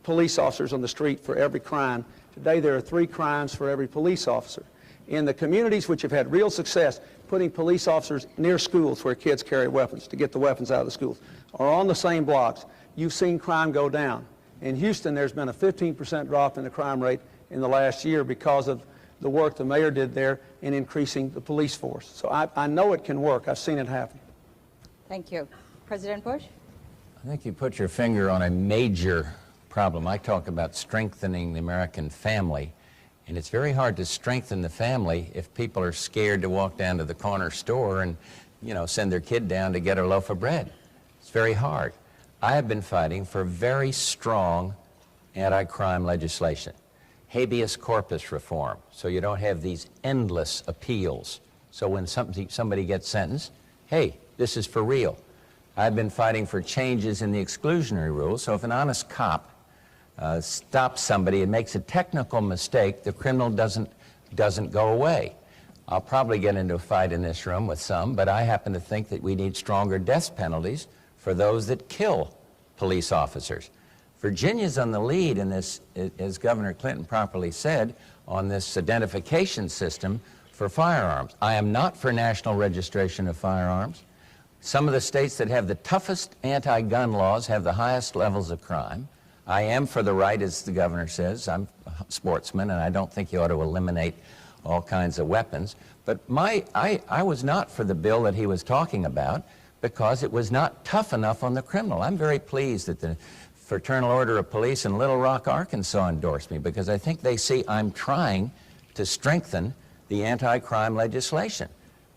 police officers on the street for every crime. Today, there are 3 crimes for every police officer. In the communities which have had real success, putting police officers near schools where kids carry weapons to get the weapons out of the schools, or on the same blocks, you've seen crime go down. In Houston, there's been a 15% drop in the crime rate in the last year because of the work the mayor did there in increasing the police force. So I know it can work. I've seen it happen. Thank you. President Bush? I think you put your finger on a major problem. I talk about strengthening the American family, and it's very hard to strengthen the family if people are scared to walk down to the corner store and, send their kid down to get a loaf of bread. It's very hard. I have been fighting for very strong anti-crime legislation. Habeas corpus reform, so you don't have these endless appeals. So when somebody gets sentenced, hey, this is for real. I've been fighting for changes in the exclusionary rules, so if an honest cop stops somebody and makes a technical mistake, the criminal doesn't go away. I'll probably get into a fight in this room with some, but I happen to think that we need stronger death penalties for those that kill police officers. Virginia's on the lead in this, as Governor Clinton properly said, on this identification system for firearms. I am not for national registration of firearms. Some of the states that have the toughest anti-gun laws have the highest levels of crime. I am for the right, as the governor says. I'm a sportsman, and I don't think you ought to eliminate all kinds of weapons. But I was not for the bill that he was talking about because it was not tough enough on the criminal. I'm very pleased that the Fraternal Order of Police in Little Rock, Arkansas endorsed me because I think they see I'm trying to strengthen the anti-crime legislation.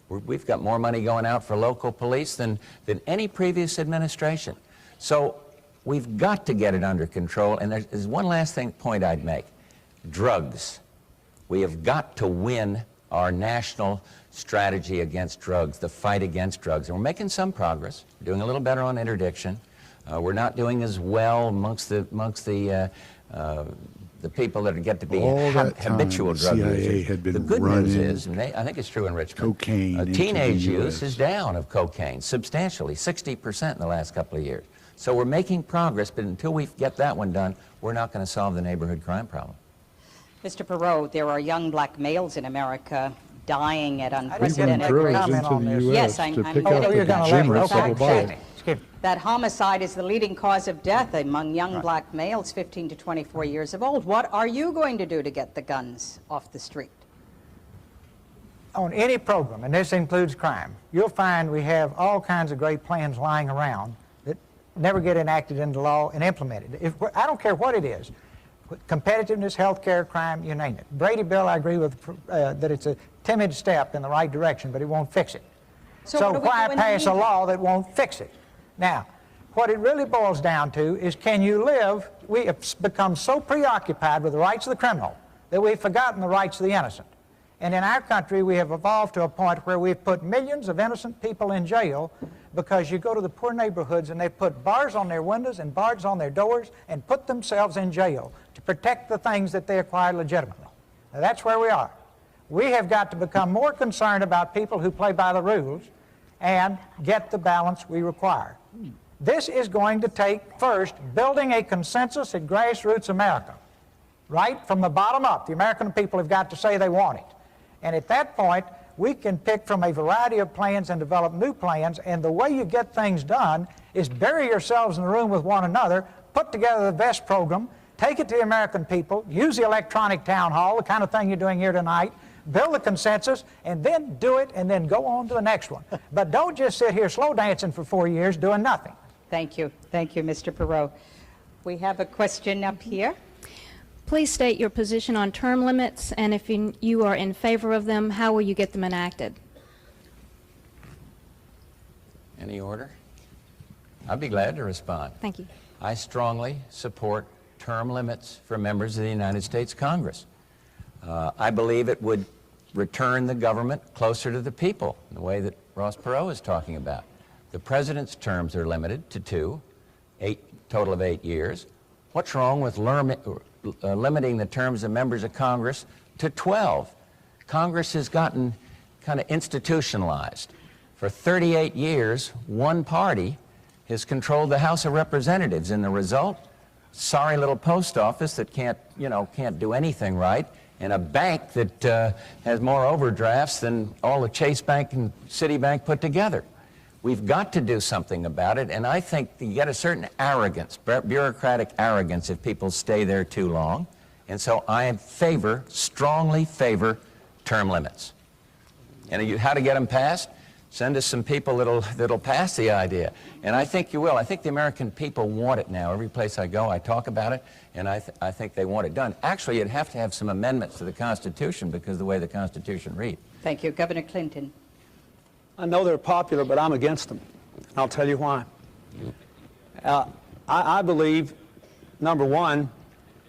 We've got more money going out for local police than any previous administration. So we've got to get it under control. And there's one last point I'd make. Drugs. We have got to win our national strategy against drugs, the fight against drugs. And we're making some progress. We're doing a little better on interdiction. We're not doing as well amongst the people that get to be habitual drug users. Had been the good news is, and I think it's true in Richmond, cocaine teenage use is down of cocaine substantially, 60% in the last couple of years. So we're making progress, but until we get that one done, we're not going to solve the neighborhood crime problem. Mr. Perot, there are young black males in America dying at unprecedented rates. Yes, I'm getting that homicide is the leading cause of death among young black males 15 to 24 years of old. What are you going to do to get the guns off the street? On any program, and this includes crime, you'll find we have all kinds of great plans lying around that never get enacted into law and implemented. I don't care what it is. Competitiveness, health care, crime, you name it. Brady bill, I agree with that it's a timid step in the right direction, but it won't fix it. So why pass a law that won't fix it? Now, what it really boils down to is, can you live? We have become so preoccupied with the rights of the criminal that we've forgotten the rights of the innocent. And in our country, we have evolved to a point where we've put millions of innocent people in jail because you go to the poor neighborhoods and they put bars on their windows and bars on their doors and put themselves in jail to protect the things that they acquired legitimately. Now, that's where we are. We have got to become more concerned about people who play by the rules and get the balance we require. This is going to take, first, building a consensus at grassroots America. Right from the bottom up, the American people have got to say they want it. And at that point, we can pick from a variety of plans and develop new plans, and the way you get things done is bury yourselves in the room with one another, put together the best program, take it to the American people, use the electronic town hall, the kind of thing you're doing here tonight, build the consensus, and then do it, and then go on to the next one. But don't just sit here slow dancing for 4 years doing nothing. Thank you. Thank you, Mr. Perot. We have a question up here. Please state your position on term limits, and if you are in favor of them, how will you get them enacted? Any order? I'd be glad to respond. Thank you. I strongly support term limits for members of the United States Congress. I believe it would return the government closer to the people, in the way that Ross Perot is talking about. The president's terms are limited to 2, total of 8 years. What's wrong with limiting the terms of members of Congress to 12? Congress has gotten kind of institutionalized. For 38 years, one party has controlled the House of Representatives, and the result, sorry little post office that can't do anything right, and a bank that has more overdrafts than all the Chase Bank and Citibank put together. We've got to do something about it, and I think you get a certain arrogance, bureaucratic arrogance, if people stay there too long. And so I strongly favor term limits. And how to get them passed? Send us some people that'll pass the idea. And I think you will. I think the American people want it now. Every place I go, I talk about it, and I think they want it done. Actually, you'd have to have some amendments to the Constitution because of the way the Constitution reads. Thank you. Governor Clinton. I know they're popular, but I'm against them. I'll tell you why. I believe, number one,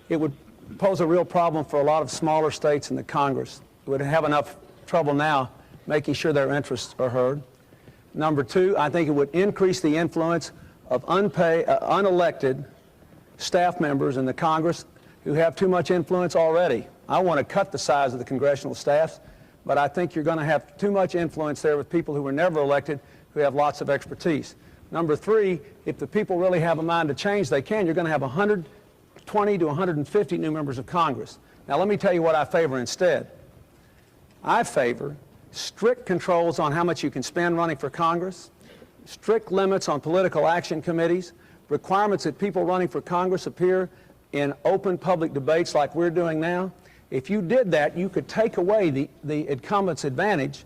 it would pose a real problem for a lot of smaller states in the Congress. It would have enough trouble now making sure their interests are heard. Number two, I think it would increase the influence of unelected staff members in the Congress who have too much influence already. I want to cut the size of the congressional staffs, but I think you're going to have too much influence there with people who were never elected who have lots of expertise. Number three, if the people really have a mind to change, they can. You're going to have 120 to 150 new members of Congress. Now, let me tell you what I favor instead. I favor strict controls on how much you can spend running for Congress, strict limits on political action committees, requirements that people running for Congress appear in open public debates like we're doing now. If you did that, you could take away the incumbent's advantage,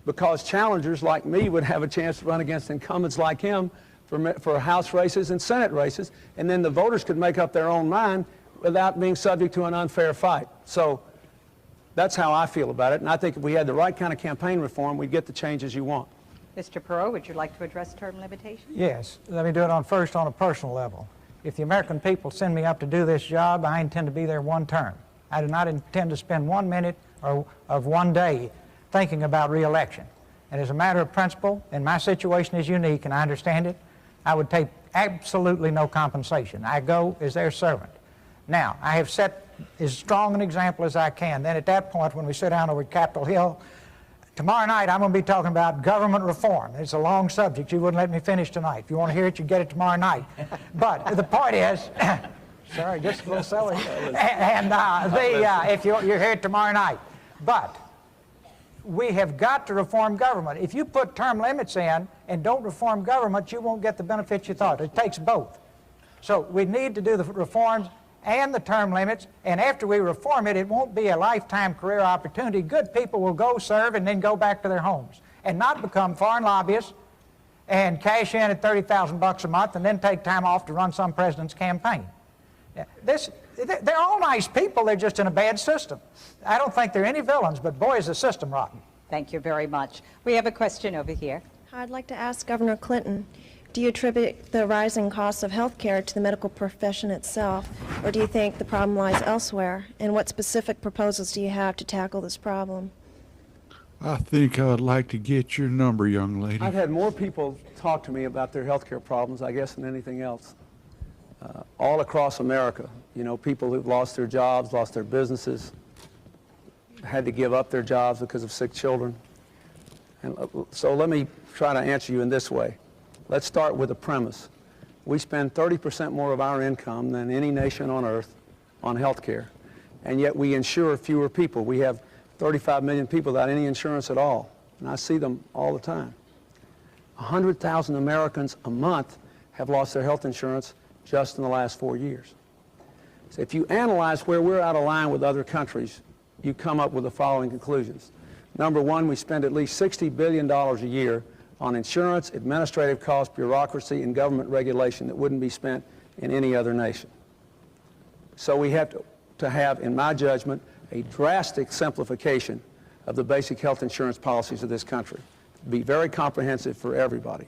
because challengers like me would have a chance to run against incumbents like him for House races and Senate races, and then the voters could make up their own mind without being subject to an unfair fight. So that's how I feel about it, and I think if we had the right kind of campaign reform, we'd get the changes you want. Mr. Perot, would you like to address term limitations? Yes. Let me do it first on a personal level. If the American people send me up to do this job, I intend to be there one term. I do not intend to spend 1 minute of one day thinking about re-election. And as a matter of principle, and my situation is unique and I understand it, I would take absolutely no compensation. I go as their servant. Now, I have set as strong an example as I can. Then at that point, when we sit down over at Capitol Hill, tomorrow night I'm going to be talking about government reform. It's a long subject. You wouldn't let me finish tonight. If you want to hear it, you get it tomorrow night. But the point is, sorry, just a little silly. If you hear it tomorrow night. But we have got to reform government. If you put term limits in and don't reform government, you won't get the benefits you thought. It takes both. So we need to do the reforms and the term limits, and after we reform it, it won't be a lifetime career opportunity. Good people will go serve and then go back to their homes and not become foreign lobbyists and cash in at $30,000 a month and then take time off to run some president's campaign. They're all nice people, they're just in a bad system. I don't think they're any villains, but boy, is the system rotten. Thank you very much. We have a question over here. I'd like to ask Governor Clinton, do you attribute the rising costs of health care to the medical profession itself, or do you think the problem lies elsewhere? And what specific proposals do you have to tackle this problem? I think I'd like to get your number, young lady. I've had more people talk to me about their health care problems, I guess, than anything else. All across America, you know, people who've lost their jobs, lost their businesses, had to give up their jobs because of sick children. And so let me try to answer you in this way. Let's start with a premise. We spend 30% more of our income than any nation on earth on health care, and yet we insure fewer people. We have 35 million people without any insurance at all, and I see them all the time. 100,000 Americans a month have lost their health insurance just in the last 4 years. So if you analyze where we're out of line with other countries, you come up with the following conclusions. Number one, we spend at least $60 billion a year on insurance, administrative costs, bureaucracy, and government regulation that wouldn't be spent in any other nation. So we have to have, in my judgment, a drastic simplification of the basic health insurance policies of this country. Be very comprehensive for everybody.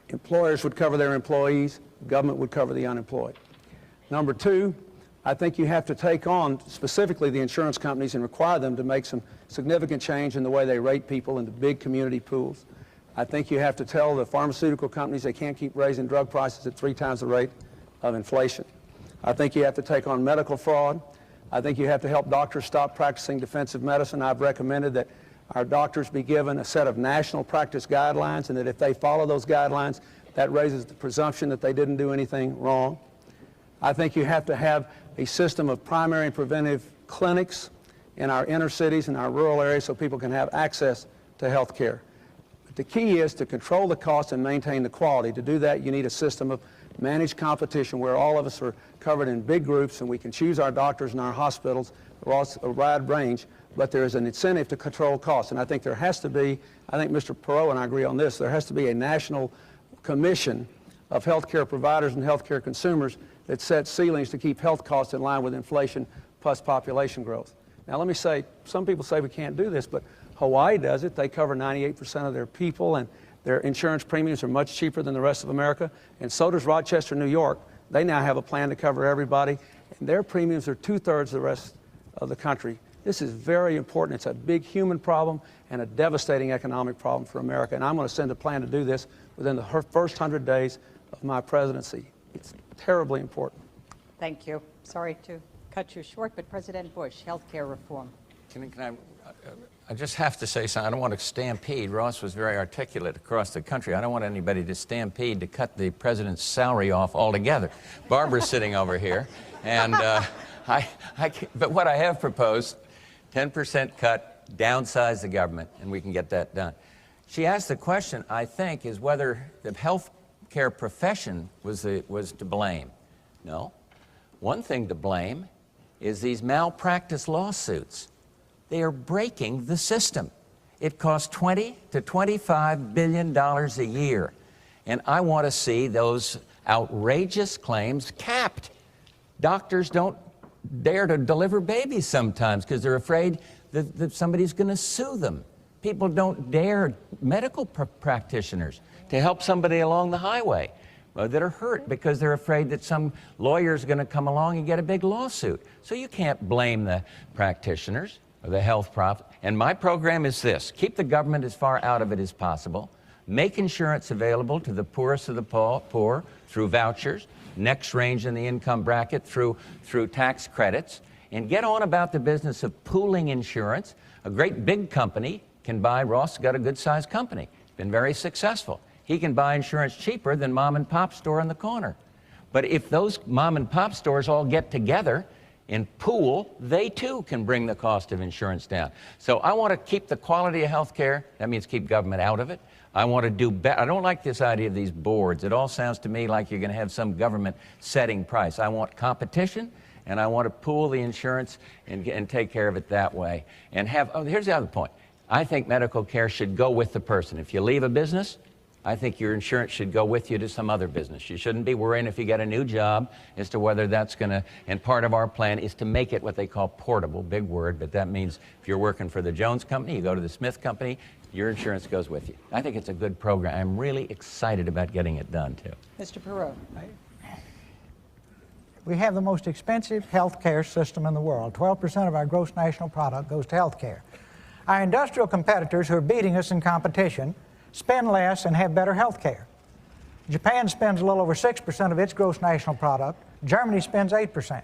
Employers would cover their employees, government would cover the unemployed. Number two, I think you have to take on specifically the insurance companies and require them to make some significant change in the way they rate people into big community pools. I think you have to tell the pharmaceutical companies they can't keep raising drug prices at 3 times the rate of inflation. I think you have to take on medical fraud. I think you have to help doctors stop practicing defensive medicine. I've recommended that our doctors be given a set of national practice guidelines, and that if they follow those guidelines, that raises the presumption that they didn't do anything wrong. I think you have to have a system of primary and preventive clinics in our inner cities and our rural areas so people can have access to health care. But the key is to control the cost and maintain the quality. To do that, you need a system of managed competition where all of us are covered in big groups and we can choose our doctors and our hospitals across a wide range, but there is an incentive to control costs. And I think there has to be, I think Mr. Perot and I agree on this, there has to be a national commission of healthcare providers and healthcare consumers that sets ceilings to keep health costs in line with inflation plus population growth. Now let me say, some people say we can't do this, but Hawaii does it. They cover 98% of their people, and their insurance premiums are much cheaper than the rest of America, and so does Rochester, New York. They now have a plan to cover everybody, and their premiums are 2/3 the rest of the country. This is very important. It's a big human problem and a devastating economic problem for America, and I'm going to send a plan to do this within the first 100 days of my presidency. It's terribly important. Thank you. Sorry to cut you short, but President Bush, health care reform. I just have to say something. I don't want to stampede. Ross was very articulate across the country. I don't want anybody to stampede to cut the president's salary off altogether. Barbara's sitting over here, and but what I have proposed, 10% cut, downsize the government, and we can get that done. She asked the question, I think, is whether the health care profession was to blame. No. One thing to blame is these malpractice lawsuits. They are breaking the system. It costs $20 to $25 billion a year. And I want to see those outrageous claims capped. Doctors don't dare to deliver babies sometimes because they're afraid that somebody's going to sue them. People don't dare, medical practitioners, to help somebody along the highway. that are hurt because they're afraid that some lawyer is going to come along and get a big lawsuit. So you can't blame the practitioners or the health profit. And my program is this: keep the government as far out of it as possible, make insurance available to the poorest of the poor through vouchers, next range in the income bracket through tax credits, and get on about the business of pooling insurance. A great big company can buy, Ross got a good-sized company, been very successful. He can buy insurance cheaper than mom and pop store on the corner. But if those mom and pop stores all get together and pool, they too can bring the cost of insurance down. So I want to keep the quality of health care. That means keep government out of it. I want to do better. I don't like this idea of these boards. It all sounds to me like you're going to have some government setting price. I want competition, and I want to pool the insurance and take care of it that way. And here's the other point. I think medical care should go with the person. If you leave a business, I think your insurance should go with you to some other business. You shouldn't be worrying if you get a new job as to whether that's going to, and part of our plan is to make it what they call portable, big word, but that means if you're working for the Jones Company, you go to the Smith Company, your insurance goes with you. I think it's a good program. I'm really excited about getting it done, too. Mr. Perot. We have the most expensive health care system in the world. 12% of our gross national product goes to health care. Our industrial competitors who are beating us in competition spend less and have better health care. Japan spends a little over 6% of its gross national product. Germany spends 8%.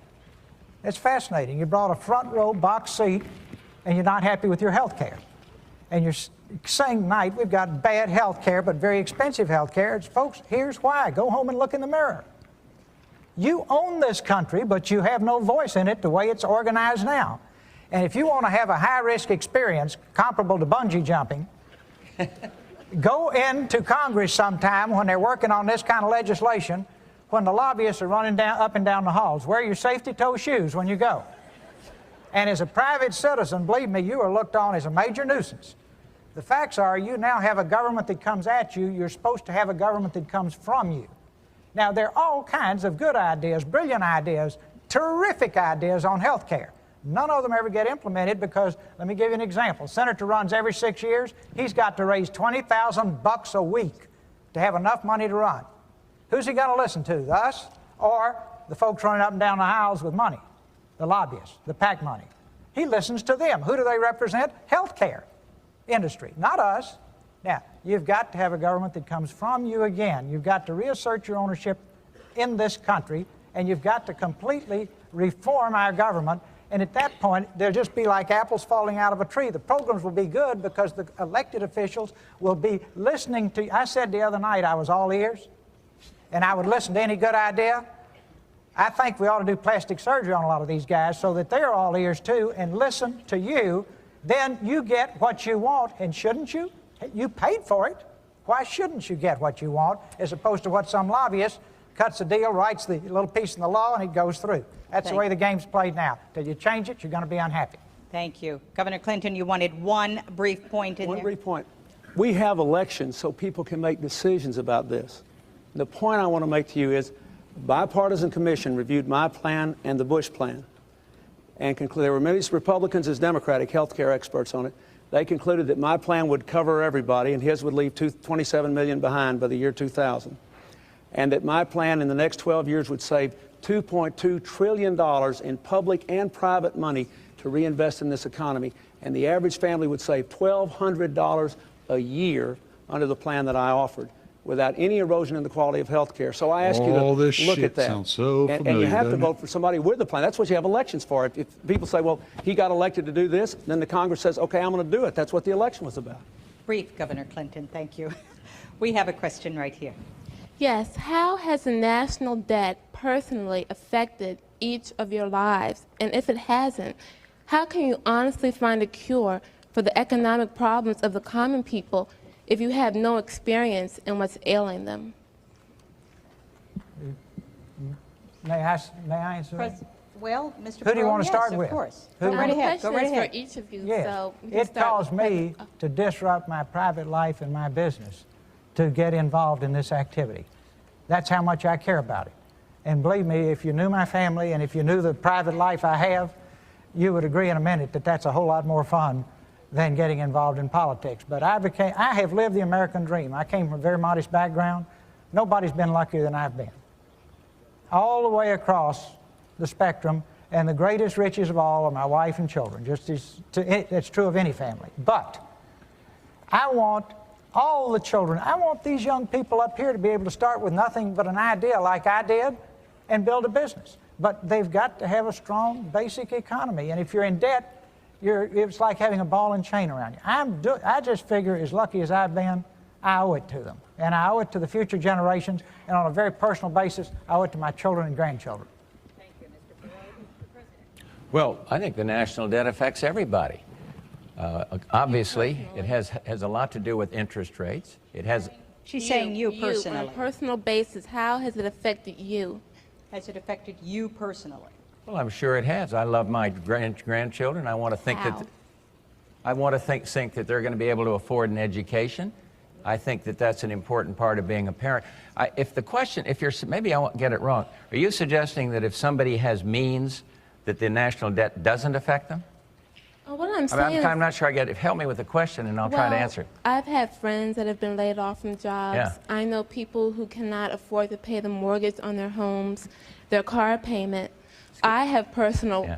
It's fascinating. You brought a front row box seat and you're not happy with your health care. And you're saying tonight we've got bad health care but very expensive health care. Folks, here's why. Go home and look in the mirror. You own this country, but you have no voice in it the way it's organized now. And if you want to have a high-risk experience comparable to bungee jumping, go into Congress sometime when they're working on this kind of legislation, when the lobbyists are running up and down the halls. Wear your safety-toe shoes when you go. And as a private citizen, believe me, you are looked on as a major nuisance. The facts are you now have a government that comes at you. You're supposed to have a government that comes from you. Now, there are all kinds of good ideas, brilliant ideas, terrific ideas on health care. None of them ever get implemented because, let me give you an example. Senator runs every 6 years. He's got to raise $20,000 a week to have enough money to run. Who's he going to listen to, us or the folks running up and down the aisles with money, the lobbyists, the PAC money? He listens to them. Who do they represent? Healthcare industry, not us. Now, you've got to have a government that comes from you again. You've got to reassert your ownership in this country, and you've got to completely reform our government. And at that point, they'll just be like apples falling out of a tree. The programs will be good because the elected officials will be listening to you. I said the other night I was all ears, and I would listen to any good idea. I think we ought to do plastic surgery on a lot of these guys so that they're all ears too and listen to you. Then you get what you want, and shouldn't you? You paid for it. Why shouldn't you get what you want as opposed to what some lobbyist cuts a deal, writes the little piece in the law, and it goes through? That's the way the game's played now. Till you change it, you're going to be unhappy. Thank you. Governor Clinton, you wanted one brief point in there. One brief point. We have elections so people can make decisions about this. The point I want to make to you is a bipartisan commission reviewed my plan and the Bush plan and concluded there were many Republicans as Democratic health care experts on it. They concluded that my plan would cover everybody and his would leave 27 million behind by the year 2000. And that my plan in the next 12 years would save $2.2 trillion in public and private money to reinvest in this economy. And the average family would save $1,200 a year under the plan that I offered without any erosion in the quality of health care. So I ask you to look at that. Sounds so familiar, and you have to vote for somebody with the plan. That's what you have elections for. If people say, well, he got elected to do this, then the Congress says, okay, I'm going to do it. That's what the election was about. Brief, Governor Clinton. Thank you. We have a question right here. Yes. How has the national debt personally affected each of your lives? And if it hasn't, how can you honestly find a cure for the economic problems of the common people if you have no experience in what's ailing them? May I answer? Well, Mr. Who do you want to start yes, with? Of course. Go right ahead. Go right ahead. For each of you. Yes. So it caused me to disrupt my private life and my business to get involved in this activity. That's how much I care about it. And believe me, if you knew my family and if you knew the private life I have, you would agree in a minute that that's a whole lot more fun than getting involved in politics. But I have lived the American dream. I came from a very modest background. nobody's been luckier than I've been. All the way across the spectrum, and the greatest riches of all are my wife and children. That's true of any family. But I want all the children, I want these young people up here to be able to start with nothing but an idea like I did and build a business. But they've got to have a strong basic economy. And if you're in debt, it's like having a ball and chain around you. I just figure, as lucky as I've been, I owe it to them. And I owe it to the future generations. And on a very personal basis, I owe it to my children and grandchildren. Thank you, Mr. President. Well, I think the national debt affects everybody. Obviously, it has a lot to do with interest rates. It has. She's saying you personally. On a personal basis, how has it affected you? Has it affected you personally? Well, I'm sure it has. I love my grandchildren. I want to think think that they're going to be able to afford an education. I think that that's an important part of being a parent. Maybe I won't get it wrong. Are you suggesting that if somebody has means, that the national debt doesn't affect them? What I'm saying I'm not sure I get it. Help me with the question, and I'll try to answer it. I've had friends that have been laid off from jobs. Yeah. I know people who cannot afford to pay the mortgage on their homes, their car payment. I have personal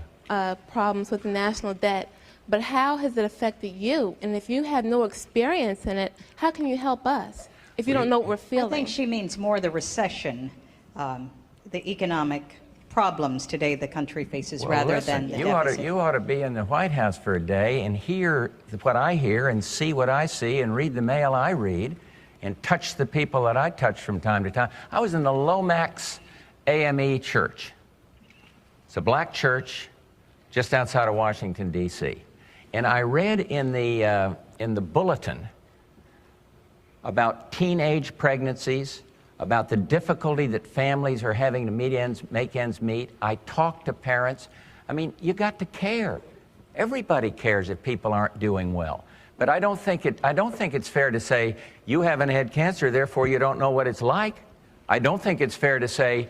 problems with the national debt, but how has it affected you? And if you have no experience in it, how can you help us if you don't know what we're feeling? I think she means more the recession, the economic problems today the country faces, rather than the deficit. You ought to be in the White House for a day and hear what I hear and see what I see and read the mail I read and touch the people that I touch from time to time. I was in the Lomax AME Church. It's a black church just outside of Washington, D.C. And I read in the bulletin about teenage pregnancies, about the difficulty that families are having to make ends meet. I talk to parents. I mean, you got to care. Everybody cares if people aren't doing well. But I don't think it's fair to say you haven't had cancer, therefore you don't know what it's like. I don't think it's fair to say,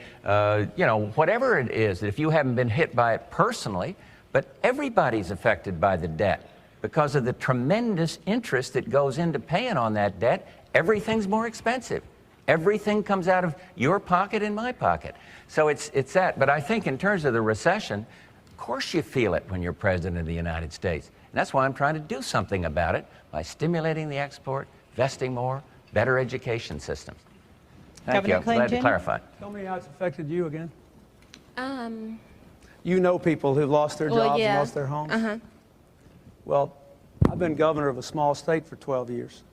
whatever it is, that if you haven't been hit by it personally, but everybody's affected by the debt because of the tremendous interest that goes into paying on that debt. Everything's more expensive. Everything comes out of your pocket and my pocket. So it's that. But I think in terms of the recession, of course you feel it when you're president of the United States. And that's why I'm trying to do something about it by stimulating the export, investing more, better education systems. Thank you. I'm glad to clarify. Tell me how it's affected you again. You know people who've lost their jobs and lost their homes? Well, I've been governor of a small state for 12 years.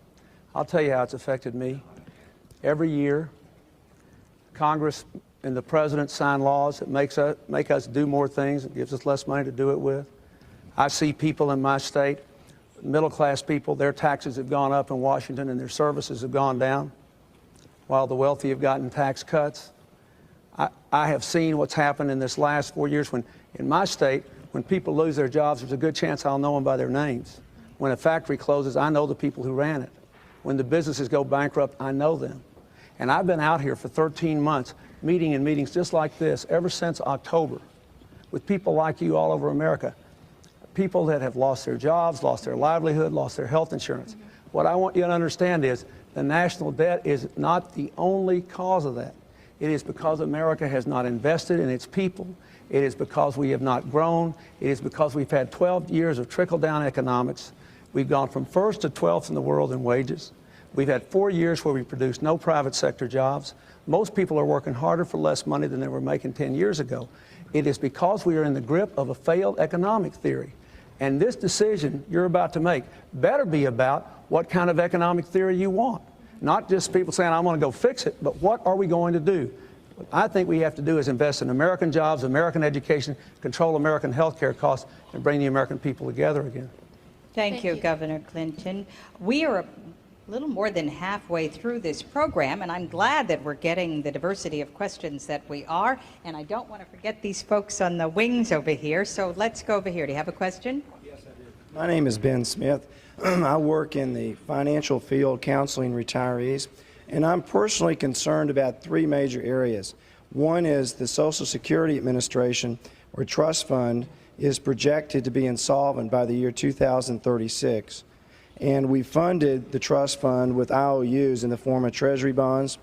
I'll tell you how it's affected me. Every year, Congress and the President sign laws that make us do more things and gives us less money to do it with. I see people in my state, middle-class people, their taxes have gone up in Washington and their services have gone down, while the wealthy have gotten tax cuts. I have seen what's happened in this last 4 years when, in my state, when people lose their jobs, there's a good chance I'll know them by their names. When a factory closes, I know the people who ran it. When the businesses go bankrupt, I know them. And I've been out here for 13 months, meeting in meetings just like this ever since October, with people like you all over America, people that have lost their jobs, lost their livelihood, lost their health insurance. What I want you to understand is the national debt is not the only cause of that. It is because America has not invested in its people. It is because we have not grown. It is because we've had 12 years of trickle-down economics. We've gone from first to 12th in the world in wages. We've had 4 years where we produced no private sector jobs. Most people are working harder for less money than they were making 10 years ago. It is because we are in the grip of a failed economic theory. And this decision you're about to make better be about what kind of economic theory you want. Not just people saying, I want to go fix it, but what are we going to do? What I think we have to do is invest in American jobs, American education, control American health care costs, and bring the American people together again. Thank you, Governor Clinton. We are a little more than halfway through this program, and I'm glad that we're getting the diversity of questions that we are. And I don't want to forget these folks on the wings over here, so let's go over here. Do you have a question? Yes, I do. My name is Ben Smith. I work in the financial field counseling retirees, and I'm personally concerned about three major areas. One is the Social Security Administration, or trust fund, is projected to be insolvent by the year 2036. And we funded the trust fund with IOUs in the form of treasury bonds.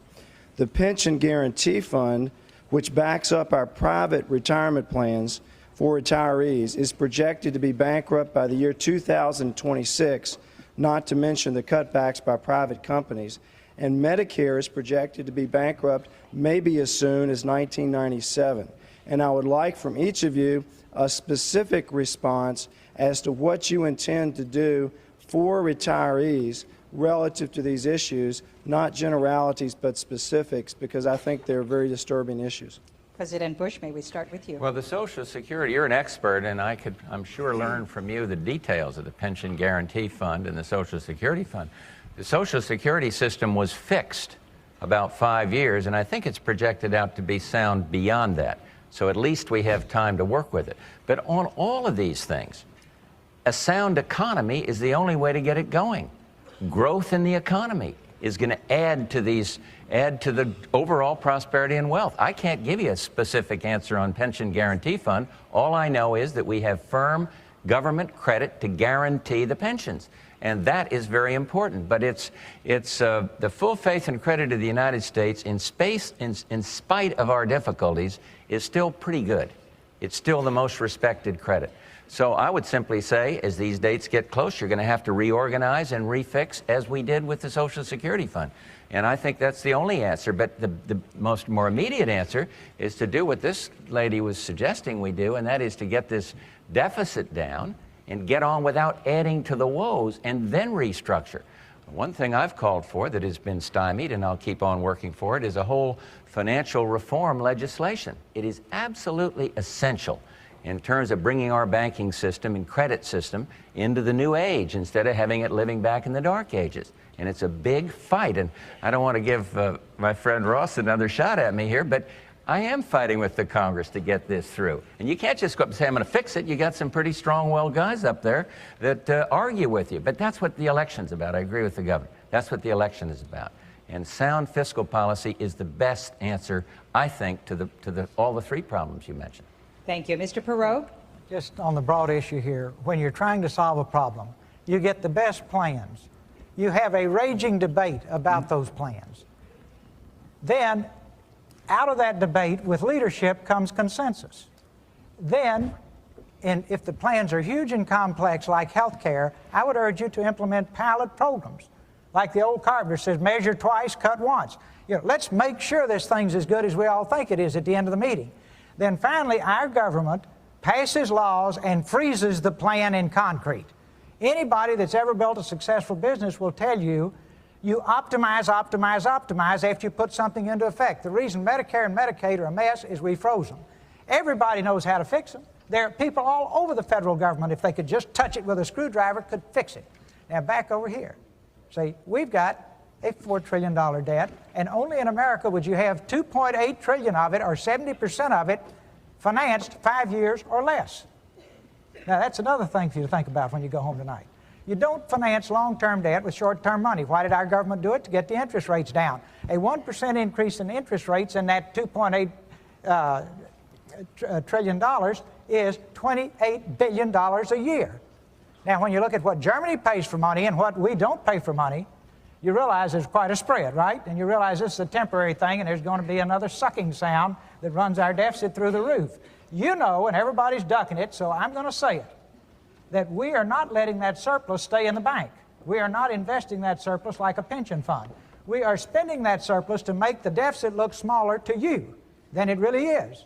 The Pension Guarantee Fund, which backs up our private retirement plans for retirees, is projected to be bankrupt by the year 2026, not to mention the cutbacks by private companies. And Medicare is projected to be bankrupt maybe as soon as 1997. And I would like from each of you a specific response as to what you intend to do for retirees relative to these issues, not generalities but specifics, because I think they're very disturbing issues. President Bush, may we start with you? Well, the Social Security, you're an expert, and I could, I'm sure, learn from you the details of the Pension Guarantee Fund and the Social Security Fund. The Social Security system was fixed about 5 years, and I think it's projected out to be sound beyond that. So at least we have time to work with it. But on all of these things, a sound economy is the only way to get it going. Growth in the economy is going to add to the overall prosperity and wealth. I can't give you a specific answer on Pension Guarantee Fund. All I know is that we have firm government credit to guarantee the pensions. And that is very important. But it's the full faith and credit of the United States in spite of our difficulties is still pretty good. It's still the most respected credit. So I would simply say, as these dates get close, you're going to have to reorganize and refix as we did with the Social Security Fund. And I think that's the only answer. But the more immediate answer is to do what this lady was suggesting we do, and that is to get this deficit down and get on without adding to the woes and then restructure. One thing I've called for that has been stymied, and I'll keep on working for it, is a whole financial reform legislation. It is absolutely essential in terms of bringing our banking system and credit system into the new age instead of having it living back in the dark ages. And it's a big fight. And I don't want to give my friend Ross another shot at me here, but I am fighting with the Congress to get this through. And you can't just go up and say, I'm going to fix it. You got some pretty strong-willed guys up there that argue with you. But that's what the election's about. I agree with the governor. That's what the election is about. And sound fiscal policy is the best answer, I think, to all the three problems you mentioned. Thank you. Mr. Perot? Just on the broad issue here, when you're trying to solve a problem, you get the best plans. You have a raging debate about those plans. Then, out of that debate with leadership comes consensus. Then, if the plans are huge and complex like health care, I would urge you to implement pilot programs. Like the old carpenter says, measure twice, cut once. You know, let's make sure this thing's as good as we all think it is at the end of the meeting. Then finally, our government passes laws and freezes the plan in concrete. Anybody that's ever built a successful business will tell you, you optimize, optimize, optimize after you put something into effect. The reason Medicare and Medicaid are a mess is we froze them. Everybody knows how to fix them. There are people all over the federal government, if they could just touch it with a screwdriver, could fix it. Now back over here. See, we've got a $4 trillion debt, and only in America would you have $2.8 trillion of it, or 70% of it, financed 5 years or less. Now that's another thing for you to think about when you go home tonight. You don't finance long-term debt with short-term money. Why did our government do it? To get the interest rates down. A 1% increase in interest rates in that $2.8 trillion is $28 billion a year. Now, when you look at what Germany pays for money and what we don't pay for money, you realize there's quite a spread, right? And you realize this is a temporary thing, and there's going to be another sucking sound that runs our deficit through the roof. You know, and everybody's ducking it, so I'm going to say it, that we are not letting that surplus stay in the bank. We are not investing that surplus like a pension fund. We are spending that surplus to make the deficit look smaller to you than it really is.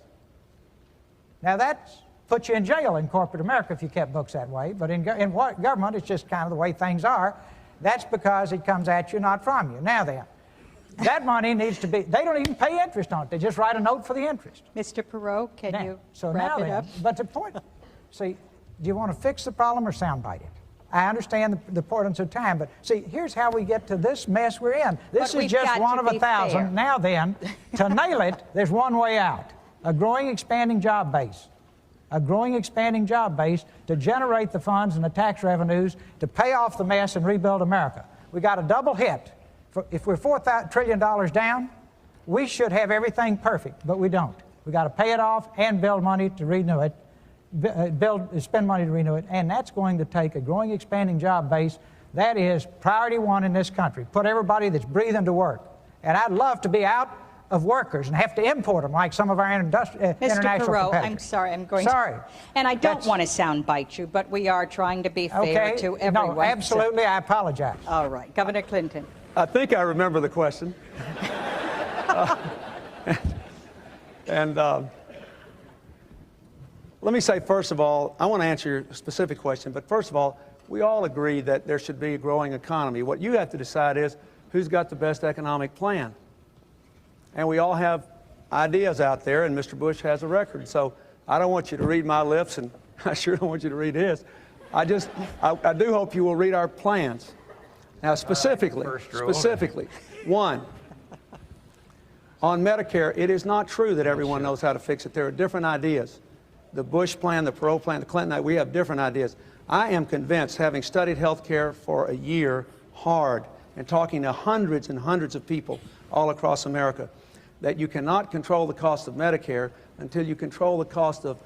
Now, that puts you in jail in corporate America if you kept books that way, but in government, it's just kind of the way things are. That's because it comes at you, not from you. Now then, that money needs to be, they don't even pay interest on it. They just write a note for the interest. Mr. Perot, can you wrap it up? But the point, see, do you want to fix the problem or soundbite it? I understand the importance of time, but see, here's how we get to this mess we're in. This is just one of 1,000. Fair. Now then, to nail it, there's one way out. A growing, expanding job base. A growing, expanding job base to generate the funds and the tax revenues to pay off the mess and rebuild America. We got a double hit. If we're $4 trillion down, we should have everything perfect, but we don't. We got to pay it off and build money to renew it. Spend money to renew it, and that's going to take a growing, expanding job base. That is priority one in this country. Put everybody that's breathing to work. And I'd love to be out of workers and have to import them like some of our international Mr. Perot, competitors. I'm sorry, I'm going Sorry. to... And I don't want to soundbite you, but we are trying to be fair to everyone. No, absolutely, I apologize. All right. Governor Clinton. I think I remember the question. Let me say, first of all, I want to answer your specific question, but first of all, we all agree that there should be a growing economy. What you have to decide is who's got the best economic plan. And we all have ideas out there, and Mr. Bush has a record. So I don't want you to read my lips, and I sure don't want you to read his. I do hope you will read our plans. Now, specifically, one, on Medicare, it is not true that everyone knows how to fix it. There are different ideas. The Bush plan, the Perot plan, the Clinton, we have different ideas. I am convinced, having studied health care for a year hard and talking to hundreds and hundreds of people all across America, that you cannot control the cost of Medicare until you control the cost of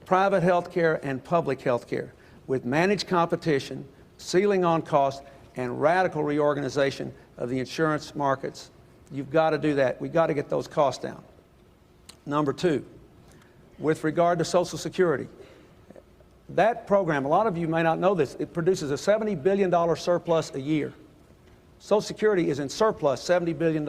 private health care and public health care with managed competition, ceiling on cost, and radical reorganization of the insurance markets. You've got to do that. We've got to get those costs down. Number two, with regard to Social Security, that program, a lot of you may not know this, it produces a $70 billion surplus a year. Social Security is in surplus, $70 billion.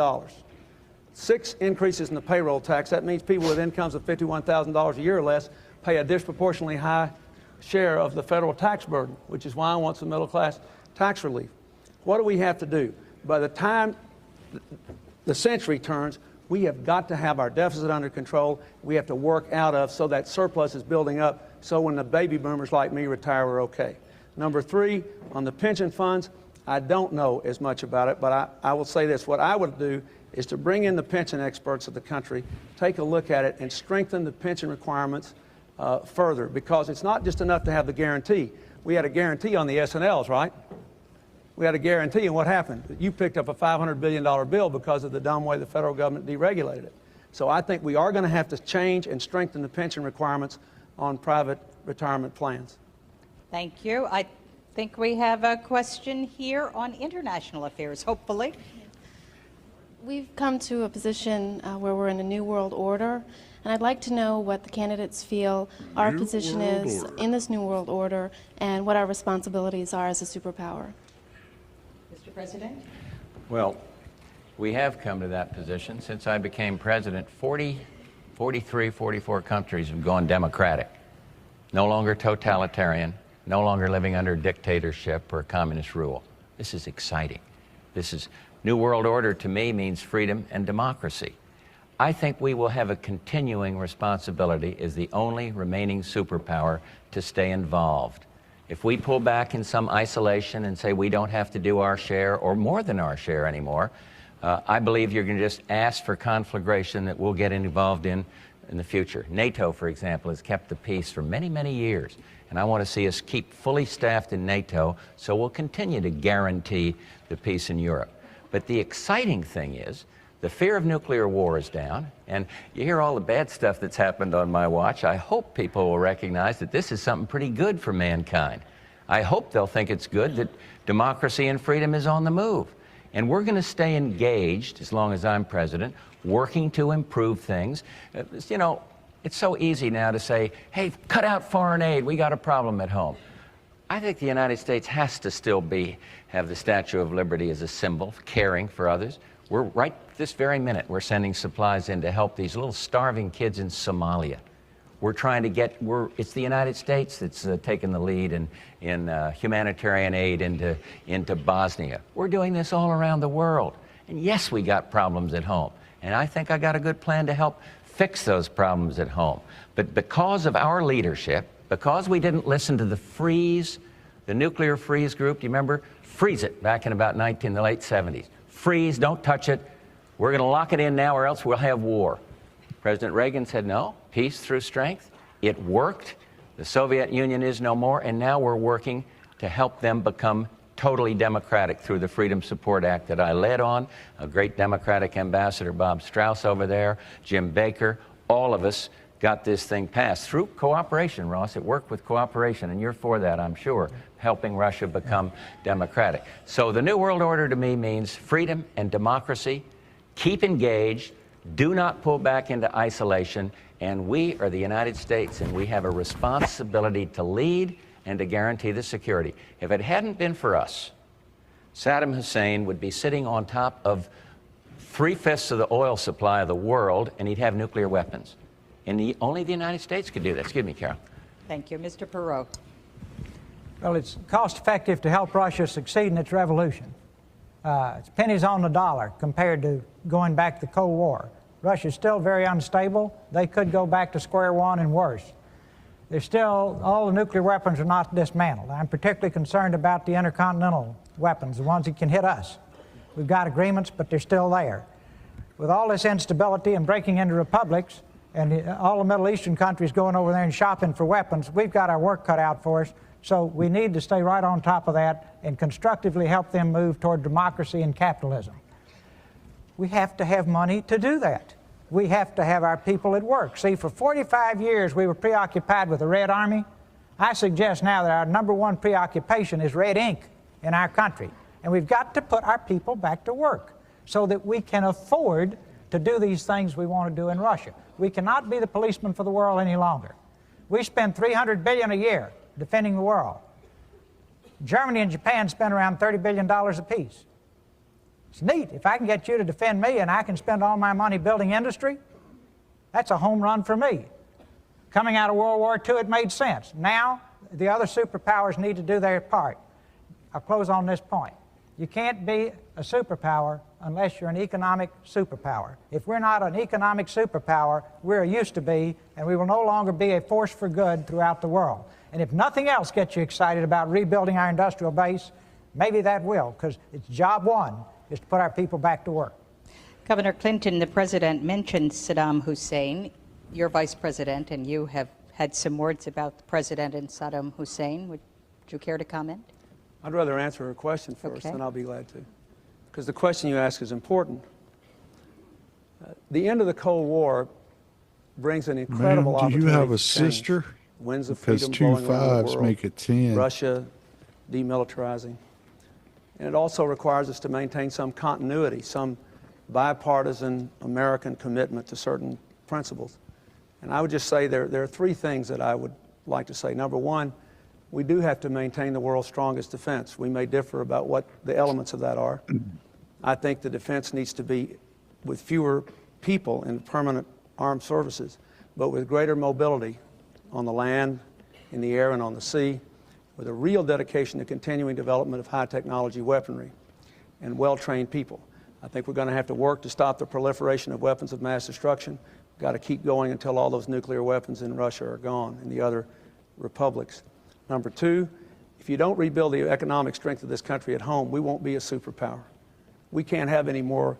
6 increases in the payroll tax. That means people with incomes of $51,000 a year or less pay a disproportionately high share of the federal tax burden, which is why I want some middle-class tax relief. What do we have to do? By the time the century turns, we have got to have our deficit under control. We have to work out of so that surplus is building up so when the baby boomers like me retire, we're okay. Number three, on the pension funds, I don't know as much about it, but I will say this. What I would do is to bring in the pension experts of the country, take a look at it, and strengthen the pension requirements further, because it's not just enough to have the guarantee. We had a guarantee on the S&Ls, right? We had a guarantee, and what happened? You picked up a $500 billion bill because of the dumb way the federal government deregulated it. So I think we are going to have to change and strengthen the pension requirements on private retirement plans. Thank you. I think we have a question here on international affairs, hopefully. We've come to a position where we're in a new world order, and I'd like to know what the candidates feel our position is in this new world order and what our responsibilities are as a superpower. Mr. President? Well, we have come to that position. Since I became president, 43, 44 countries have gone democratic. No longer totalitarian, no longer living under dictatorship or communist rule. This is exciting. This is New World Order to me means freedom and democracy. I think we will have a continuing responsibility as the only remaining superpower to stay involved. If we pull back in some isolation and say we don't have to do our share or more than our share anymore, I believe you're going to just ask for conflagration that we'll get involved in the future. NATO, for example, has kept the peace for many, many years. And I want to see us keep fully staffed in NATO, so we'll continue to guarantee the peace in Europe. But the exciting thing is the fear of nuclear war is down, and you hear all the bad stuff that's happened on my watch. I hope people will recognize that this is something pretty good for mankind. I hope they'll think it's good that democracy and freedom is on the move. And we're going to stay engaged, as long as I'm president, working to improve things. You know, it's so easy now to say, hey, cut out foreign aid, we got a problem at home. I think the United States has to still have the Statue of Liberty as a symbol of caring for others. We're right this very minute, we're sending supplies in to help these little starving kids in Somalia. We're trying to it's the United States that's taken the lead in humanitarian aid into Bosnia. We're doing this all around the world. And yes, we got problems at home. And I think I got a good plan to help fix those problems at home. But because of our leadership, because we didn't listen to the nuclear freeze group, do you remember? Freeze it back in about the late 70s. Freeze, don't touch it. We're going to lock it in now or else we'll have war. President Reagan said, no, peace through strength. It worked. The Soviet Union is no more, and now we're working to help them become totally democratic through the Freedom Support Act that I led on. A great Democratic ambassador, Bob Strauss over there, Jim Baker, all of us got this thing passed through cooperation, Ross. It worked with cooperation, and you're for that, I'm sure, helping Russia become democratic. So the New World Order to me means freedom and democracy Keep engaged. Do not pull back into isolation. And we are the United States, and we have a responsibility to lead and to guarantee the security. If it hadn't been for us, Saddam Hussein would be sitting on top of 3/5 of the oil supply of the world, and he'd have nuclear weapons. And only the United States could do that. Excuse me, Carol. Thank you. Mr. Perot. Well, it's cost-effective to help Russia succeed in its revolution. It's pennies on the dollar compared to going back to the Cold War. Russia's still very unstable. They could go back to square one and worse. There's still, all the nuclear weapons are not dismantled. I'm particularly concerned about the intercontinental weapons, the ones that can hit us. We've got agreements, but they're still there. With all this instability and breaking into republics, and all the Middle Eastern countries going over there and shopping for weapons, we've got our work cut out for us. So we need to stay right on top of that and constructively help them move toward democracy and capitalism. We have to have money to do that. We have to have our people at work. See, for 45 years we were preoccupied with the Red Army. I suggest now that our #1 preoccupation is red ink in our country. And we've got to put our people back to work so that we can afford to do these things we want to do in Russia. We cannot be the policeman for the world any longer. We spend $300 billion a year defending the world. Germany and Japan spend around $30 billion apiece. It's neat. If I can get you to defend me and I can spend all my money building industry, that's a home run for me. Coming out of World War II, it made sense. Now, the other superpowers need to do their part. I'll close on this point. You can't be a superpower unless you're an economic superpower. If we're not an economic superpower, we're used to be, and we will no longer be a force for good throughout the world. And if nothing else gets you excited about rebuilding our industrial base, maybe that will, because it's job one, is to put our people back to work. Governor Clinton, the president mentioned Saddam Hussein. Your vice president and you have had some words about the president and Saddam Hussein. Would you care to comment? I'd rather answer her question first, Okay. and I'll be glad to. Because the question you ask is important. The end of the Cold War brings an incredible Ma'am, do opportunity. you have a for change. sister? Winds of Because freedom 2 blowing around the 5s world. make it 10. Russia demilitarizing. And it also requires us to maintain some continuity, some bipartisan American commitment to certain principles. And I would just say there are 3 things that I would like to say. Number one, we do have to maintain the world's strongest defense. We may differ about what the elements of that are. I think the defense needs to be with fewer people in permanent armed services, but with greater mobility on the land, in the air, and on the sea, with a real dedication to continuing development of high technology weaponry and well-trained people. I think we're going to have to work to stop the proliferation of weapons of mass destruction. We've got to keep going until all those nuclear weapons in Russia are gone and the other republics. Number 2, if you don't rebuild the economic strength of this country at home, we won't be a superpower. We can't have any more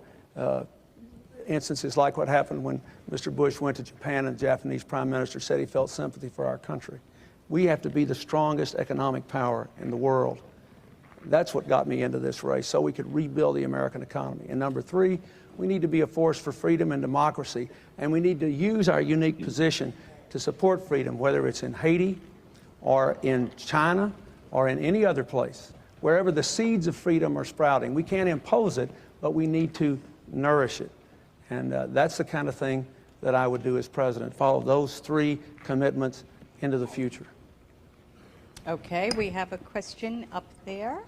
instances like what happened when Mr. Bush went to Japan and the Japanese Prime Minister said he felt sympathy for our country. We have to be the strongest economic power in the world. That's what got me into this race, so we could rebuild the American economy. And number 3, we need to be a force for freedom and democracy, and we need to use our unique position to support freedom, whether it's in Haiti or in China or in any other place. Wherever the seeds of freedom are sprouting, we can't impose it, but we need to nourish it. And that's the kind of thing that I would do as president, follow those 3 commitments into the future. Okay, we have a question up there.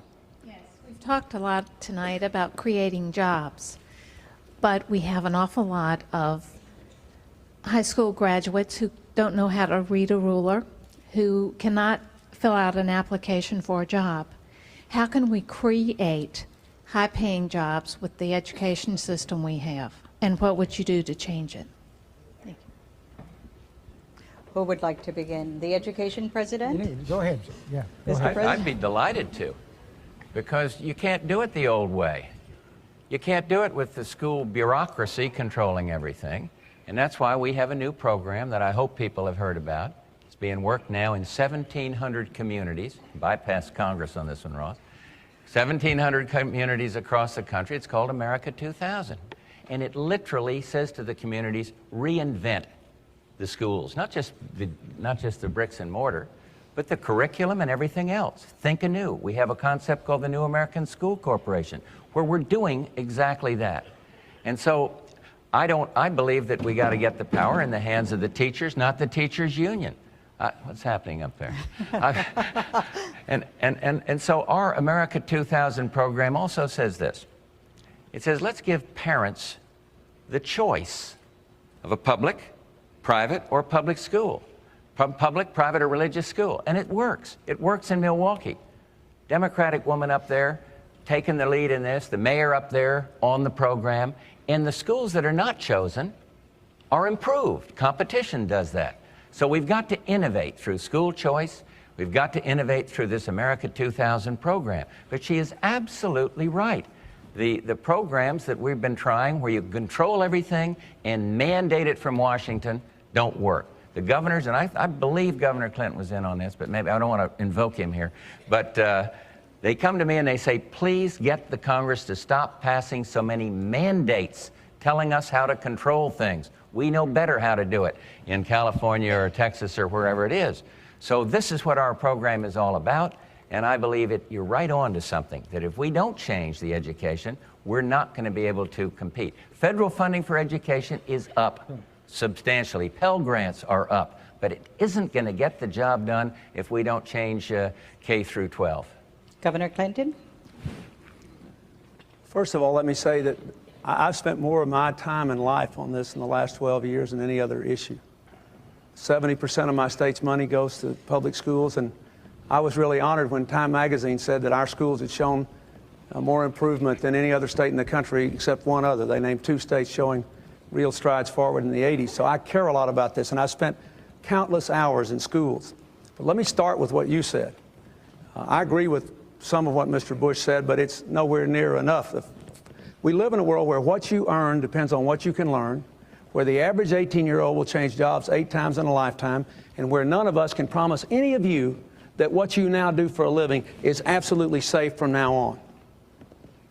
Yes, we've talked a lot tonight about creating jobs, but we have an awful lot of high school graduates who don't know how to read a ruler, who cannot fill out an application for a job. How can we create high-paying jobs with the education system we have? And what would you do to change it? Thank you. Who would like to begin? The education president? Go ahead. Yeah. I'd be delighted to, because you can't do it the old way. You can't do it with the school bureaucracy controlling everything. And that's why we have a new program that I hope people have heard about. It's being worked now in 1,700 communities. Bypass Congress on this one, Ross. 1,700 communities across the country. It's called America 2000. And it literally says to the communities, reinvent the schools. Not just the bricks and mortar, but the curriculum and everything else. Think anew. We have a concept called the New American School Corporation, where we're doing exactly that. And so I believe that we got to get the power in the hands of the teachers, not the teachers' union. What's happening up there? And so our America 2000 program also says this. It says, let's give parents the choice of a public, private, or public school. Public, private, or religious school. And it works. It works in Milwaukee. Democratic woman up there taking the lead in this, the mayor up there on the program. And the schools that are not chosen are improved. Competition does that. So we've got to innovate through school choice. We've got to innovate through this America 2000 program. But she is absolutely right. The programs that we've been trying where you control everything and mandate it from Washington don't work. The governors, and I believe Governor Clinton was in on this, but maybe I don't want to invoke him here, but they come to me and they say, please get the Congress to stop passing so many mandates telling us how to control things. We know better how to do it in California or Texas or wherever it is. So this is what our program is all about, and I believe you're right on to something, that if we don't change the education, we're not going to be able to compete. Federal funding for education is up substantially. Pell Grants are up, but it isn't going to get the job done if we don't change K through 12. Governor Clinton? First of all, let me say that I've spent more of my time in life on this in the last 12 years than any other issue. 70% of my state's money goes to public schools, and I was really honored when Time magazine said that our schools had shown more improvement than any other state in the country except one other. They named 2 states showing real strides forward in the 80s. So I care a lot about this, and I spent countless hours in schools. But let me start with what you said. I agree with some of what Mr. Bush said, but it's nowhere near enough. We live in a world where what you earn depends on what you can learn, where the average 18-year-old will change jobs 8 times in a lifetime, and where none of us can promise any of you that what you now do for a living is absolutely safe from now on.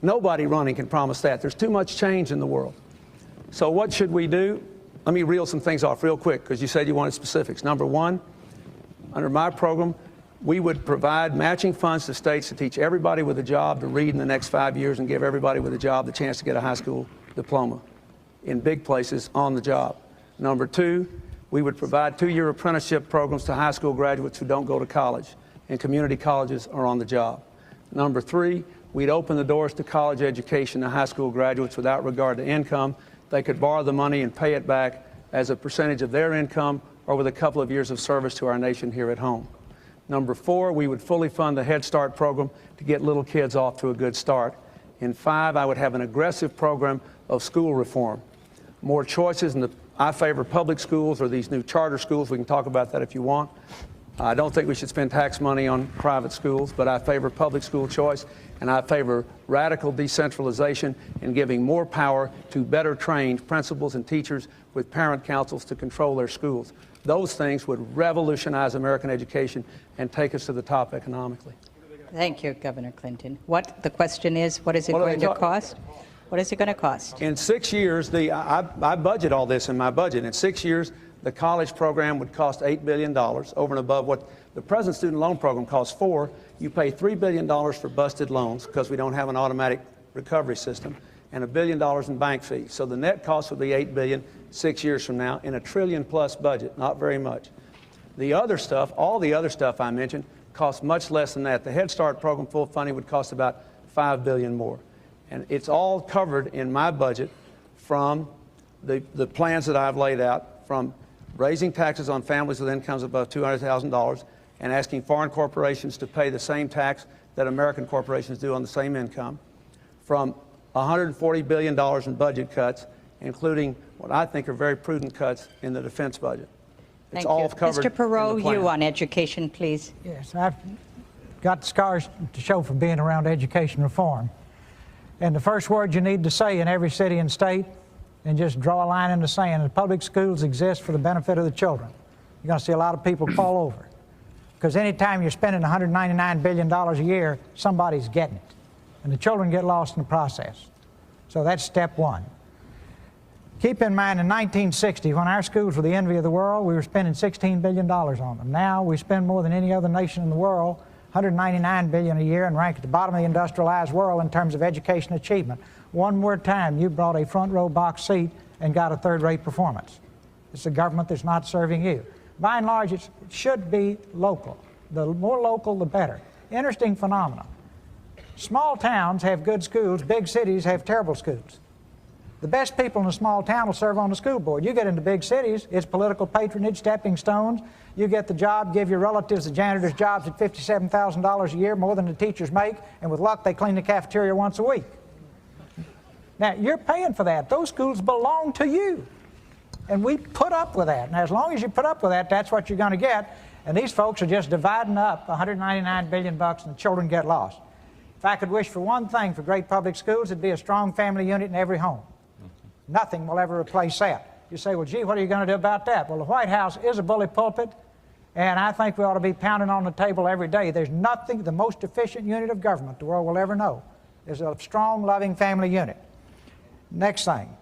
Nobody running can promise that. There's too much change in the world. So what should we do? Let me reel some things off real quick, because you said you wanted specifics. Number one, under my program, we would provide matching funds to states to teach everybody with a job to read in the next 5 years and give everybody with a job the chance to get a high school diploma in big places on the job. Number two, we would provide 2-year apprenticeship programs to high school graduates who don't go to college, and community colleges are on the job. Number three, we'd open the doors to college education to high school graduates without regard to income. They could borrow the money and pay it back as a percentage of their income or with a couple of years of service to our nation here at home. Number four, we would fully fund the Head Start program to get little kids off to a good start. And 5, I would have an aggressive program of school reform. More choices, I favor public schools or these new charter schools. We can talk about that if you want. I don't think we should spend tax money on private schools, but I favor public school choice, and I favor radical decentralization and giving more power to better trained principals and teachers with parent councils to control their schools. Those things would revolutionize American education and take us to the top economically. Thank you, Governor Clinton. The question is, what is it going to cost? What is it going to cost? In 6 years, I budget all this in my budget. In 6 years, the college program would cost $8 billion, over and above what the present student loan program costs $4 billion. You pay $3 billion for busted loans because we don't have an automatic recovery system, and $1 billion in bank fees. So the net cost would be $8 billion 6 years from now in a $1 trillion+ budget, not very much. The other stuff, all the other stuff I mentioned, costs much less than that. The Head Start program full funding would cost about $5 billion more. And it's all covered in my budget from the plans that I've laid out, from raising taxes on families with incomes above $200,000 and asking foreign corporations to pay the same tax that American corporations do on the same income, from $140 billion in budget cuts, including what I think are very prudent cuts in the defense budget. It's all covered. Mr. Perot, you on education, please. Yes, I've got the scars to show for being around education reform. And the first word you need to say in every city and state, and just draw a line in the sand, the public schools exist for the benefit of the children. You're going to see a lot of people fall over. Because anytime you're spending $199 billion a year, somebody's getting it. And the children get lost in the process. So that's step one. Keep in mind, in 1960, when our schools were the envy of the world, we were spending $16 billion on them. Now we spend more than any other nation in the world, $199 billion a year and rank at the bottom of the industrialized world in terms of education achievement. One more time, you brought a front row box seat and got a third-rate performance. It's a government that's not serving you. By and large, it should be local. The more local, the better. Interesting phenomenon. Small towns have good schools, big cities have terrible schools. The best people in a small town will serve on the school board. You get into big cities, it's political patronage, stepping stones. You get the job, give your relatives the janitor's jobs at $57,000 a year, more than the teachers make, and with luck they clean the cafeteria once a week. Now, you're paying for that. Those schools belong to you. And we put up with that. And as long as you put up with that, that's what you're going to get. And these folks are just dividing up $199 billion and the children get lost. If I could wish for one thing for great public schools, it'd be a strong family unit in every home. Nothing will ever replace that. You say, well, gee, what are you going to do about that? Well, the White House is a bully pulpit, and I think we ought to be pounding on the table every day. There's nothing, the most efficient unit of government the world will ever know is a strong, loving family unit. Next thing,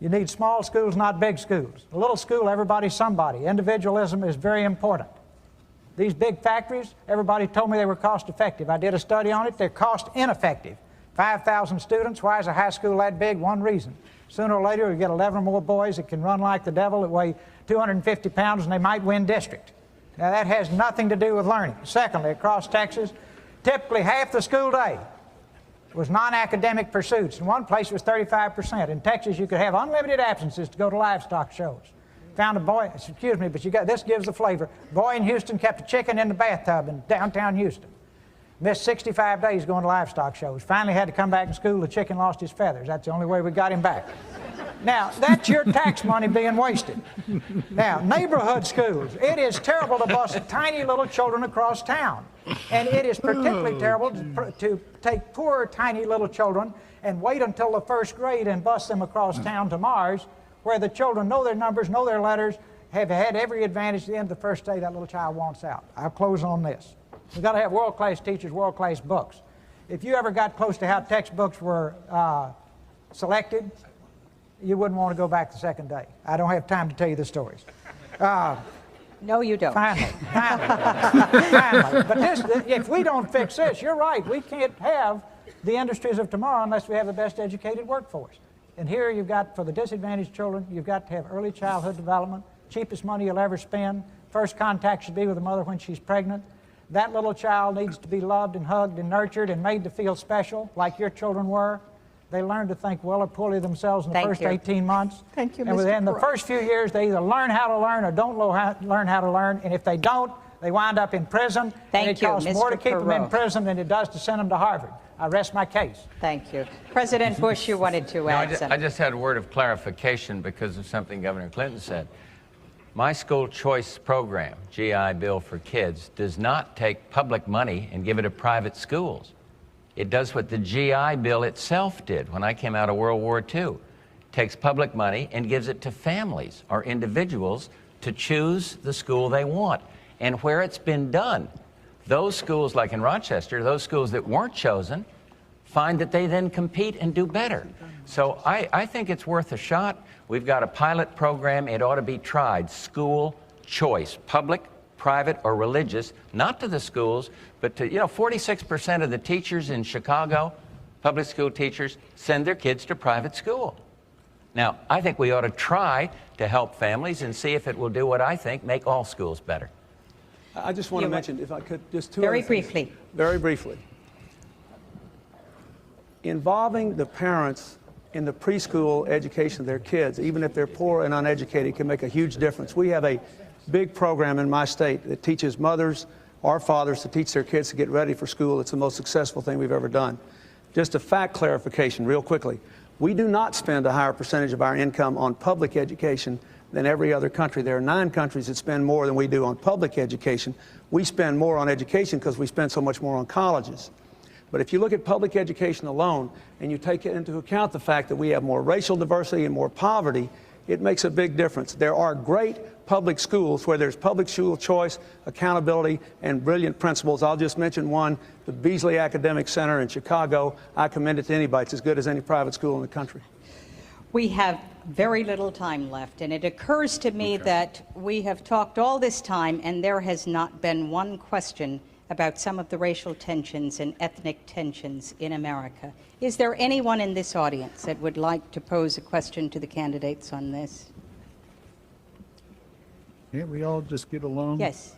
you need small schools, not big schools. A little school, everybody's somebody. Individualism is very important. These big factories, everybody told me they were cost effective. I did a study on it. They're cost ineffective. 5,000 students, why is a high school that big? One reason. Sooner or later, we get 11 or more boys that can run like the devil, that weigh 250 pounds, and they might win district. Now, that has nothing to do with learning. Secondly, across Texas, typically half the school day was non-academic pursuits. In one place, it was 35%. In Texas, you could have unlimited absences to go to livestock shows. Found a boy, excuse me, but this gives the flavor. Boy in Houston kept a chicken in the bathtub in downtown Houston. Missed 65 days going to livestock shows. Finally had to come back to school. The chicken lost his feathers. That's the only way we got him back. Now, that's your tax money being wasted. Now, neighborhood schools. It is terrible to bus tiny little children across town. And it is particularly terrible to take poor, tiny little children and wait until the first grade and bus them across town to Mars, where the children know their numbers, know their letters, have had every advantage. At the end of the first day, that little child wants out. I'll close on this. We've got to have world-class teachers, world-class books. If you ever got close to how textbooks were selected, you wouldn't want to go back the second day. I don't have time to tell you the stories. No, you don't. Finally. But if we don't fix this, you're right. We can't have the industries of tomorrow unless we have the best educated workforce. And here you've got, for the disadvantaged children, you've got to have early childhood development, cheapest money you'll ever spend. First contact should be with the mother when she's pregnant. That little child needs to be loved and hugged and nurtured and made to feel special, like your children were. They learn to think well or poorly themselves in the first 18 months. Thank you, and within the first few years, they either learn how to learn or don't learn how to learn. And if they don't, they wind up in prison. And it costs more to keep them in prison than it does to send them to Harvard. I rest my case. Thank you. President Bush, you wanted to add something. I just had a word of clarification because of something Governor Clinton said. My school choice program, GI Bill for Kids, does not take public money and give it to private schools. It does what the GI Bill itself did when I came out of World War II. It takes public money and gives it to families or individuals to choose the school they want. And where it's been done, those schools like in Rochester, those schools that weren't chosen, find that they then compete and do better. So I think it's worth a shot. We've got a pilot program. It ought to be tried. School choice, public, private, or religious, not to the schools, but to, 46% of the teachers in Chicago, public school teachers, send their kids to private school. Now, I think we ought to try to help families and see if it will do what I think, make all schools better. I just want to mention, if I could, just two Very other things. briefly. Very briefly. Involving the parents in the preschool education of their kids, even if they're poor and uneducated, can make a huge difference. We have a big program in my state that teaches mothers or fathers to teach their kids to get ready for school. It's the most successful thing we've ever done. Just a fact clarification real quickly. We do not spend a higher percentage of our income on public education than every other country. There are 9 countries that spend more than we do on public education. We spend more on education because we spend so much more on colleges. But if you look at public education alone and you take into account the fact that we have more racial diversity and more poverty, it makes a big difference. There are great public schools where there's public school choice, accountability, and brilliant principals. I'll just mention one, the Beasley Academic Center in Chicago. I commend it to anybody. It's as good as any private school in the country. We have very little time left, and it occurs to me that we have talked all this time, and there has not been one question about some of the racial tensions and ethnic tensions in America. Is there anyone in this audience that would like to pose a question to the candidates on this? Can't we all just get along? Yes.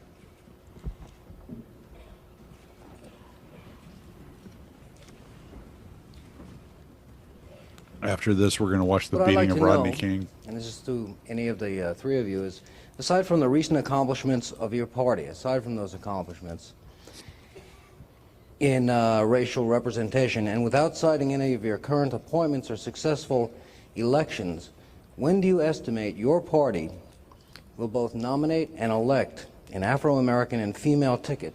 After this, we're going to watch the What I'd beating like of to Rodney know, King. and this is to any of the three of you, is aside from the recent accomplishments of your party, aside from those accomplishments in racial representation, and without citing any of your current appointments or successful elections, when do you estimate your party will both nominate and elect an Afro-American and female ticket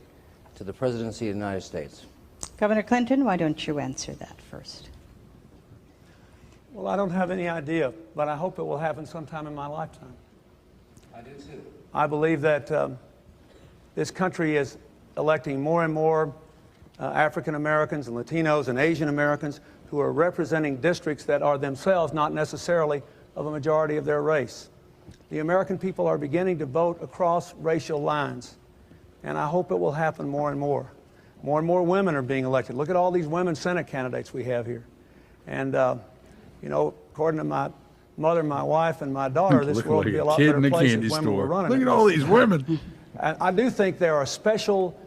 to the presidency of the United States? Governor Clinton, why don't you answer that first? Well, I don't have any idea, but I hope it will happen sometime in my lifetime. I do too. I believe that this country is electing more and more African Americans and Latinos and Asian Americans who are representing districts that are themselves not necessarily of a majority of their race. The American people are beginning to vote across racial lines, and I hope it will happen more and more. More and more women are being elected. Look at all these women Senate candidates we have here. And, you know, according to my mother, my wife, and my daughter, this world would be a lot better place if women were running it. Look at all these women. I do think there are special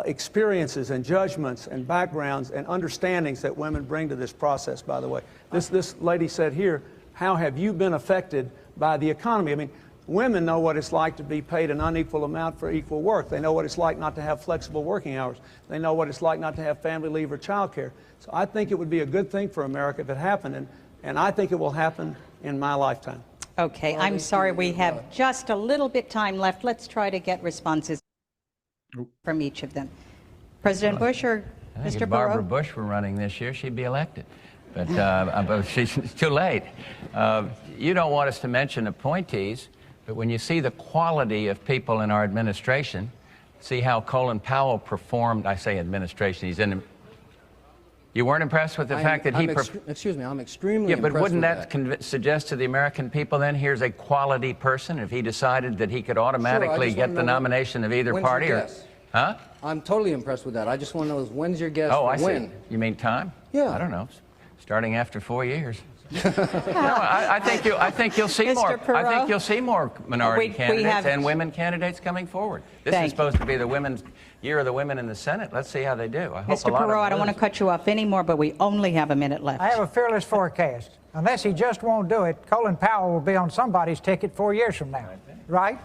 experiences and judgments and backgrounds and understandings that women bring to this process, by the way. This lady said here, how have you been affected by the economy? I mean, women know what it's like to be paid an unequal amount for equal work. They know what it's like not to have flexible working hours. They know what it's like not to have family leave or child care. So I think it would be a good thing for America if it happened, and I think it will happen in my lifetime. Okay, I'm sorry, we have just a little bit time left. Let's try to get responses from each of them. President Bush or I think Mr. if Barbara Perot? Bush were running this year, she'd be elected. But she's too late. You don't want us to mention appointees, but when you see the quality of people in our administration, see how Colin Powell performed, I say administration, he's in. You weren't impressed with the fact that he... Excuse me, I'm extremely impressed Yeah, but wouldn't with that suggest to the American people then, here's a quality person, if he decided that he could automatically get the nomination of either party? Or, huh? I'm totally impressed with that. I just want to know is when's your guess Oh, I for when? see. You mean time? Yeah. I don't know. Starting after 4 years. No, I think you'll see more. I think you'll see more minority candidates and women candidates coming forward. This is supposed to be the women's year of the women in the Senate. Let's see how they do. I hope Mr. Perot, I don't want to cut you off anymore, but we only have a minute left. I have a fearless forecast. Unless he just won't do it, Colin Powell will be on somebody's ticket 4 years from now. Right?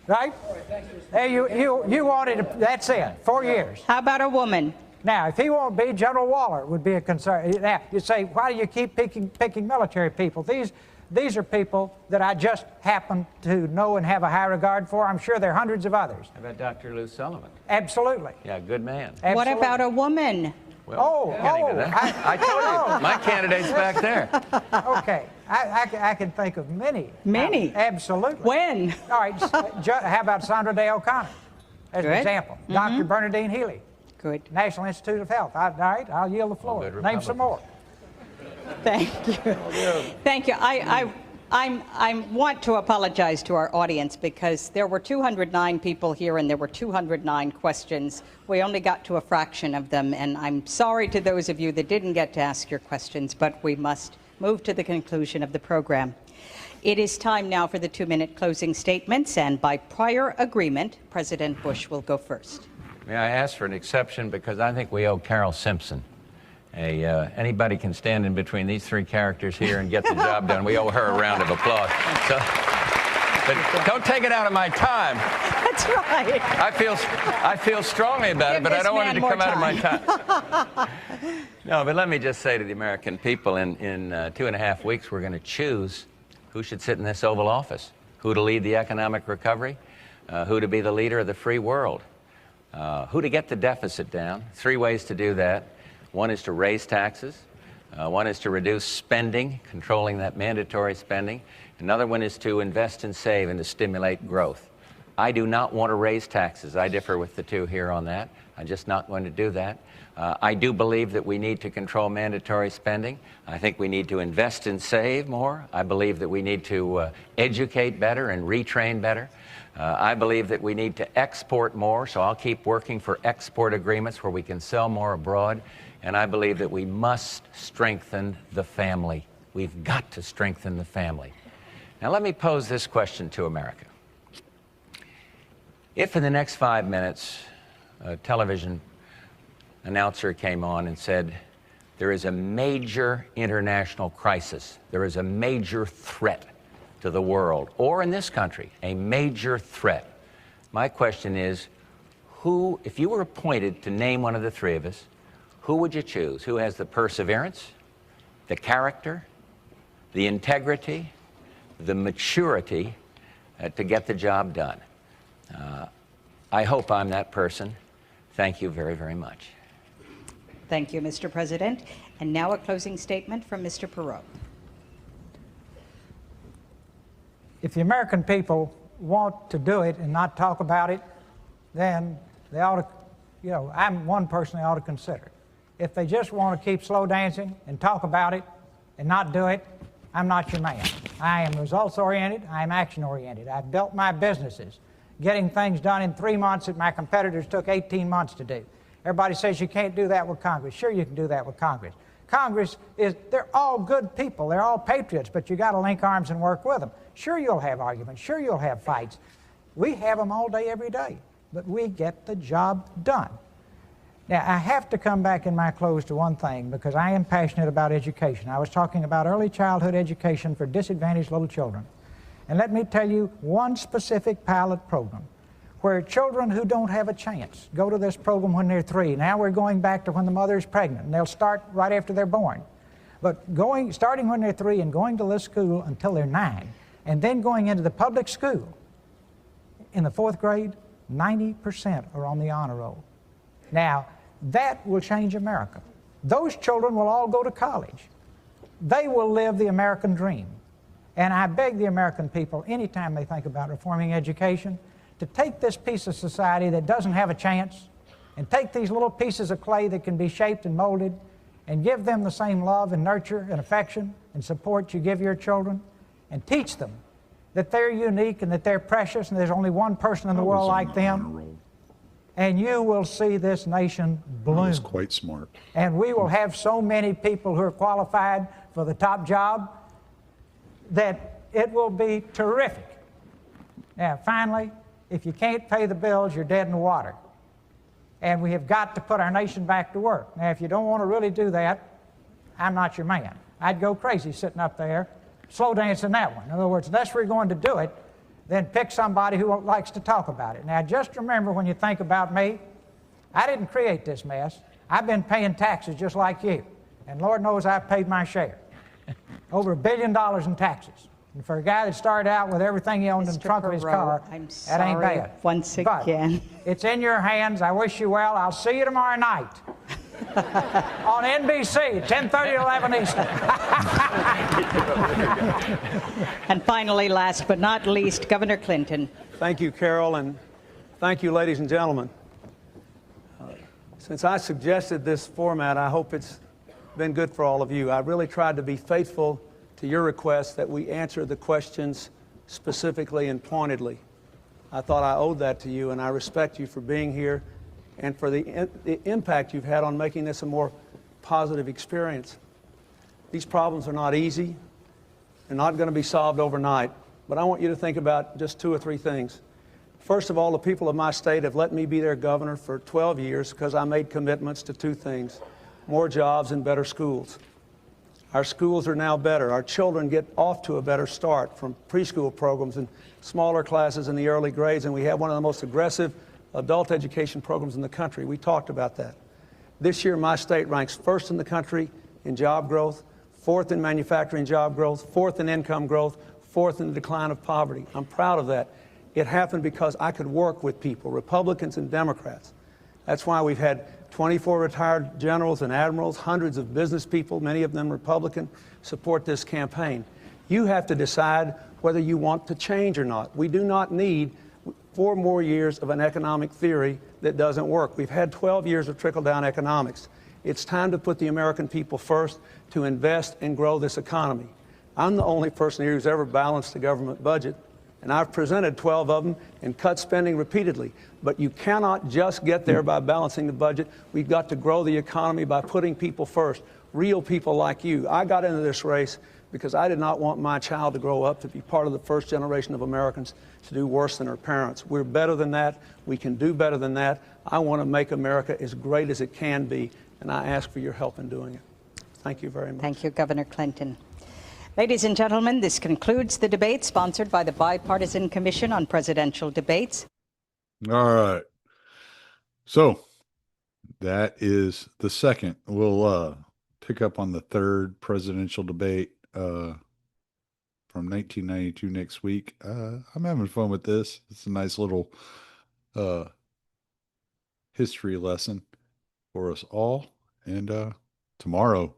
Right? Hey, you wanted, that's it, 4 years. How about a woman? Now, if he won't be, General Waller would be a concern. Now, you say, why do you keep picking military people? These are people that I just happen to know and have a high regard for. I'm sure there are hundreds of others. How about Dr. Lou Sullivan? Absolutely. Yeah, good man. Absolutely. What about a woman? Well, I told you, my candidate's back there. Okay, I can think of many. Many? Absolutely. When? All right, how about Sandra Day O'Connor as an example? Dr. Bernadine Healy. Good. National Institute of Health. All right, I'll yield the floor. Name some more. Thank you. Thank you. I want to apologize to our audience because there were 209 people here and there were 209 questions. We only got to a fraction of them, and I'm sorry to those of you that didn't get to ask your questions, but we must move to the conclusion of the program. It is time now for the 2-minute closing statements, and by prior agreement, President Bush will go first. May I ask for an exception, because I think we owe Carol Simpson. Anybody can stand in between these three characters here and get the job done. We owe her a round of applause. So, but don't take it out of my time. That's right. I feel strongly about it, but I don't want it to come out of my time. No, but let me just say to the American people, in 2.5 weeks, we're going to choose who should sit in this Oval Office, who to lead the economic recovery, who to be the leader of the free world. Who to get the deficit down. 3 ways to do that. One is to raise taxes. One is to reduce spending, controlling that mandatory spending. Another one is to invest and save and to stimulate growth. I do not want to raise taxes. I differ with the two here on that. I'm just not going to do that. I do believe that we need to control mandatory spending. I think we need to invest and save more. I believe that we need to educate better and retrain better. I believe that we need to export more, so I'll keep working for export agreements where we can sell more abroad. And I believe that we must strengthen the family. We've got to strengthen the family. Now let me pose this question to America. If in the next 5 minutes a television announcer came on and said, there is a major international crisis, there is a major threat to the world, or in this country, a major threat. My question is, who, if you were appointed to name one of the three of us, who would you choose? Who has the perseverance, the character, the integrity, the maturity to get the job done? I hope I'm that person. Thank you very, very much. Thank you, Mr. President. And now a closing statement from Mr. Perot. If the American people want to do it and not talk about it, then they ought to, you know, I'm one person they ought to consider. If they just want to keep slow dancing and talk about it and not do it, I'm not your man. I am results-oriented. I am action-oriented. I've built my businesses getting things done in 3 months that my competitors took 18 months to do. Everybody says you can't do that with Congress. Sure, you can do that with Congress. Congress is, they're all good people. They're all patriots, but you got to link arms and work with them. Sure, you'll have arguments. Sure, you'll have fights. We have them all day, every day, but we get the job done. Now, I have to come back in my close to one thing because I am passionate about education. I was talking about early childhood education for disadvantaged little children. And let me tell you one specific pilot program where children who don't have a chance go to this program when they're 3. Now we're going back to when the mother is pregnant, and they'll start right after they're born. But starting when they're 3 and going to this school until they're 9, and then going into the public school, in the 4th grade, 90% are on the honor roll. Now, that will change America. Those children will all go to college. They will live the American dream. And I beg the American people, anytime they think about reforming education, to take this piece of society that doesn't have a chance and take these little pieces of clay that can be shaped and molded and give them the same love and nurture and affection and support you give your children and teach them that they're unique and that they're precious and there's only one person in the world like them. And you will see this nation bloom. That's quite smart. And we will have so many people who are qualified for the top job that it will be terrific. Now, finally, if you can't pay the bills, you're dead in the water. And we have got to put our nation back to work. Now, if you don't want to really do that, I'm not your man. I'd go crazy sitting up there, slow dancing that one. In other words, unless we're going to do it, then pick somebody who likes to talk about it. Now, just remember when you think about me, I didn't create this mess. I've been paying taxes just like you. And Lord knows I've paid my share. Over $1 billion in taxes. And for a guy that started out with everything he owned in the trunk of his car, that ain't bad. Once again. But it's in your hands. I wish you well. I'll see you tomorrow night on NBC, 10:30 to 11 Eastern. And finally, last but not least, Governor Clinton. Thank you, Carol, and thank you, ladies and gentlemen. Since I suggested this format, I hope it's been good for all of you. I really tried to be faithful to your request that we answer the questions specifically and pointedly. I thought I owed that to you, and I respect you for being here and for the impact you've had on making this a more positive experience. These problems are not easy. They're not going to be solved overnight, but I want you to think about just 2 or 3 things. First of all, the people of my state have let me be their governor for 12 years because I made commitments to 2 things: more jobs and better schools. Our schools are now better. Our children get off to a better start from preschool programs and smaller classes in the early grades, and we have one of the most aggressive adult education programs in the country. We talked about that. This year, my state ranks 1st in the country in job growth, 4th in manufacturing job growth, 4th in income growth, 4th in the decline of poverty. I'm proud of that. It happened because I could work with people, Republicans and Democrats. That's why we've had 24 retired generals and admirals, hundreds of business people, many of them Republican, support this campaign. You have to decide whether you want to change or not. We do not need 4 more years of an economic theory that doesn't work. We've had 12 years of trickle-down economics. It's time to put the American people first, to invest and grow this economy. I'm the only person here who's ever balanced the government budget, and I've presented 12 of them and cut spending repeatedly. But you cannot just get there by balancing the budget. We've got to grow the economy by putting people first, real people like you. I got into this race because I did not want my child to grow up to be part of the first generation of Americans to do worse than her parents. We're better than that. We can do better than that. I want to make America as great as it can be, and I ask for your help in doing it. Thank you very much. Thank you, Governor Clinton. Ladies and gentlemen, this concludes the debate sponsored by the Bipartisan Commission on Presidential Debates. All right. So that is the second. We'll pick up on the third presidential debate from 1992 next week. I'm having fun with this. It's a nice little history lesson for us all. And tomorrow,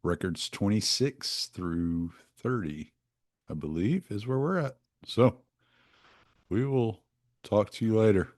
records 26 through 30, I believe, is where we're at. So we will talk to you later.